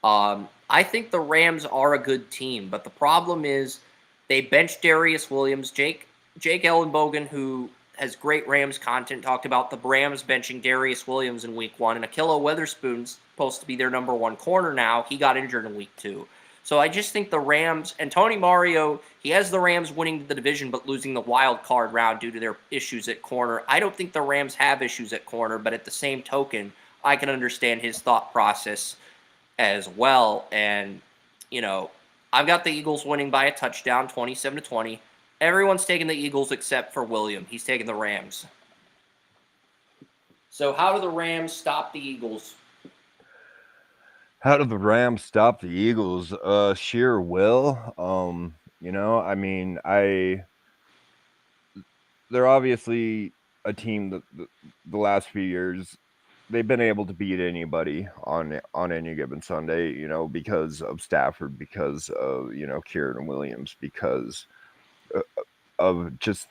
I think the Rams are a good team, but the problem is they benched Darius Williams, Jake Ellenbogen, who has great Rams content. Talked about the Rams benching Darius Williams in week 1, and Ahkello Witherspoon's supposed to be their number 1 corner now. He got injured in week 2. So I just think the Rams, and Tony Mario, he has the Rams winning the division but losing the wild card round due to their issues at corner. I don't think the Rams have issues at corner, but at the same token, I can understand his thought process as well. And, you know, I've got the Eagles winning by a touchdown, 27-20. Everyone's taking the Eagles except for William. He's taking the Rams. So how do the Rams stop the Eagles? How do the Rams stop the Eagles? Sheer will. You know, I mean, they're obviously a team that the last few years they've been able to beat anybody on any given Sunday, you know, because of Stafford, because of, you know, Kieran Williams, because of just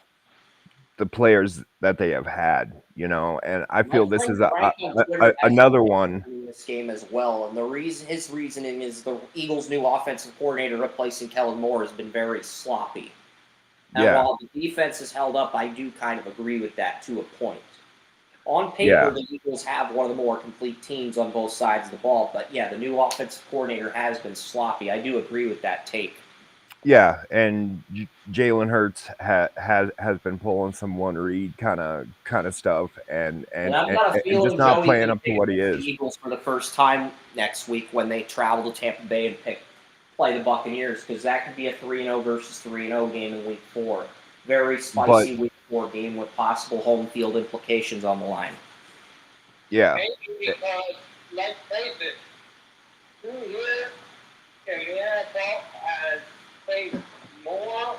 the players that they have had, you know, and I feel this is another one in this game as well. And his reasoning is the Eagles' new offensive coordinator replacing Kellen Moore has been very sloppy. And while the defense is held up, I do kind of agree with that to a point. On paper, the Eagles have one of the more complete teams on both sides of the ball, but yeah, the new offensive coordinator has been sloppy. I do agree with that take. Yeah, and Jalen Hurts has been pulling some one read kind of stuff, and I've got a feeling just not Joey playing up to what he the is. Eagles for the first time next week when they travel to Tampa Bay and play the Buccaneers, because that could be a 3-0 versus 3-0 game in week 4. Very spicy week 4 game with possible home field implications on the line. Yeah. Maybe because, let's face it, who here in the NFL has faced more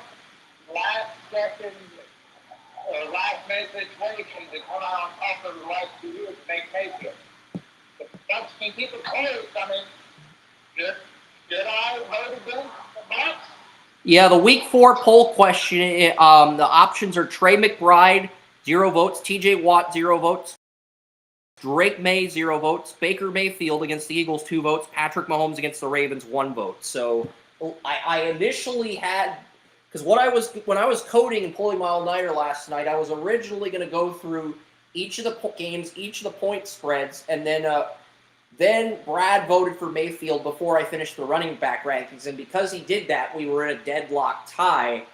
last-second or last-minute situations that come out on top of the last 2 years to make Mayfield? The Bucs can keep it close. I mean, did I vote against the Bucs? Yeah, the week 4 poll question, the options are Trey McBride, 0 votes, TJ Watt, 0 votes, Drake May, 0 votes, Baker Mayfield against the Eagles, 2 votes, Patrick Mahomes against the Ravens, 1 vote. So I initially had, because when I was coding and pulling my all-nighter last night, I was originally going to go through each of the games, each of the point spreads, and then Brad voted for Mayfield before I finished the running back rankings, and because he did that, we were in a deadlock tie,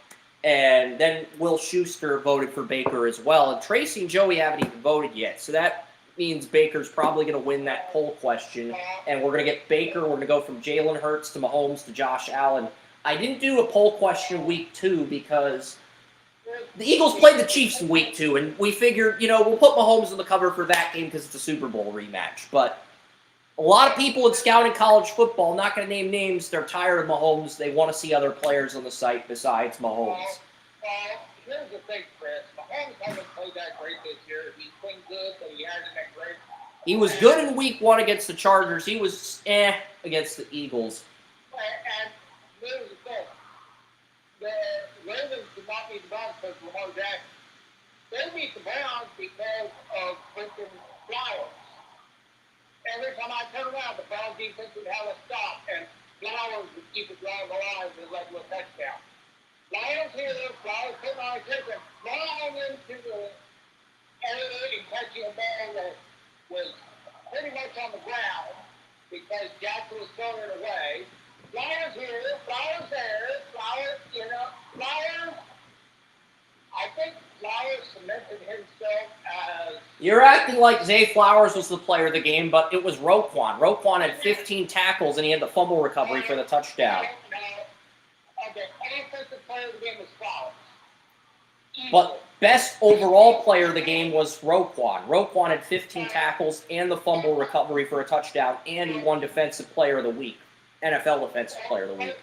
and then Will Schuster voted for Baker as well, and Tracy and Joey haven't even voted yet, so that means Baker's probably going to win that poll question, and we're going to get Baker. We're going to go from Jalen Hurts to Mahomes to Josh Allen. I didn't do a poll question week 2 because the Eagles played the Chiefs in week 2, and we figured, you know, we'll put Mahomes in the cover for that game because it's a Super Bowl rematch. But a lot of people in scouting college football, not going to name names, they're tired of Mahomes. They want to see other players on the site besides Mahomes. Here's the thing, Chris. Mahomes hasn't played that great this year. He's been good, but he hasn't been great. He was good in week 1 against the Chargers. He was against the Eagles. And here's the thing. The Ravens did not beat the Browns because of Lamar Jackson. They beat the Browns because of freaking Flowers. Every time I turn around, the Browns defense would have a stop, and Flowers would keep it driving the line and led to a touchdown. Lions here, Flowers putting on a different, flying into the area and catching a ball that was pretty much on the ground because Jackson was throwing it away. Flowers here, Flowers there, Flowers, Flowers. I think Flowers cemented himself as... You're acting like Zay Flowers was the player of the game, but it was Roquan. Roquan had 15 tackles, and he had the fumble recovery for the touchdown. The offensive player of the game was Flowers. But best overall player of the game was Roquan. Roquan had 15 tackles and the fumble recovery for a touchdown, and he won Defensive Player of the Week, NFL Defensive Player of the Week.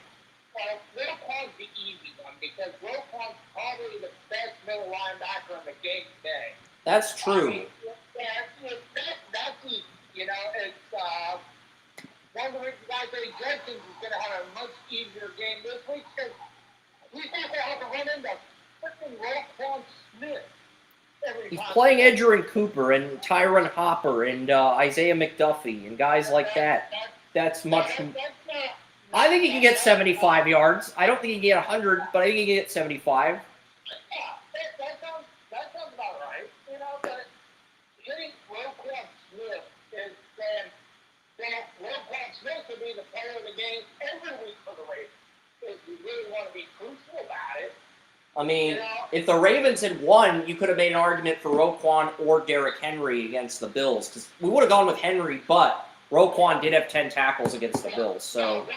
Roquan's the easy one because Roquan's probably the best middle linebacker in the game today. That's true. That's easy. It's one of the reasons why Jay Jenkins is going to have a much easier game this week because he's not going to have to run into freaking Roquan Smith every time. He's playing Edgerrin Cooper and Tyron Hopper and Isaiah McDuffie and guys like that. That's much... I think he can get 75 yards. I don't think he can get 100, but I think he can get 75. That sounds about Smith to be the player of the game every week for the Ravens. If you really want to be crucial about it. I mean, if the Ravens had won, you could have made an argument for Roquan or Derrick Henry against the Bills, because we would have gone with Henry, but Roquan did have 10 tackles against the Bills. So,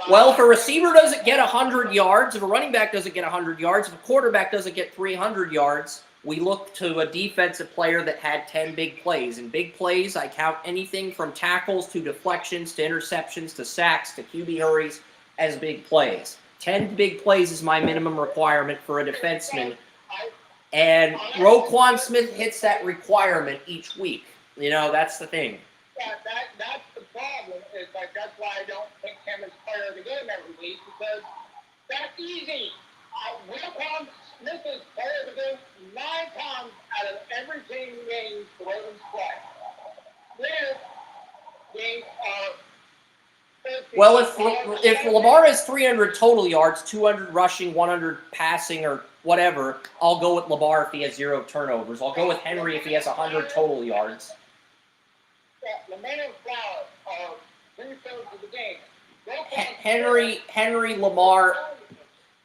well, if a receiver doesn't get 100 yards, if a running back doesn't get 100 yards, if a quarterback doesn't get 300 yards, we look to a defensive player that had 10 big plays. And big plays, I count anything from tackles to deflections to interceptions to sacks to QB hurries as big plays. 10 big plays is my minimum requirement for a defenseman. And Roquan Smith hits that requirement each week. You know, that's the thing. Yeah, that's the problem. It's like, that's why I don't pick him as player of the game every week, because that's easy. Roquan Smith is player of the game 9 times out of every 10 games the Ravens play. Their games are. Well, if Lamar has 300 total yards, 200 rushing, 100 passing, or whatever, I'll go with Lamar if he has 0 turnovers. I'll go with Henry if he has 100 total yards. Yeah, Lamar and Flowers are 2/3 of the game. Henry, Lamar.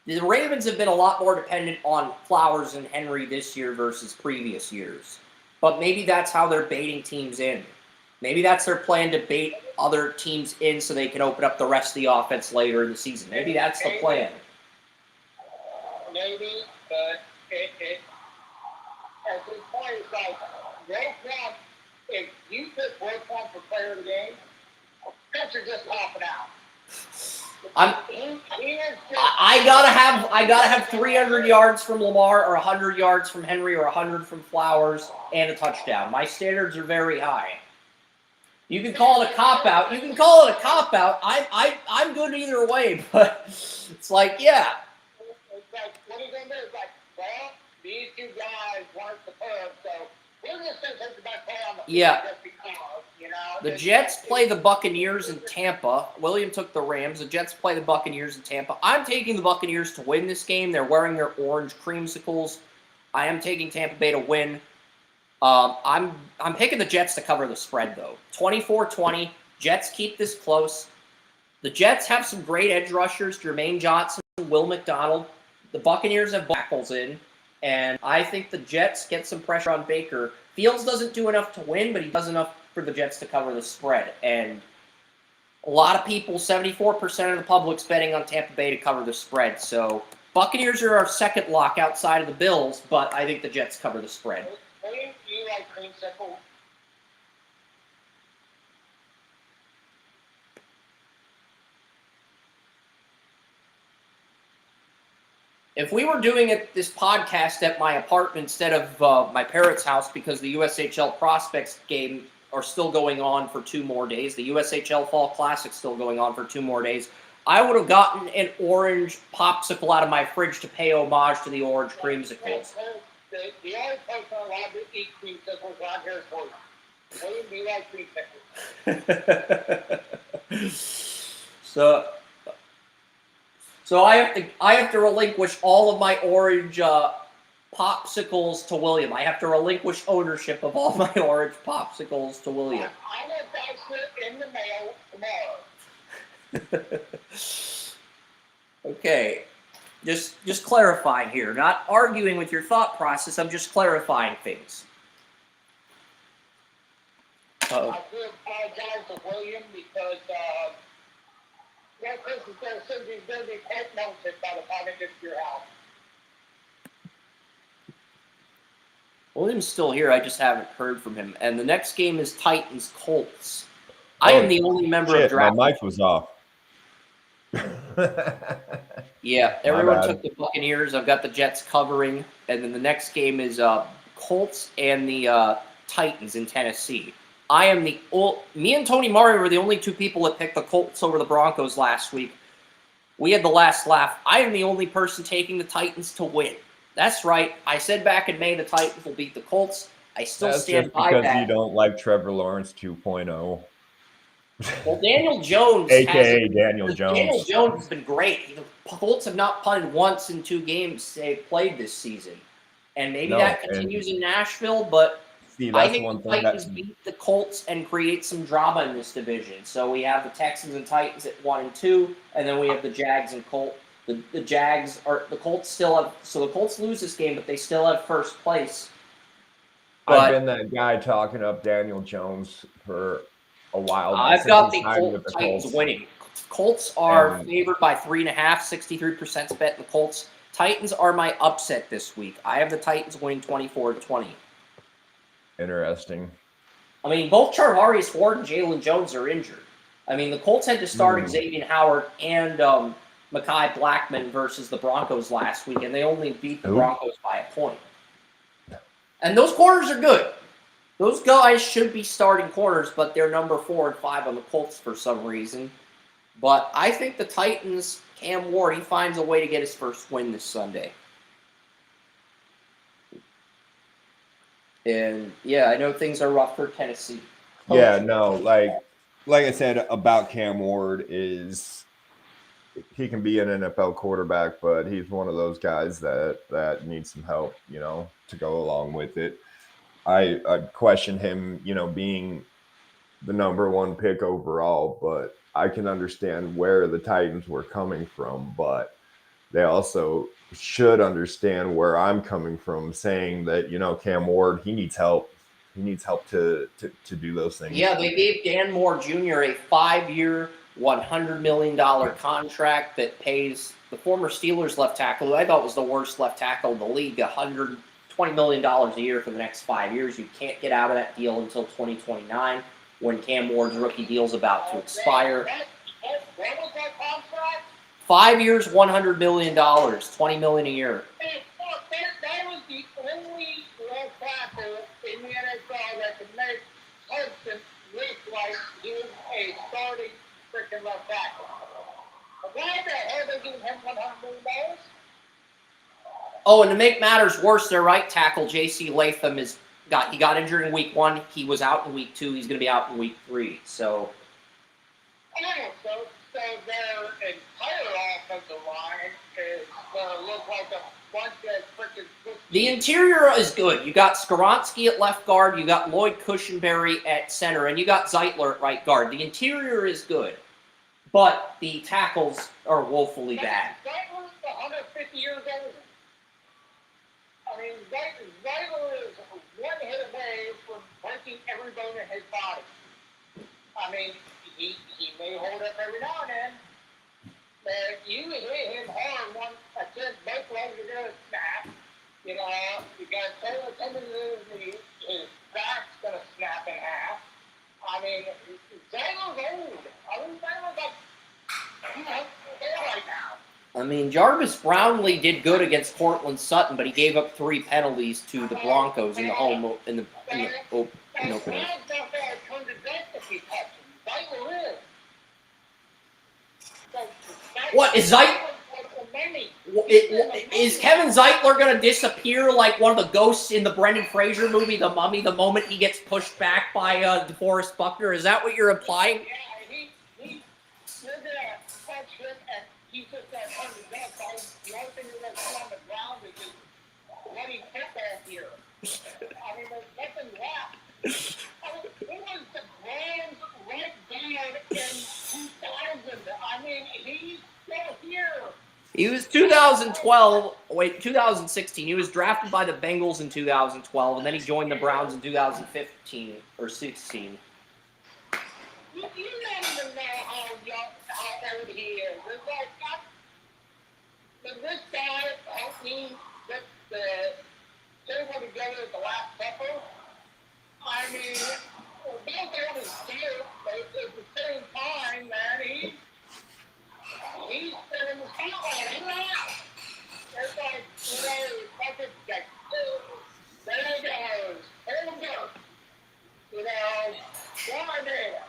The Ravens have been a lot more dependent on Flowers and Henry this year versus previous years. But maybe that's how they're baiting teams in. Maybe that's their plan, to bait other teams in so they can open up the rest of the offense later in the season. Maybe that's the plan. Maybe, but at this point, it's like, Roquan, if you pick Roquan for player of the game, Spencer just popping out. I gotta have 300 yards from Lamar, or 100 yards from Henry, or 100 from Flowers, and a touchdown. My standards are very high. You can call it a cop-out. I'm good either way, but it's like, yeah. It's like, what are you going to do? It's like, well, these two guys weren't superb, so we're going to send the best play on the field just because, you know. The Jets play the Buccaneers in Tampa. William took the Rams. The Jets play the Buccaneers in Tampa. I'm taking the Buccaneers to win this game. They're wearing their orange creamsicles. I am taking Tampa Bay to win. I'm picking the Jets to cover the spread, though. 24-20. Jets keep this close. The Jets have some great edge rushers, Jermaine Johnson, Will McDonald. The Buccaneers have tackles in, and I think the Jets get some pressure on Baker. Fields doesn't do enough to win, but he does enough for the Jets to cover the spread. And a lot of people, 74% of the public's betting on Tampa Bay to cover the spread. So Buccaneers are our second lock outside of the Bills, but I think the Jets cover the spread. You like creamsicle? If we were doing this podcast at my apartment instead of my parents' house, because the USHL Prospects game are still going on for 2 more days, the USHL Fall Classic still going on for 2 more days, I would have gotten an orange popsicle out of my fridge to pay homage to the orange creamsicles. The only person allowed to eat creamsicles around here is William. William, do you like creamsicles? So I have to relinquish all of my orange popsicles to William. I have to relinquish ownership of all my orange popsicles to William. I will pass it in the mail tomorrow. Okay. Just clarifying here, not arguing with your thought process. I'm just clarifying things. I do apologize to William because Chris is going to send these dirty pet notes by the time it gets to your house. William's still here. I just haven't heard from him. And the next game is Titans Colts. I am the only member of draft. My mic was off. Yeah, everyone took the Buccaneers. I've got the Jets covering, and then the next game is Colts and the Titans in Tennessee. Me and Tony Murray were the only 2 people that picked the Colts over the Broncos last week. We had the last laugh. I am the only person taking the Titans to win. That's right. I said back in May the Titans will beat the Colts. I still stand by that. That's just because you don't like Trevor Lawrence 2.0. Well, Daniel Jones. A.K.A. Daniel Jones. Daniel Jones has been great. The Colts have not punted once in 2 games they've played this season. And maybe that continues in Nashville, but See, I that's think one the thing Titans that beat the Colts and create some drama in this division. So we have the Texans and Titans at 1 and 2, and then we have the Jags and Colts. The Jags are the Colts still have, so the Colts lose this game, but they still have first place. I've But been that guy talking up Daniel Jones for a while now. I've Since got he the signed with the Titans Colts. winning. Colts are And- favored by 3.5, 63% bet the Colts. Titans are my upset this week. I have the Titans winning 24-20. Interesting. I mean, both Charvarius Ward and Jalen Jones are injured. I mean, the Colts had to start Xavier Howard and Mekhi Blackman versus the Broncos last week, and they only beat the Broncos by a point. And those corners are good. Those guys should be starting corners, but they're number 4 and 5 on the Colts for some reason. But I think the Titans, Cam Ward, he finds a way to get his first win this Sunday. And, yeah, I know things are rough for Tennessee. Yeah, no, like I said about Cam Ward is he can be an NFL quarterback, but he's one of those guys that needs some help, to go along with it. I'd question him, being the number 1 pick overall, but I can understand where the Titans were coming from, but they also should understand where I'm coming from, saying that, Cam Ward, he needs help. He needs help to do those things. Yeah, they gave Dan Moore Jr. a 5-year, $100 million contract that pays the former Steelers left tackle, who I thought was the worst left tackle in the league, $120 million a year for the next 5 years. You can't get out of that deal until 2029 when Cam Ward's rookie deal's about to expire. What was that contract? 5 years, $100 million, $20 million a year. That was the only left tackle in the NFL that could make Hudson look like he was a starting freaking left tackle. Why the hell they giving him $100 million? Oh, and to make matters worse, their right tackle, J.C. Latham, he got injured in week 1. He was out in week 2. He's going to be out in week 3. So their entire offensive line is going to look like a bunch of freaking... The interior is good. You got Skoronski at left guard, you got Lloyd Cushenberry at center, and you got Zeitler at right guard. The interior is good, but the tackles are woefully bad. Zeitler's 150 years old. I mean, Zeitler is one hit away from breaking every bone in his body. I mean, he may hold up every now and then, but you hit him hard one attempt, both legs are going to snap. You got total tendon in his knee, his back's going to snap in half. I mean, Zeitler's old. I mean, Zeitler's like, there right now. I mean, Jarvis Brownlee did good against Cortland Sutton, but he gave up 3 penalties to the Broncos in the home in the opening. What is Is Kevin Zeitler going to disappear like one of the ghosts in the Brendan Fraser movie, The Mummy, the moment he gets pushed back by DeForest Buckner? Is that what you're implying? Yeah, you're going to touch him and he's just going to turn his back. The only thing you're going to put on the ground is just letting football here. I mean, there's nothing left. I mean, it was the Rams right down in 2000. I mean, he's still here. He was 2016. He was drafted by the Bengals in 2012, and then he joined the Browns in 2015 or 16. You don't even know how old he is. It's like, does this guy help me get the table together at the Last Supper? I mean, both of his skills, but at the same time, man, he's spinning the spotlight. It's like, fucking like, there he goes. There he goes. Why there?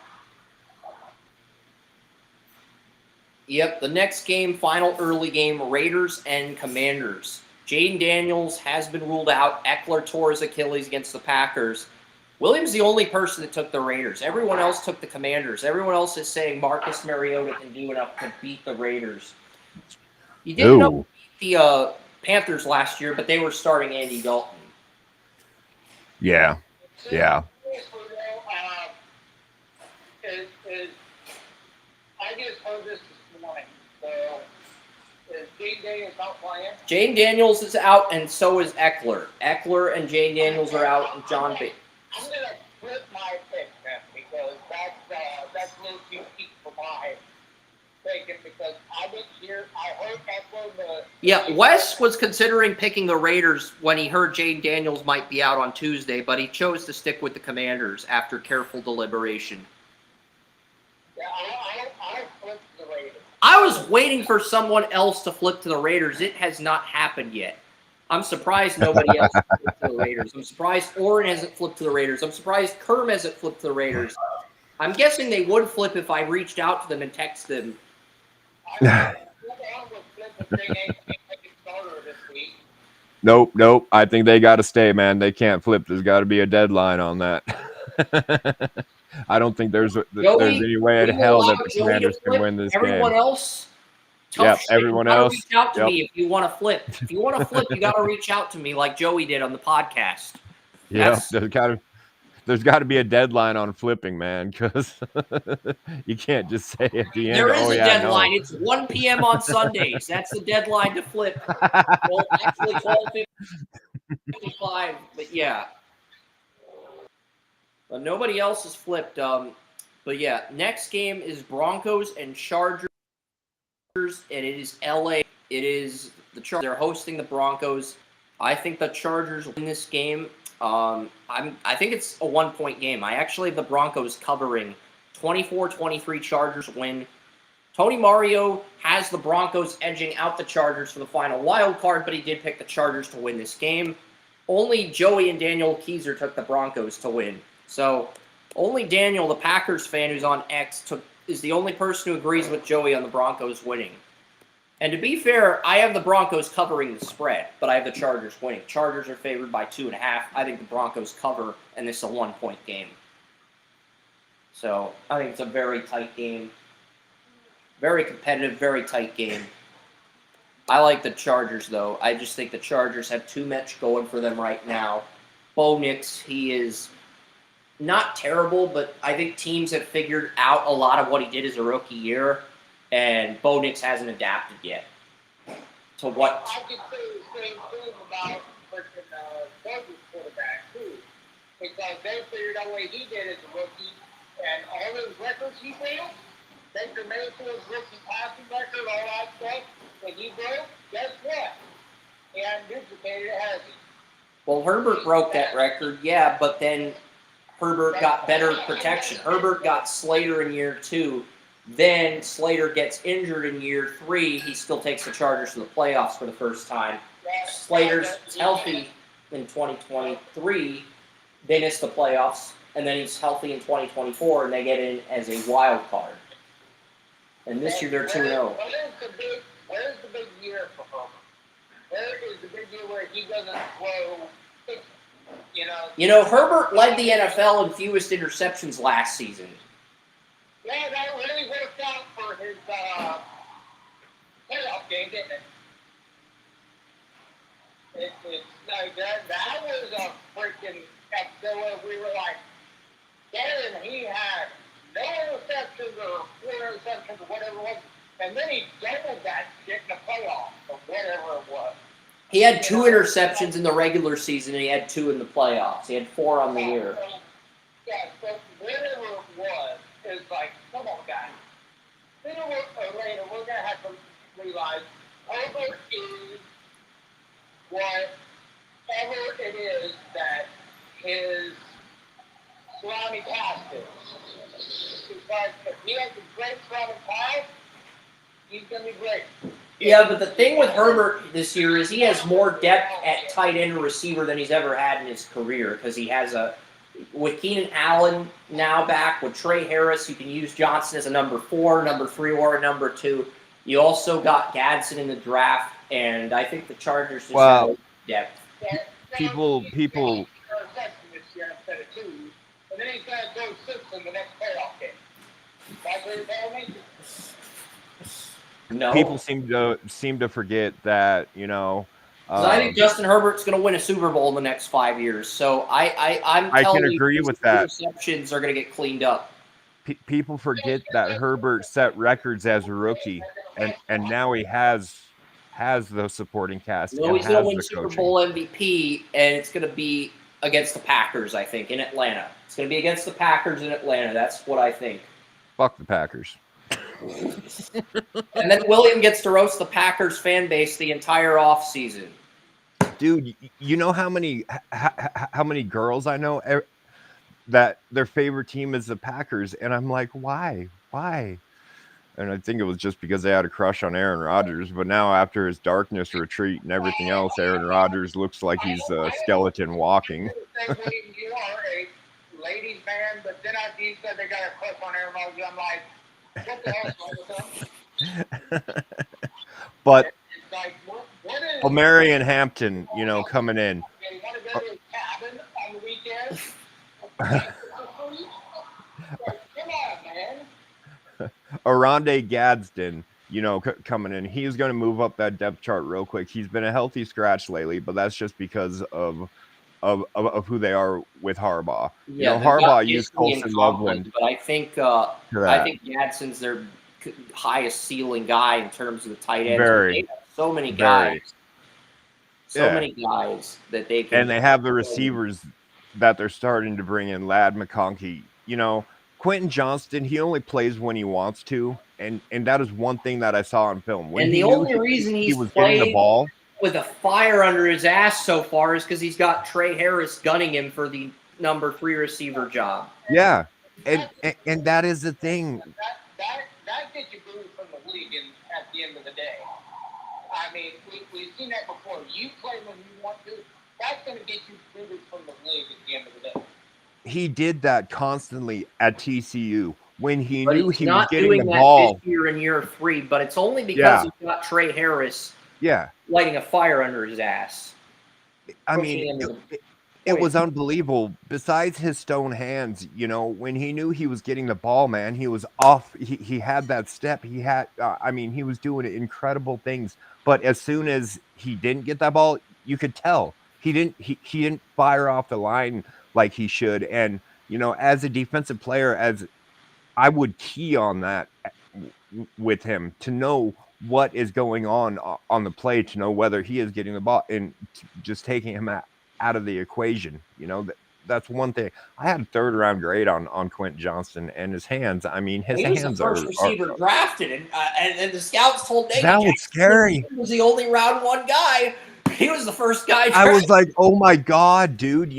Yep, the next game, final early game, Raiders and Commanders. Jaden Daniels has been ruled out. Eckler tore his Achilles against the Packers. Williams the only person that took the Raiders. Everyone else took the Commanders. Everyone else is saying Marcus Mariota can do enough to beat the Raiders. He didn't beat the Panthers last year, but they were starting Andy Dalton. Yeah. Yeah. I just heard this morning. So, is Jane Daniels not playing? Jane Daniels is out, and so is Eckler. Eckler and Jane Daniels are out, and John B. I'm going to flip my pick then, because that's no too deep for my picking, because I didn't hear, I heard Eckler. Yeah, Wes was considering picking the Raiders when he heard Jane Daniels might be out on Tuesday, but he chose to stick with the Commanders after careful deliberation. Yeah, I flipped the Raiders. I was waiting for someone else to flip to the Raiders. It has not happened yet. I'm surprised nobody else flipped to the Raiders. I'm surprised Oren hasn't flipped to the Raiders. I'm surprised Kerm hasn't flipped to the Raiders. I'm guessing they would flip if I reached out to them and texted them. Nope. I think they got to stay, man. They can't flip. There's got to be a deadline on that. I don't think there's any way in hell that the Commanders can win this everyone game. Else, tough shit. Everyone you else. Reach out to me if you want to flip. If you want to flip, you got to reach out to me like Joey did on the podcast. Yeah, there's got to be a deadline on flipping, man, because you can't just say at the end. There is a deadline. No. It's 1 p.m. on Sundays. That's the deadline to flip. Well, actually 12:55, but yeah. But nobody else has flipped. But yeah, next game is Broncos and Chargers, and it is LA. It is the Chargers. They're hosting the Broncos. I think the Chargers win this game. I think it's a 1-point game. I actually have the Broncos covering. 24-23 Chargers win. Tony Mario has the Broncos edging out the Chargers for the final wild card, but he did pick the Chargers to win this game. Only Joey and Daniel Keyser took the Broncos to win. So only Daniel, the Packers fan who's on X, is the only person who agrees with Joey on the Broncos winning. And to be fair, I have the Broncos covering the spread, but I have the Chargers winning. Chargers are favored by 2.5. I think the Broncos cover, and this is a 1-point game. So I think it's a very tight game. Very competitive, very tight game. I like the Chargers, though. I just think the Chargers have too much going for them right now. Bo Nix, he is not terrible, but I think teams have figured out a lot of what he did as a rookie year, and Bo Nix hasn't adapted yet to what. I could say the same thing about freaking Chargers quarterback, too, because they figured out what he did as a rookie, and all those records he failed, Baker Mayfield's rookie passing record, all that stuff, when he broke, guess what? He hadn't duplicated it, has he? Well, Herbert broke that record, yeah, but then Herbert got better protection. Herbert got Slater in year 2. Then Slater gets injured in year 3. He still takes the Chargers to the playoffs for the first time. Slater's healthy in 2023. They miss the playoffs. And then he's healthy in 2024, and they get in as a wild card. And this year they're 2-0. Where's the big year for Herbert? Where is the big year where he doesn't throw, You know, Herbert led the NFL in fewest interceptions last season. Yeah, that really worked out for his playoff game, didn't it? It's like that was a freaking episode. We were like, damn, he had no interceptions or 4 interceptions or whatever it was, and then he doubled that shit in the playoffs or whatever it was. He had 2 interceptions in the regular season, and he had 2 in the playoffs. He had 4 on the year. Yeah, so whatever it was, it's like, come on, guys. Sooner or later, we're going to have to realize Herbert is whatever it is that his surrounding cast is. Because if he has a great surrounding cast, he's going to be great. Yeah, but the thing with Herbert this year is he has more depth at tight end and receiver than he's ever had in his career, because he has with Keenan Allen now back, with Trey Harris, you can use Johnson as a number 4, number 3, or a number 2. You also got Gadsden in the draft, and I think the Chargers just have depth. People. And then he's going to go 6 in the next playoff game. That's what you're telling me? No. People seem to forget that, Because I think Justin Herbert's going to win a Super Bowl in the next 5 years. So I'm telling can you, agree with that. Interceptions are going to get cleaned up. People forget that Herbert set records as a rookie, and now he has the supporting cast No, and he's going has to win the Super coaching. Bowl MVP, and it's going to be against the Packers, I think, in Atlanta. It's going to be against the Packers in Atlanta. That's what I think. Fuck the Packers. And then William gets to roast the Packers fan base the entire offseason. Dude, you know how many girls I know that their favorite team is the Packers, and I'm like, why? And I think it was just because they had a crush on Aaron Rodgers. But now, after his darkness retreat and everything else, Aaron Rodgers looks like he's a skeleton walking. You are a ladies' man, but then after you said they got a crush on Aaron Rodgers, I'm like, what the hell's wrong with them? But It's like, what is Omarion Hampton, coming in. You want to go to his cabin on the weekend? Like, come on, man. Aronde Gadsden, coming in. He's going to move up that depth chart real quick. He's been a healthy scratch lately, but that's just because of who they are with Harbaugh. Yeah, Harbaugh used Colson Loveland, but I think Gadsden's their highest ceiling guy in terms of the tight ends. They have so many guys. Many guys that they can. And they have the receivers that they're starting to bring in. Ladd McConkey, Quentin Johnston, he only plays when he wants to, and that is one thing that I saw on film. When the only reason he was getting the ball with a fire under his ass so far is because he's got Trey Harris gunning him for the number 3 receiver job. Yeah, and that is the thing. That gets you booed from the league at the end of the day. I mean, we've seen that before. You play when you want to. That's going to get you booted from the league at the end of the day. He did that constantly at TCU when he but knew he was getting the that ball. This year in year 3, but it's only because he's got Trey Harris. Lighting a fire under his ass. I mean, it was unbelievable. Besides his stone hands, when he knew he was getting the ball, man, he was off. He had that step. He had, he was doing incredible things. But as soon as he didn't get that ball, you could tell he didn't fire off the line like he should. And, as a defensive player, as I would key on that with him to know what is going on the play, to know whether he is getting the ball, and just taking him out of the equation. That's one thing. I had a 3rd round grade on Quentin Johnston and his hands. I mean, his hands are. He was the first receiver drafted, and the scouts told Nate that was scary. He was the only round 1 guy. He was the first guy drafted. I was like, oh my god, dude.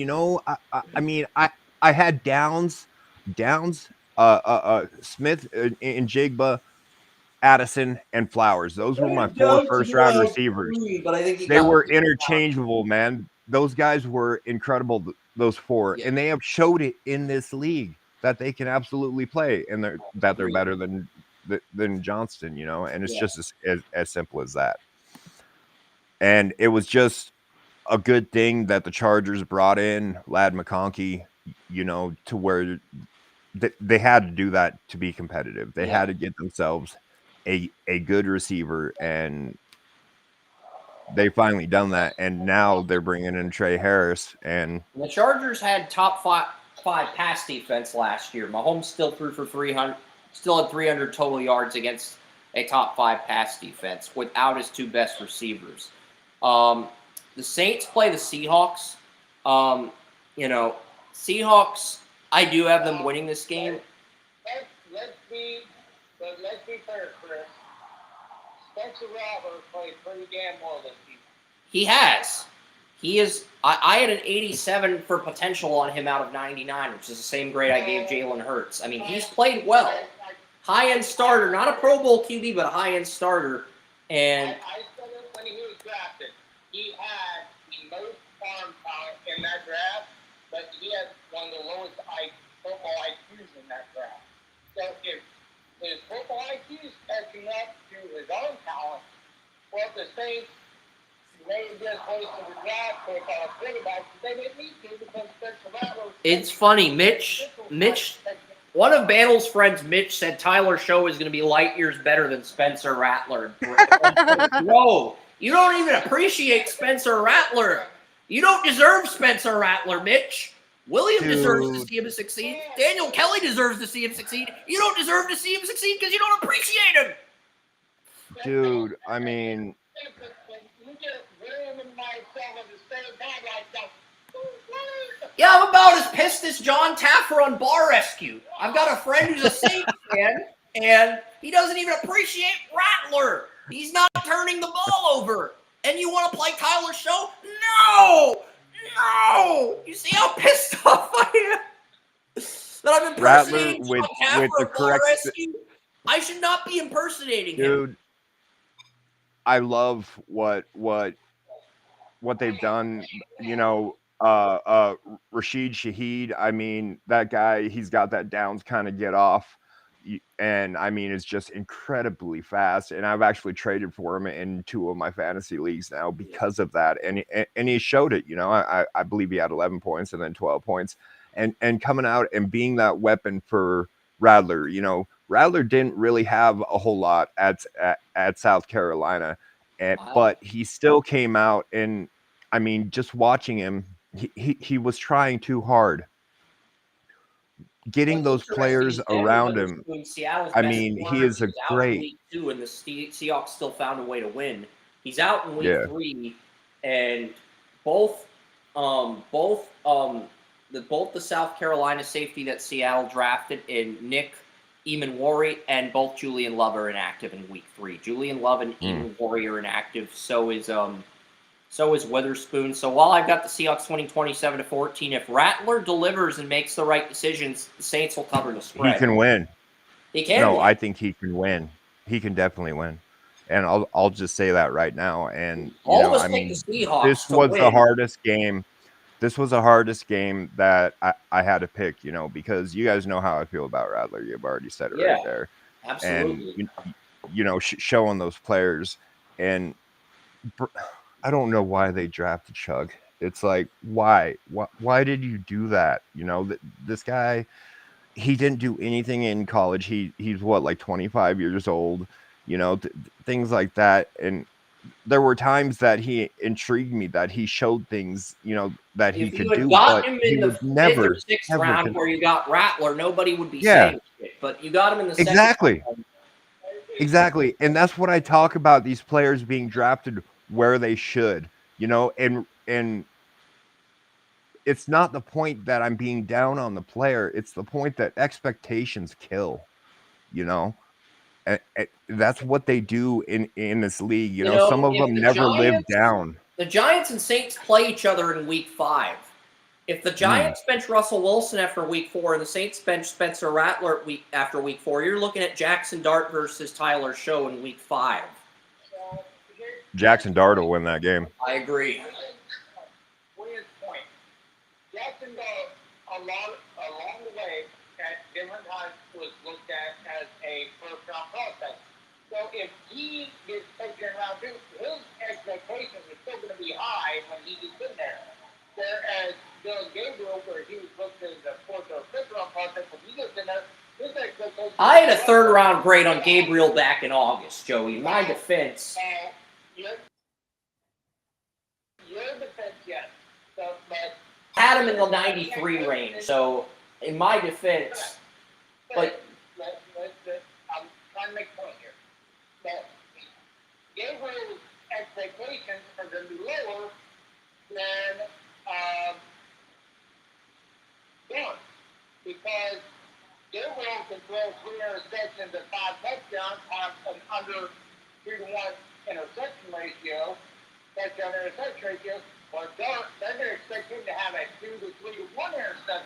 I had Downs, Smith, and Jigba, Addison, and Flowers. Those were my 4 first-round receivers. But I think they were interchangeable, man. Those guys were incredible, those 4. And they have showed it in this league that they can absolutely play, and they're better than Johnston, and it's just as simple as that. And it was just a good thing that the Chargers brought in Ladd McConkey, to where they had to do that to be competitive. They had to get themselves a good receiver, and they finally done that. And now they're bringing in Trey Harris. And the Chargers had top 5 pass defense last year. Mahomes still threw for 300, still had 300 total yards against a top 5 pass defense without his 2 best receivers. The Saints play the Seahawks. Seahawks, I do have them winning this game. Let's be fair, Chris. Spencer Rattler played pretty damn well this season. He has. He is. I had an 87 for potential on him out of 99, which is the same grade I gave Jalen Hurts. I mean, he's played well. High-end starter, not a Pro Bowl QB, but a high-end starter. And I said it when he was drafted. He had the most farm talent in that draft, but he had one of the lowest football IQs in that draft. So if his football IQ is catching up to his own talent, well, the Saints may just wasted the draft pick on a quarterback, but they didn't need to because Spencer Rattler. It's funny, Mitch. One of Bandel's friends, Mitch, said Tyler Show is going to be light years better than Spencer Rattler. Bro, You don't even appreciate Spencer Rattler. You don't deserve Spencer Rattler, Mitch. William deserves to see him succeed. Daniel Kelly deserves to see him succeed. You don't deserve to see him succeed because you don't appreciate him. Dude, I mean, yeah, I'm about as pissed as John Taffer on Bar Rescue. I've got a friend who's a Saints fan, and he doesn't even appreciate Rattler. He's not turning the ball over. And you want to play Tyler Show? No! No! You see how pissed off I am? That I'm impersonating John Taffer the of Bar Rescue? I should not be impersonating him. Dude, I love what they've done, you know. Rashid Shaheed, I mean, that guy, he's got that downs kind of get off, and I mean, it's just incredibly fast. And I've actually traded for him in 2 of my fantasy leagues now because of that. And he showed it. You know, I believe he had 11 points and then 12 points, and coming out and being that weapon for Rattler. You know, Rattler didn't really have a whole lot at South Carolina, but he still came out, and I mean, just watching him, he was trying too hard. Getting those players around him. I mean, he is a great. Week 2, and the Seahawks still found a way to win. He's out in week 3, and both the South Carolina safety that Seattle drafted in Nick Eamon-Warry and both Julian Love are inactive in week 3. Julian Love and Eamon-Warry are inactive. So is Witherspoon. So while I've got the Seahawks winning 27-14, if Rattler delivers and makes the right decisions, the Saints will cover the spread. He can win. He can. No, win. I think he can win. He can definitely win. And I'll just say that right now. And all of us think the Seahawks. This was the hardest game. This was the hardest game that I had to pick, you know, because you guys know how I feel about Rattler. You've already said it right there. Absolutely. And, you know, showing those players. And I don't know why they drafted Chug. It's like, why did you do that? You know, this guy, he didn't do anything in college. He's what, like 25 years old, you know, things like that. And there were times that he intrigued me, that he showed things, you know, that he could do. Got him in the 5th or 6th round where you got Rattler, nobody would be saying it. But you got him in the second round. Exactly. And that's what I talk about, these players being drafted where they should, you know, and it's not the point that I'm being down on the player. It's the point that expectations kill, you know. And that's what they do in this league. You know, some of them never live down. The Giants and Saints play each other in week 5. If the Giants bench Russell Wilson after week 4 and the Saints bench Spencer Rattler after week 4, you're looking at Jackson Dart versus Tyler Show in week 5. Jackson Dart will win that game. I agree. Weird point. Jackson Dart, along the way, at different times was looked at as a first-round prospect. So if he gets taken around 2, his expectations are still going to be high when he gets in there. Whereas Dylan Gabriel, where he was looked at as a 4th or 5th-round prospect, when he gets in there, his expectations. I had a 3rd-round grade on Gabriel back in August, Joey. My defense. Your defense, yes. So, but had him in the 93 range. So, in my defense, but I'm trying to make a point here. But Gabriel's expectations are going to be lower than Dylan, because Gabriel can throw 3 interceptions and 5 touchdowns, have an under 3-to-1 interception ratio. Touchdown interception ratio, or they're going to expect him to have a 2 to 3-to-1 touchdown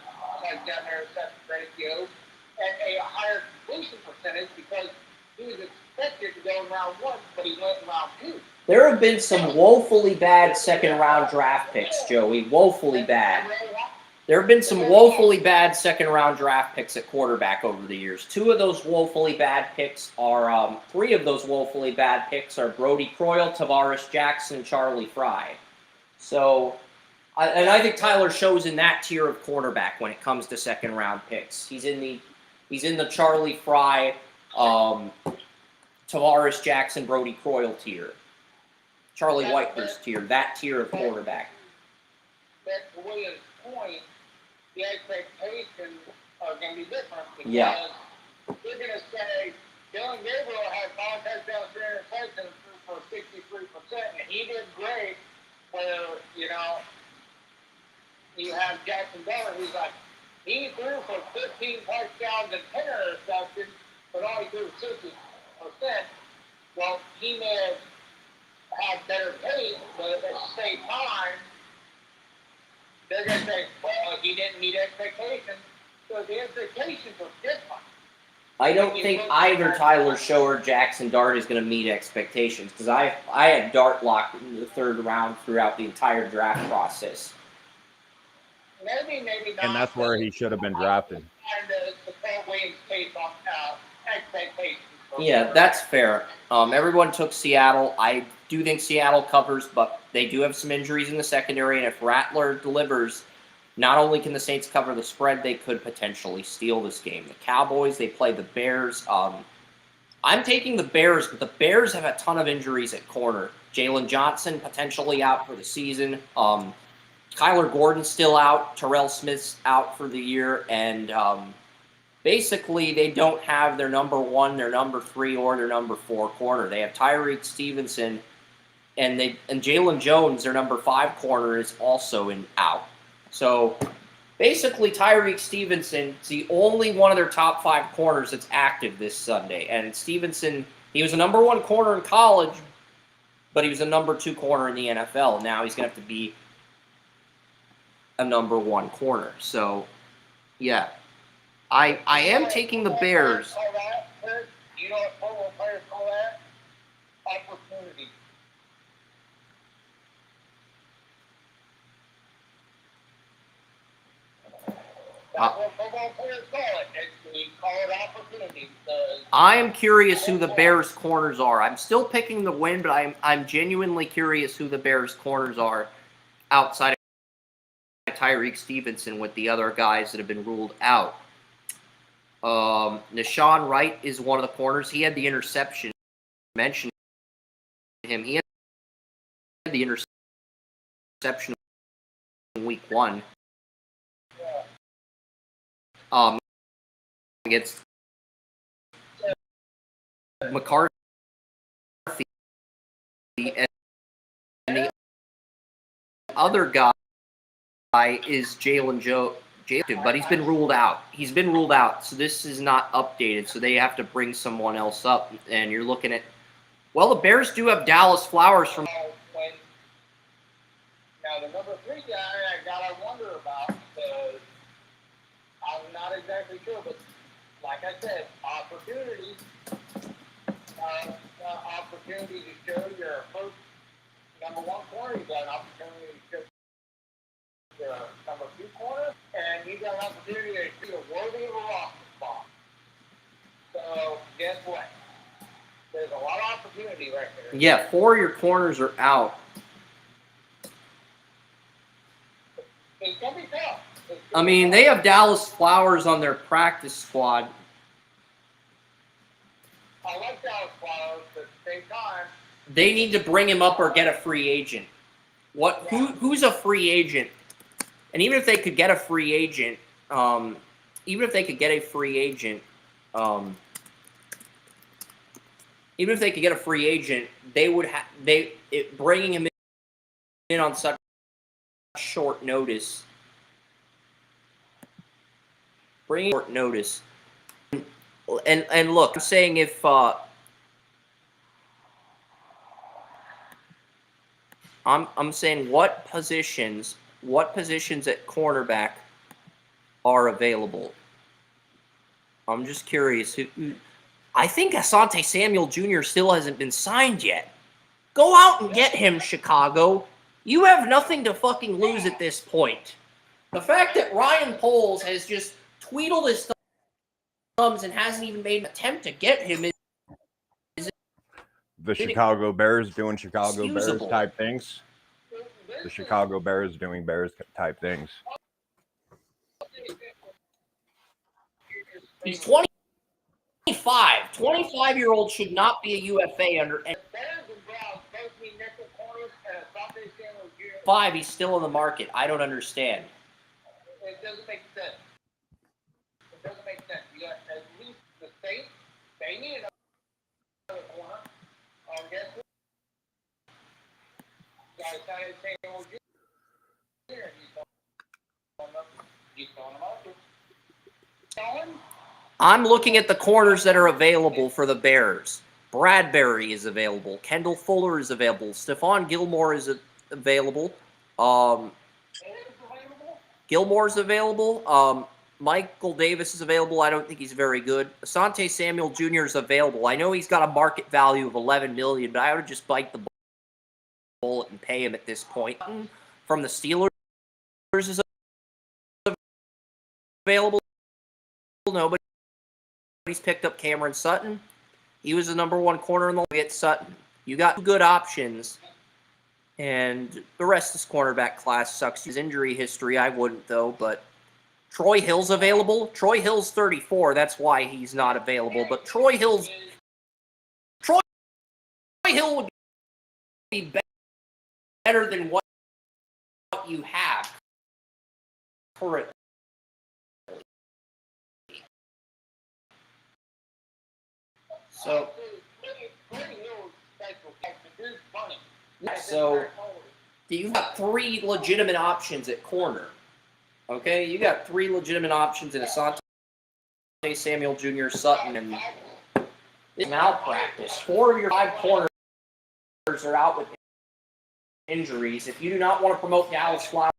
interception ratio and a higher completion percentage because he was expected to go in round 1, but he went in round 2. There have been some woefully bad 2nd-round draft picks, Joey. Woefully bad. There have been some woefully bad 2nd-round draft picks at quarterback over the years. 2 of those woefully bad picks are 3 of those woefully bad picks are Brody Croyle, Tavares Jackson, and Charlie Fry. So, I think Tyler Show's in that tier of quarterback when it comes to 2nd-round picks. He's in the Charlie Fry, Tavares Jackson, Brody Croyle tier. Charlie Whitehurst tier, that tier of quarterback. But to Williams' point, the expectations are going to be different because they're going to say Dylan Gabriel had 5 touchdowns, 3 interceptions for 63%, and he did great. Where, you know, you have Jackson Dillon, who's like, he threw for 15 touchdowns and 10 interceptions, but only threw 60%. Well, he may have had better pace, but at the same time, they're going to say, well, he didn't meet expectations. So the expectations are different. I don't think either Tyler Show or Jackson Dart is going to meet expectations because I had Dart locked in the 3rd round throughout the entire draft process. Maybe not. And that's where he should have been drafted. And the Paul Williams case on expectations. Yeah, that's fair. Everyone took Seattle. I do think Seattle covers, but they do have some injuries in the secondary, and if Rattler delivers, not only can the Saints cover the spread, they could potentially steal this game. The Cowboys, they play the Bears. I'm taking the Bears, but the Bears have a ton of injuries at corner. Jalen Johnson potentially out for the season. Kyler Gordon's still out. Terrell Smith's out for the year. And basically, they don't have their number 1, their number 3, or their number 4 corner. They have Tyreek Stevenson, and Jalen Jones, their number 5 corner, is also out. So basically, Tyreek Stevenson is the only one of their top 5 corners that's active this Sunday. And Stevenson, he was a number 1 corner in college, but he was a number 2 corner in the NFL. Now he's going to have to be a number 1 corner. So, yeah. I am taking the Bears. You know what football players call that? Opportunity. That's what football players call it. We call it opportunity. I am curious who the Bears' corners are. I'm still picking the win, but I'm genuinely curious who the Bears' corners are outside of Tyreek Stevenson with the other guys that have been ruled out. Nashawn Wright is one of the corners. He had the interception. Mentioned him. He had the interception in week 1. Against McCarthy, and the other guy is Jalen Joe. But he's been ruled out. So this is not updated. So they have to bring someone else up. And you're looking at, well, the Bears do have Dallas Flowers from. Now the number 3 guy I gotta wonder about because I'm not exactly sure, but like I said, opportunity to show your first number 1 corner. You got an opportunity to show your number 2 corner, and you got an opportunity to be worthy of a roster spot. So guess what? There's a lot of opportunity right there. Yeah, 4 of your corners are out. It's gonna be tough. I mean, they have Dallas Flowers on their practice squad. I like Dallas Flowers, but at the same time, They need to bring him up or get a free agent. Who's a free agent? And even if they could get a free agent, they would bringing him in on such short notice. And look, I'm saying if I'm saying what positions at cornerback are available. I'm just curious. I think Asante Samuel Jr. still hasn't been signed yet. Go out and get him, Chicago. You have nothing to fucking lose at this point. The fact that Ryan Poles has just tweedled his thumbs and hasn't even made an attempt to get him is the Chicago Bears doing Chicago excusable. Bears type things. The Chicago Bears doing Bears type things. He's 25. 25-year-old should not be a UFA under any. Bears and Browns both need nickel 5, he's still in the market. I don't understand. It doesn't make sense. It doesn't make sense. You got at least the Saints. They need another corner. Guess what? You got Italian Samuel Jr. He's going up. I'm looking at the corners that are available for the Bears. Bradbury is available. Kendall Fuller is available. Stephon Gilmore is available. Gilmore's available. Michael Davis is available. I don't think he's very good. Asante Samuel Jr. is available. I know he's got a market value of $11 million, but I would just bite the bullet and pay him at this point. From the Steelers is available. Nobody's picked up Cameron Sutton. He was the #1 corner in the league at Sutton. You got 2 good options, and the rest of this cornerback class sucks. His injury history, I wouldn't, though, but Troy Hill's available. Troy Hill's 34. That's why he's not available. But Troy Hill would be better than what you have currently. So you've got 3 legitimate options at corner. Okay, you got 3 legitimate options in Asante Samuel Jr., Sutton, and it's malpractice. 4 of your 5 corners are out with injuries. If you do not want to promote Dallas Flowers,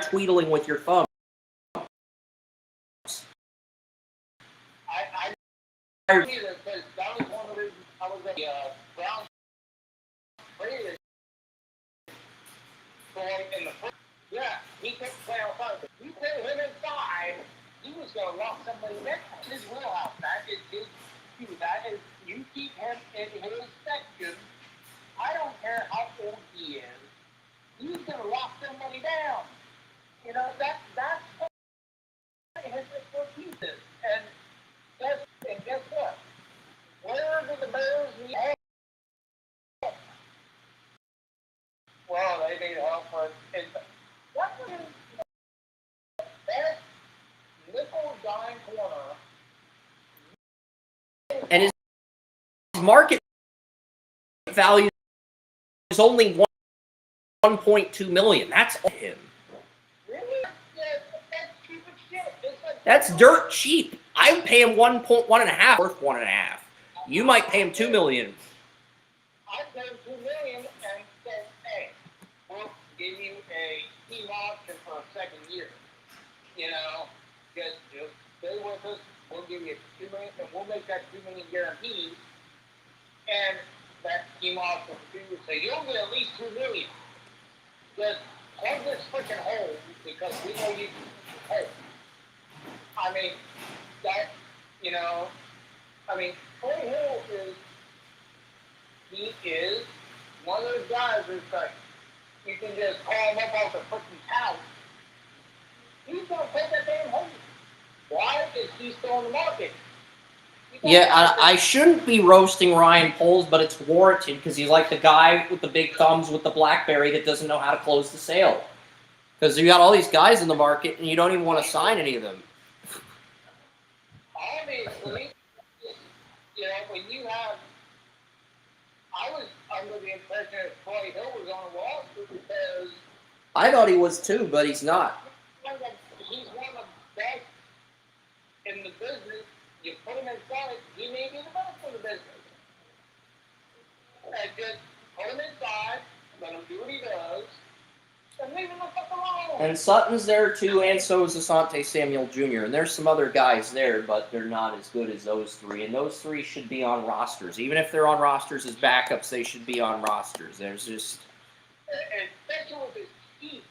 tweedling with your thumb. I agree that that was one of the reasons I was at the Browns traded for him in the first. Yeah, he couldn't play outside. You put him inside, he was going to lock somebody next to his wheelhouse. That is his cue. That is, you keep him in his section. I don't care how old he is. He's going to lock somebody down. You know, that's what his expertise is. And guess what? Where do the Bears need help? Well, they need help with what was the best nickel dime corner? And his market value is only $1.2 million. That's him. Really? Yeah, that's cheap as shit. That's dirt cheap. I would pay him 1.1.5, worth 1.5. You might pay him $2 million. I'd pay him $2 million and say, hey, we'll give you a team option for a second year. You know, just stay with us. We'll give you $2 million, and we'll make that $2 million guaranteed. And that team option for 2 years. So you'll get at least $2 million. Just plug this freaking hole because we know you can hole. I mean, that, you know, Troy Hill is one of those guys who's like, you can just call him up off the freaking couch. He's going to take that damn home. Why is he still in the market? Yeah, I shouldn't be roasting Ryan Poles, but it's warranted because he's like the guy with the big thumbs with the BlackBerry that doesn't know how to close the sale. Because you got all these guys in the market and you don't even want to sign any of them. Obviously, you know, when you have, I was under the impression that Troy Hill was on Wall Street because I thought he was too, but he's not. He's one of the best in the business. You put him inside, he may be the best in the business. And just put him inside, let him do what he does, and leave him the fuck alone. And Sutton's there too, and so is Asante Samuel Jr. And there's some other guys there, but they're not as good as those 3. And those 3 should be on rosters. Even if they're on rosters as backups, they should be on rosters. There's just... And especially with his teeth.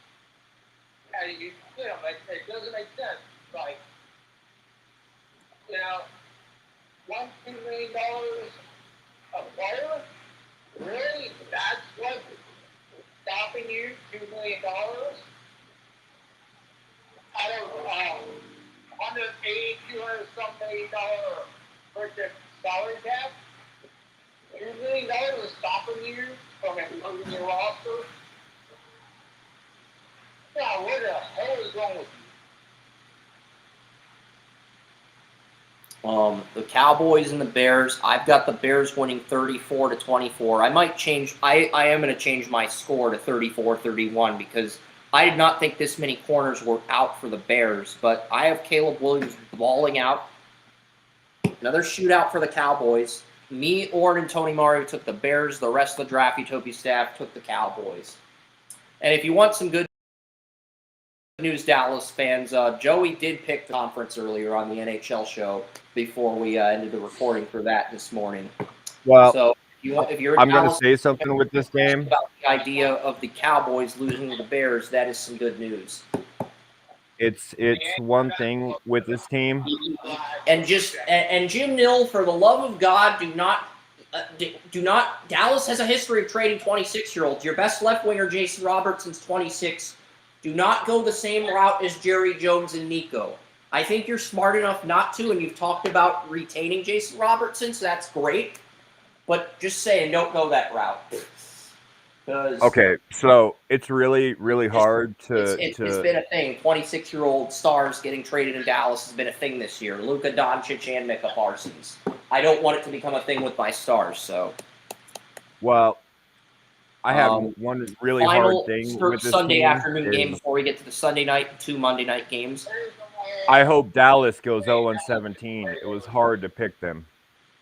And you know, it doesn't make sense. Like, you know, $1-2 million a player? Really? That's what's stopping you? $2 million? Out of $180, $200-some million freaking salary cap? $2 million is stopping you from imploding your roster. Yeah, what the hell is wrong with you? The Cowboys and the Bears. I've got the Bears winning 34-24. I might change. I am going to change my score to 34-31 because I did not think this many corners were out for the Bears. But I have Caleb Williams balling out. Another shootout for the Cowboys. Me, Orrin, and Tony Mario took the Bears. The rest of the Draft Utopia staff took the Cowboys. And if you want some good news, Dallas fans, Joey did pick the conference earlier on the NHL show before we ended the recording for that this morning. Well, so if you're I'm going to say something with this game about the idea of the Cowboys losing to the Bears. That is some good news. It's one thing with this team, and Jim Nill, for the love of God, do not. Dallas has a history of trading 26-year-olds. Your best left winger, Jason Robertson's 26. Do not go the same route as Jerry Jones and Nico. I think you're smart enough not to, and you've talked about retaining Jason Robertson, so that's great. But just saying, don't go that route. Okay, so it's really, really hard to. It's been a thing. 26-year-old stars getting traded in Dallas has been a thing this year. Luka Doncic and Micah Parsons. I don't want it to become a thing with my stars. So, well, I have one really hard thing with this Sunday team afternoon game before we get to the Sunday night and 2 Monday night games. I hope Dallas goes 0-17. It was hard to pick them,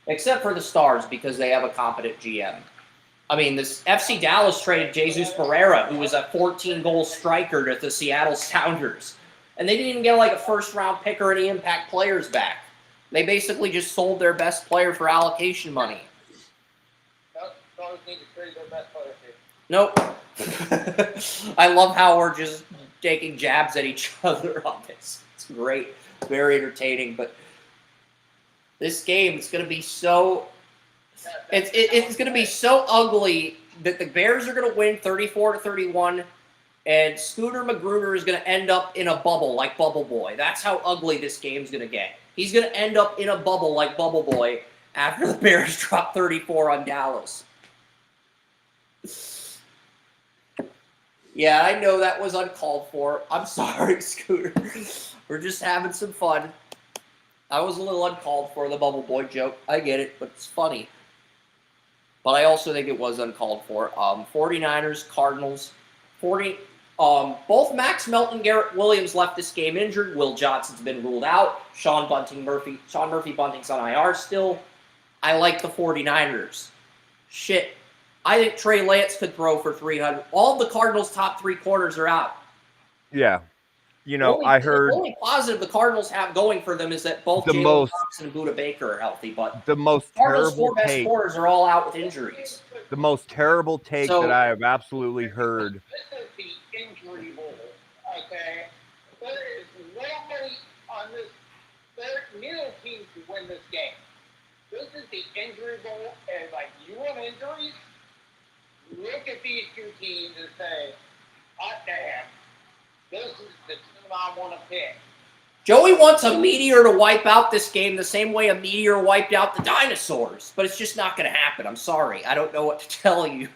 except for the Stars because they have a competent GM. I mean, this FC Dallas traded Jesus Pereira, who was a 14-goal striker to the Seattle Sounders. And they didn't even get like a first-round pick or any impact players back. They basically just sold their best player for allocation money. Stars need to trade their best player here. Nope. I love how we're just taking jabs at each other on this. It's great. Very entertaining. But this game is going to be so... It's going to be so ugly that the Bears are going to win 34-31, and Scooter Magruder is going to end up in a bubble like Bubble Boy. That's how ugly this game's going to get. He's going to end up in a bubble like Bubble Boy after the Bears drop 34 on Dallas. Yeah, I know that was uncalled for. I'm sorry, Scooter. We're just having some fun. I was a little uncalled for, the Bubble Boy joke. I get it, but it's funny. But I also think it was uncalled for. 49ers, Cardinals, both Max Melton, Garrett Williams left this game injured. Will Johnson's been ruled out. Sean Murphy Bunting's on IR still. I like the 49ers. Shit. I think Trey Lance could throw for 300. All the Cardinals' top 3 corners are out. Yeah. You know, I heard... The only positive the Cardinals have going for them is that both Jalen Thompson and Budda Baker are healthy, but the most Cardinals' terrible 4 best take, corners are all out with injuries. The most terrible take that I have absolutely heard. This is the injury rule, okay? There is nobody on this. Neither team can win this game. This is the injury rule, and like you want injuries, look at these 2 teams and say, "Hot damn, this is the team I want to pick." Joey wants a meteor to wipe out this game the same way a meteor wiped out the dinosaurs, but it's just not going to happen. I'm sorry. I don't know what to tell you.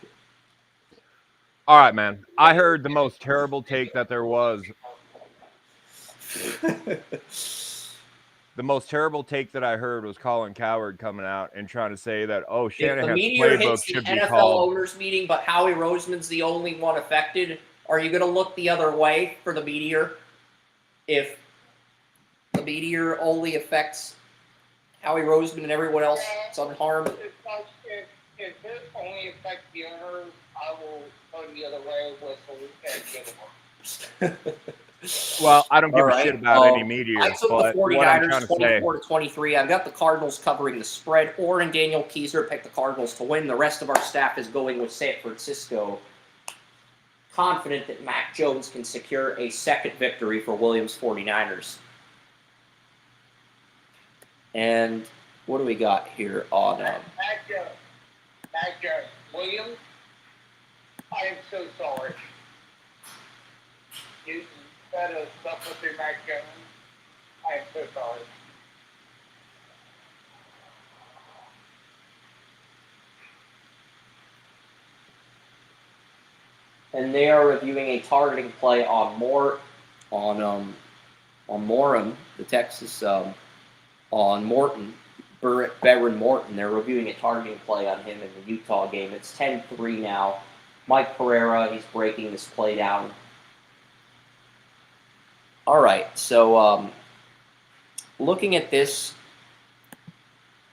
All right, man. I heard the most terrible take that there was. The most terrible take that I heard was Colin Cowherd coming out and trying to say that, oh, Shanahan's playbook should be NFL called. owners meeting, but Howie Roseman's the only one affected. Are you going to look the other way for the meteor? If the meteor only affects Howie Roseman and everyone else, it's unharmed. If it only affects the owners, I will go the other way with the Well, I don't give a shit about any meteor. I took the 49ers 24-23. I've got the Cardinals covering the spread. Orrin and Daniel Keyser picked the Cardinals to win. The rest of our staff is going with San Francisco. Confident that Mac Jones can secure a second victory for Williams 49ers. And what do we got here on Mac Jones. Williams, I am so sorry. You better suffer through Mac Jones. I am so sorry. and they are reviewing a targeting play on Morum, the Texas on Morton, veteran Morton. They're reviewing a targeting play on him in the Utah game. It's 10-3 now. Mike Pereira, he's breaking this play down. All right, so looking at this,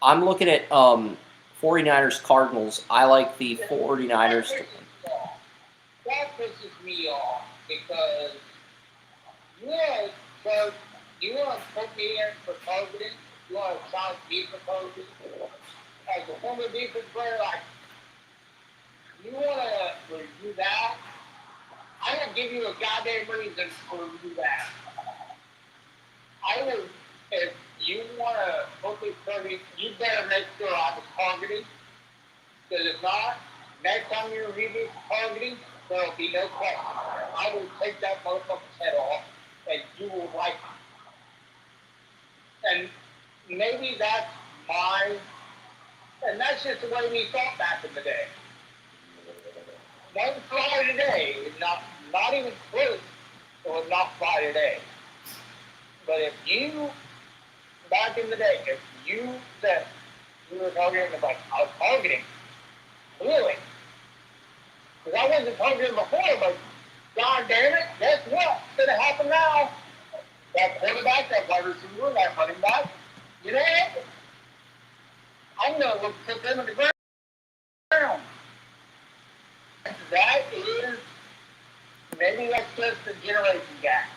I'm looking at 49ers Cardinals. I like the 49ers to win. That pisses me off because you want to put me in for targeting. You want to challenge me for targeting. As a former defense player, like, you want to review that? I'm going to give you a goddamn reason to review that. If you want to put me targeting, you better make sure I was targeting. Because if not, next time you review me for targeting, there will be no question. I will take that motherfucker's head off, and you will like it. And maybe that's and that's just the way we thought back in the day. One fly today is not even close. It was not fly today. But if you, back in the day, if you said you were targeting, like, I was targeting, really? Because I wasn't targeting before, but God damn it, guess what? It's going to happen now. That quarterback, that wide receiver, that running back, you know what? I'm going to put them in the ground. That is, maybe that's just a generation gap.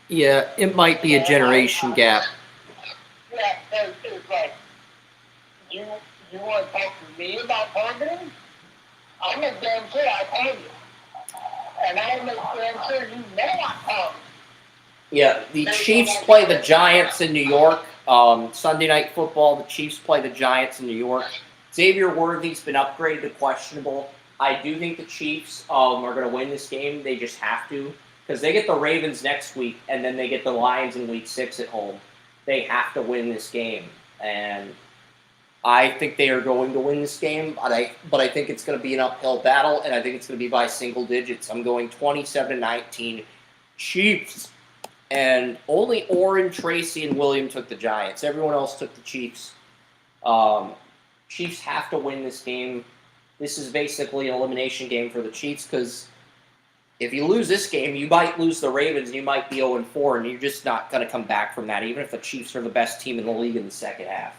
Yeah, it might be a generation gap. Yeah, it's like, you want to talk to me about targeting? I'm a damn sure I target. And I'm a damn sure you know I target. Yeah, the Chiefs play the Giants in New York. Sunday Night Football, the Chiefs play the Giants in New York. Xavier Worthy's been upgraded to questionable. I do think the Chiefs are going to win this game. They just have to. Because they get the Ravens next week, and then they get the Lions in Week 6 at home. They have to win this game. And I think they are going to win this game, but I think it's going to be an uphill battle, and I think it's going to be by single digits. I'm going 27-19 Chiefs. And only Orrin, Tracy, and William took the Giants. Everyone else took the Chiefs. Chiefs have to win this game. This is basically an elimination game for the Chiefs because if you lose this game, you might lose the Ravens, and you might be 0-4, and you're just not going to come back from that, even if the Chiefs are the best team in the league in the second half.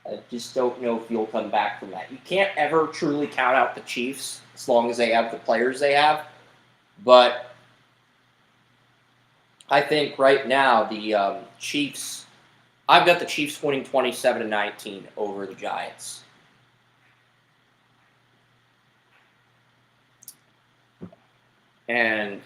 I just don't know if you'll come back from that. You can't ever truly count out the Chiefs as long as they have the players they have. But I think right now the Chiefs, I've got the Chiefs winning 27-19 over the Giants. And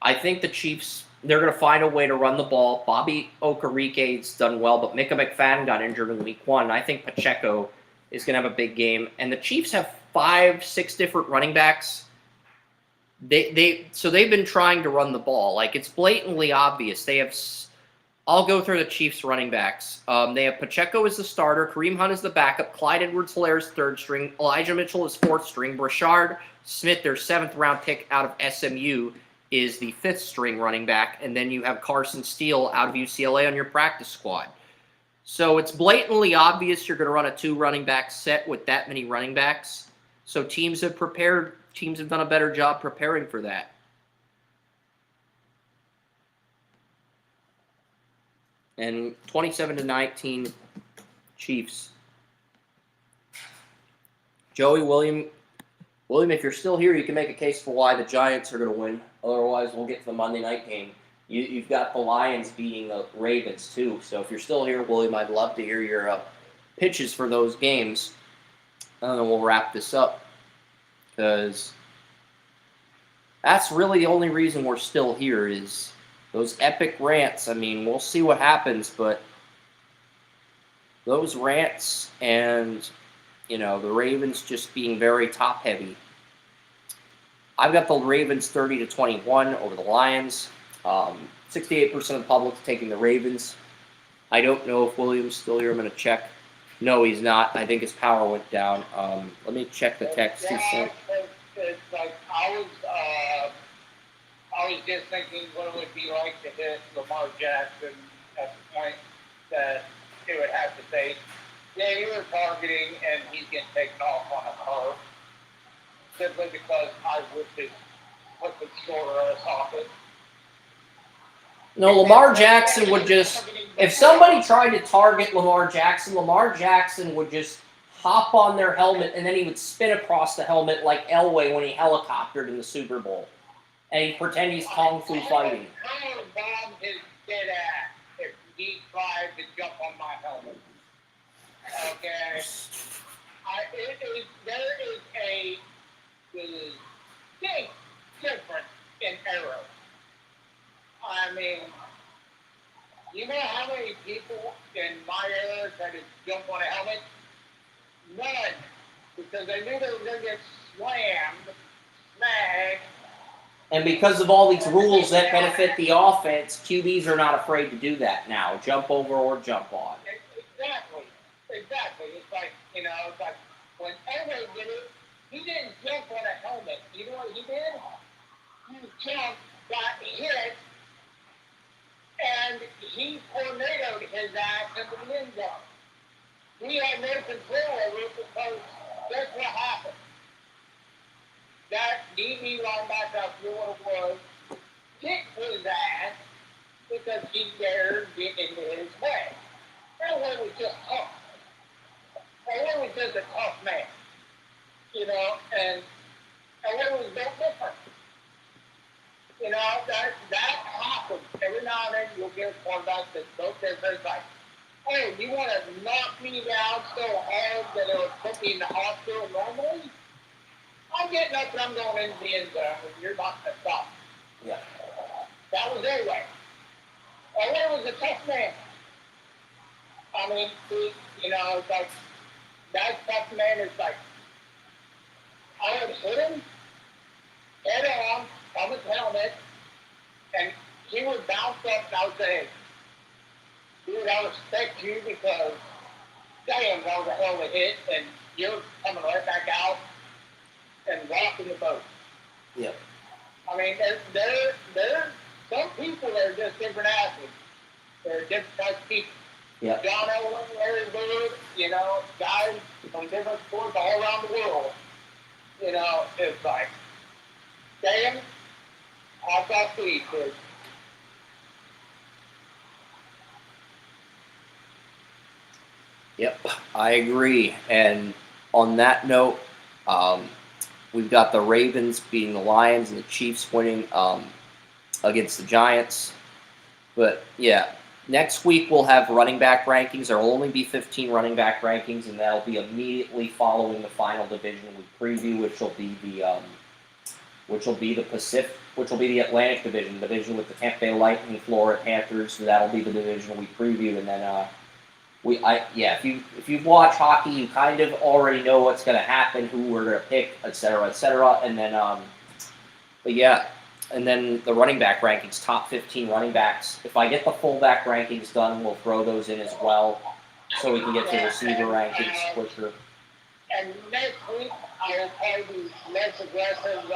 I think the Chiefs, they're going to find a way to run the ball. Bobby Okereke's done well, but Micah McFadden got injured in Week 1. I think Pacheco is going to have a big game. And the Chiefs have 5-6 different running backs. So they've been trying to run the ball. Like, it's blatantly obvious. I'll go through the Chiefs running backs. They have Pacheco as the starter, Kareem Hunt as the backup, Clyde Edwards-Helaire is third string, Elijah Mitchell is fourth string, Brashard Smith, their 7th round pick out of SMU, is the 5th string running back, and then you have Carson Steele out of UCLA on your practice squad. So it's blatantly obvious you're going to run a 2 running back set with that many running backs. So teams have done a better job preparing for that. And 27-19 Chiefs. William, if you're still here, you can make a case for why the Giants are going to win. Otherwise, we'll get to the Monday night game. You've got the Lions beating the Ravens, too. So if you're still here, William, I'd love to hear your pitches for those games. And then we'll wrap this up. Because that's really the only reason we're still here is those epic rants. I mean, we'll see what happens, but those rants and, the Ravens just being very top-heavy. I've got the Ravens 30-21 over the Lions. 68% of the public taking the Ravens. I don't know if William's still here. I'm going to check. No, he's not. I think his power went down. Let me check the text he sent. It's like I was just thinking what it would be like to hit Lamar Jackson at the point that it would have to say, yeah, you were targeting and he's getting taken off on a curve simply because I would just put the shoulder in a socket. No, Lamar Jackson would just, if somebody tried to target Lamar Jackson would just hop on their helmet and then he would spin across the helmet like Elway when he helicoptered in the Super Bowl. And he'd pretend he's Kung Fu fighting. I would bomb his dead ass if he tried to jump on my helmet. Okay? There is a distinct difference in arrows. I mean, you know how many people in my era tried to jump on a helmet? None. Because they knew they were going to get slammed, smacked. And because of all these rules that benefit the offense, QBs are not afraid to do that now. Jump over or jump on. Exactly. It's like, it's like when Elway did it, he didn't jump on a helmet. You know what he did? He jumped, got hit, and he tornadoed his ass into the end zone. He had no control over it because guess what happened? That DB linebacker, I forget what it was, kicked his ass because he dared get into his way. Elway was just tough. Elway was just a tough man. And Elway was no different. That happens. Every now and then you'll get a quarterback that's both their first like, hey, you want to knock me down so hard that it'll put me in the hospital normally? I'm getting up and I'm going into the end zone and you're not going to stop. Yeah. That was Elway. Elway was a tough man. I mean, it's like, that tough man is like, I would hit him head on his helmet, and he would bounce up and I would say, dude, I respect you because, damn, that was a hell of a hit, and you're coming right back out and rocking the boat. Yeah. I mean, there some people that are just different athletes. They're different types of people. Yeah. John Elway, Larry Bird, guys from different sports all around the world. It's like, damn, hats off to you, kids. Yep, I agree. And on that note, we've got the Ravens beating the Lions and the Chiefs winning against the Giants. But yeah, next week we'll have running back rankings. There will only be 15 running back rankings, and that'll be immediately following the final division we preview, which will be the Atlantic division with the Tampa Bay Lightning, Florida Panthers. So that'll be the division we preview, and then if you've watched hockey, you kind of already know what's going to happen, who we're going to pick, et cetera, and then and then the running back rankings, top 15 running backs. If I get the fullback rankings done, we'll throw those in as well, so we can get to the receiver rankings quicker. And next week, I will probably be less aggressive,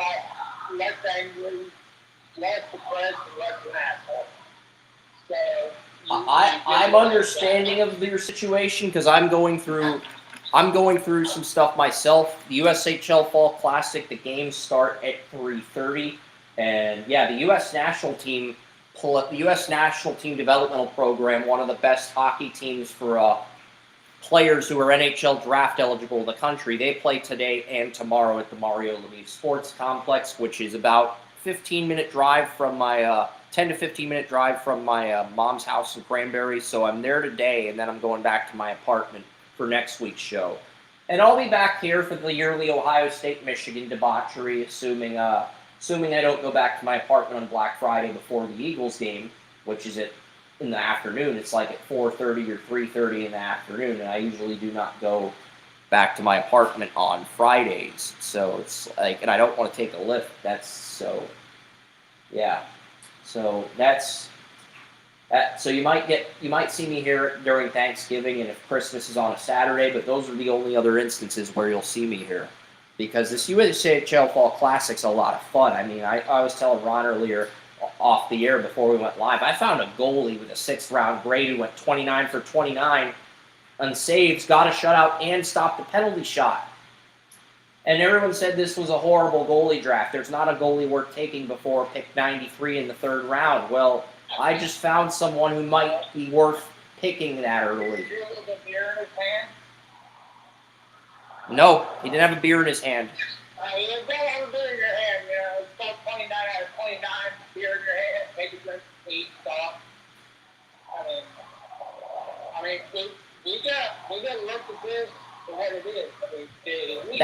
less angry, less depressed, and less an asshole. So I'm understanding of your situation because I'm going through some stuff myself. The USHL Fall Classic, the games start at 3:30, and yeah, the U.S. national team developmental program, one of the best hockey teams for players who are NHL draft eligible in the country. They play today and tomorrow at the Mario Lemieux Sports Complex, which is about 15-minute drive from my 10 to 15-minute drive from my mom's house in Cranberry. So I'm there today, and then I'm going back to my apartment for next week's show. And I'll be back here for the yearly Ohio State-Michigan debauchery, assuming I don't go back to my apartment on Black Friday before the Eagles game, which is in the afternoon. It's like at 4:30 or 3:30 in the afternoon, and I usually do not go back to my apartment on Fridays. So it's like, and I don't want to take a lift. So So you might see me here during Thanksgiving, and if Christmas is on a Saturday. But those are the only other instances where you'll see me here, because this USHL Fall Classic's a lot of fun. I mean, I was telling Ron earlier off the air before we went live. I found a goalie with a 6th round grade who went 29 for 29 on saves, got a shutout, and stopped a penalty shot. And everyone said this was a horrible goalie draft. There's not a goalie worth taking before pick 93 in the 3rd round. Well, I just found someone who might be worth picking that early. No, he didn't have a beer in his hand. You don't have a beer in your hand, you know. It's about 29 out of 29, beer in your hand, maybe drink 8, stop. I mean, we got to look at this for what it is. I mean,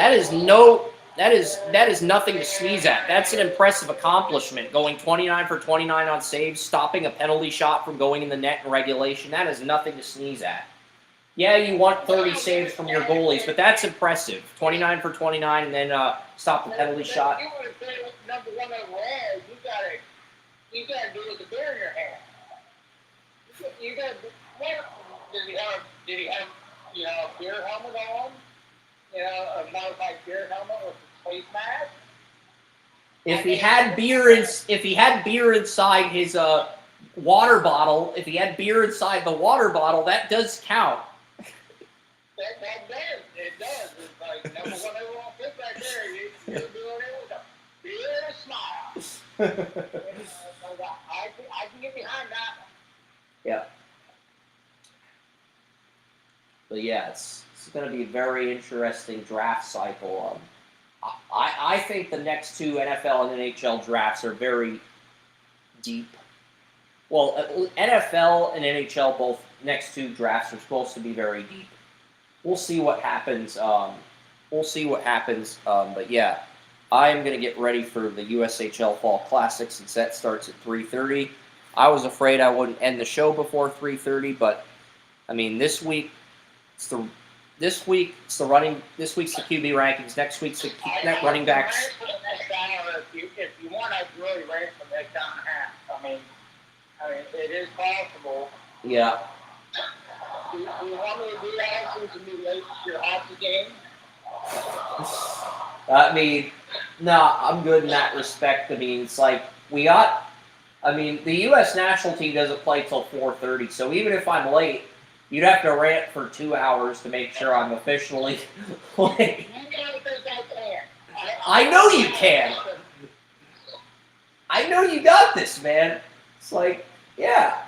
that is nothing to sneeze at. That's an impressive accomplishment, going 29 for 29 on saves, stopping a penalty shot from going in the net in regulation. That is nothing to sneeze at. Yeah, you want 30 saves from your goalies, but that's impressive. 29 for 29 and then stop the penalty shot. You want to say number 1 overall, you got to do it with the beer in your hand. You got to. Did he have you know, a beer helmet on? You know, a modified beer helmet with a face mask? If he had beer inside his water bottle, if he had beer inside the water bottle, that does count. That does. It does. It's like number 1 overall pick right there. You're doing it with a beer and a smile. I can get behind that. Yeah. But yeah, it's going to be a very interesting draft cycle. I think the next 2 NFL and NHL drafts are very deep. Well, NFL and NHL, both next 2 drafts are supposed to be very deep. We'll see what happens. But yeah, I'm going to get ready for the USHL Fall Classic since that starts at 3:30. I was afraid I wouldn't end the show before 3:30, but I mean, this week's the QB rankings. Next week's the running backs. If you want, I can really rank for the next hour and a half. I mean, it is possible. Yeah. Do you want me to do that since you late your hockey game? I mean, no, I'm good in that respect. I mean, it's like the U.S. national team doesn't play till 4:30, so even if I'm late, you'd have to rant for 2 hours to make sure I'm officially late. I know you can. I know you got this, man. It's like, yeah.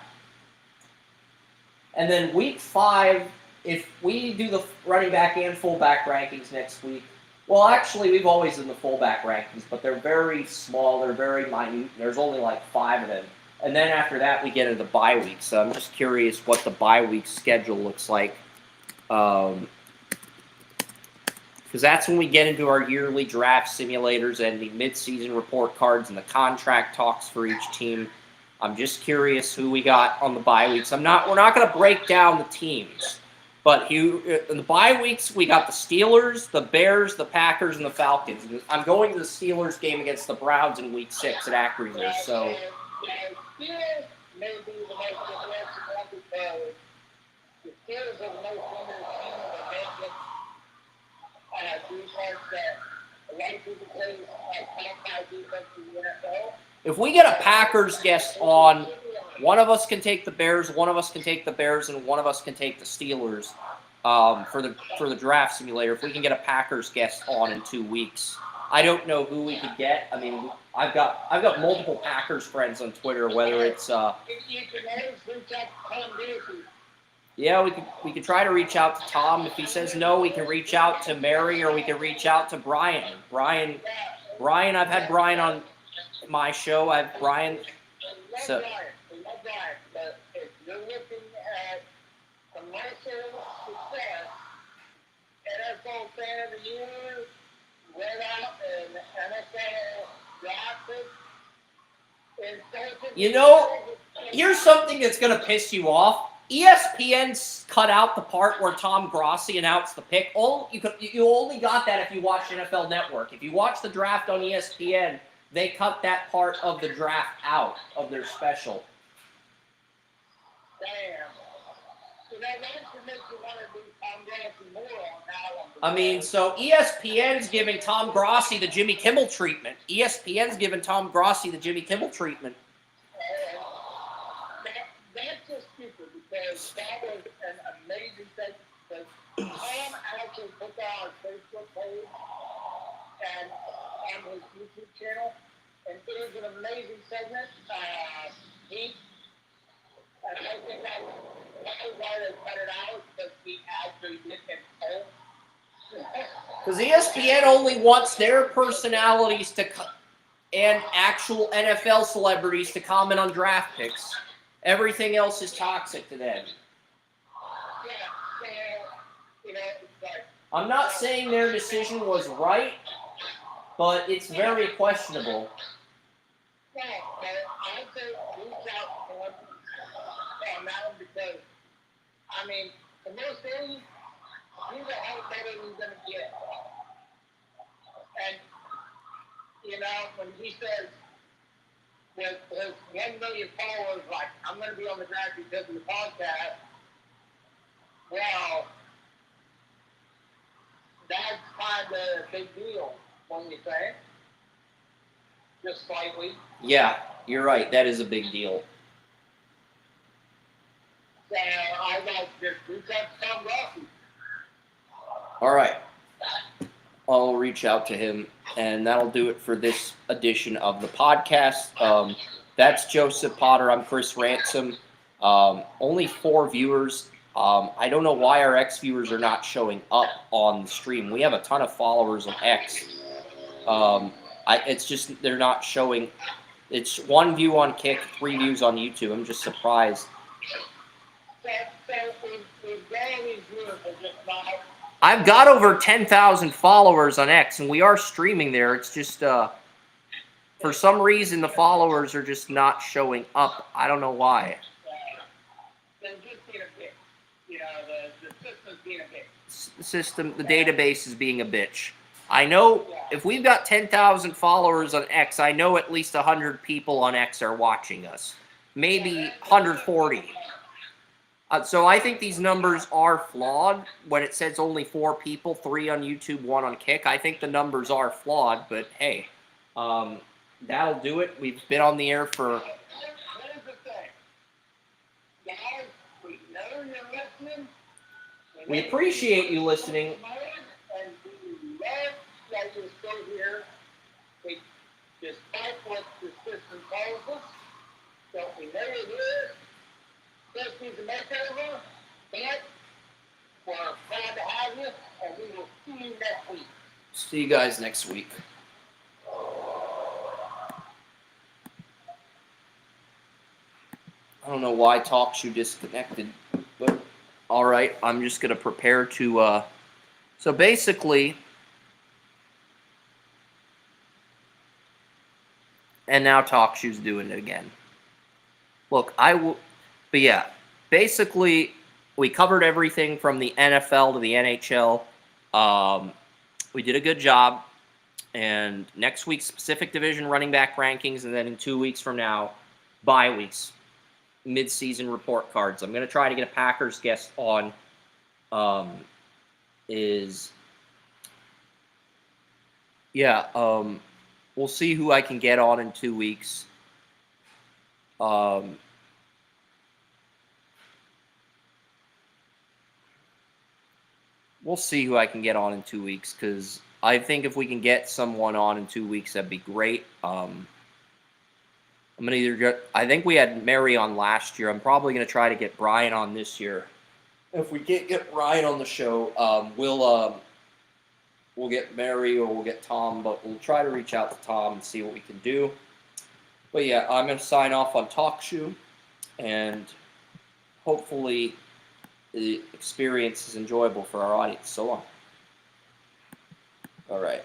And then week 5, if we do the running back and fullback rankings next week, well, actually, we've always done the fullback rankings, but they're very small, they're very minute. There's only like 5 of them. And then after that, we get into the bye week. So I'm just curious what the bye week schedule looks like. Because that's when we get into our yearly draft simulators and the midseason report cards and the contract talks for each team. I'm just curious who we got on the bye weeks. We're not going to break down the teams. But in the bye weeks, we got the Steelers, the Bears, the Packers, and the Falcons. I'm going to the Steelers game against the Browns in week 6 at Acrisure. So. Steelers may be the most interesting one because the Steelers are the most limited team in the defense that a lot of people say top 5 defense in the NFL. If we get a Packers guest on, one of us can take the Bears, one of us can take the Bears, and one of us can take the Steelers for the draft simulator. If we can get a Packers guest on in 2 weeks. I don't know who we could get. I mean, I've got multiple Packers friends on Twitter. Whether it's yeah, we could try to reach out to Tom. If he says no, we can reach out to Mary or we can reach out to Brian. Brian, I've had Brian on my show. I have Brian. So. But if you're looking at commercial success, NFL fan of the year. Went out and NFL drafted. You know, here's something that's going to piss you off. ESPN cut out the part where Tom Grossi announced the pick. You only got that if you watched NFL Network. If you watch the draft on ESPN, they cut that part of the draft out of their special. damn. So that should make you want to do Tom Grossi more on that one. I mean, so ESPN's giving Tom Grossi the Jimmy Kimmel treatment. ESPN's giving Tom Grossi the Jimmy Kimmel treatment. That's just stupid because that was an amazing thing. Tom actually put that on his Facebook page and on his YouTube channel, and it is an amazing segment. And I think that was why they cut it out, because he actually did him cold. Because ESPN only wants their personalities to and actual NFL celebrities to comment on draft picks. Everything else is toxic to them. I'm not saying their decision was right, but it's very questionable. Yeah, I would say reach out to him on that one because, I mean, the most thing, he's a hell better than he's going to get. And, you know, when he says, with his 1 million followers, like, I'm going to be on the draft because of the podcast, well, that's kind of a big deal, when you say. Just slightly. Yeah, you're right. That is a big deal. So I like just reach out to Tom Grossi. All right. I'll reach out to him, and that'll do it for this edition of the podcast. That's Joseph Potter. I'm Chris Ransom. Only 4 viewers. I don't know why our X viewers are not showing up on the stream. We have a ton of followers on X. It's just they're not showing. It's 1 view on Kick, 3 views on YouTube. I'm just surprised. I've got over 10,000 followers on X, and we are streaming there. It's just, for some reason, the followers are just not showing up. I don't know why. They're just being a bitch. You know, the system's being a bitch. The database is being a bitch. I know if we've got 10,000 followers on X, I know at least 100 people on X are watching us. Maybe 140. So I think these numbers are flawed. When it says only 4 people, 3 on YouTube, 1 on Kick, I think the numbers are flawed. But hey, that'll do it. We've been on the air for... Here's the thing. Guys, we know you're listening. We appreciate you listening. And we love that you're still here. We despite what the system tells us. So we know you're here. Just needs a makeover, but we're glad to have you, and we will see you next week. See you guys next week. I don't know why TalkShoe disconnected, but all right, I'm just going to prepare to... So basically... And now TalkShoe's doing it again. Look, But yeah, basically, we covered everything from the NFL to the NHL. We did a good job. And next week's Pacific Division running back rankings, and then in 2 weeks from now, bye weeks, mid-season report cards. I'm going to try to get a Packers guest on. We'll see who I can get on in 2 weeks. We'll see who I can get on in 2 weeks, because I think if we can get someone on in 2 weeks, that'd be great. I'm gonna I think we had Mary on last year. I'm probably gonna try to get Brian on this year. If we can't get Brian on the show, we'll get Mary or we'll get Tom, but we'll try to reach out to Tom and see what we can do. But yeah, I'm gonna sign off on TalkShoe, and hopefully the experience is enjoyable for our audience. So long. All right.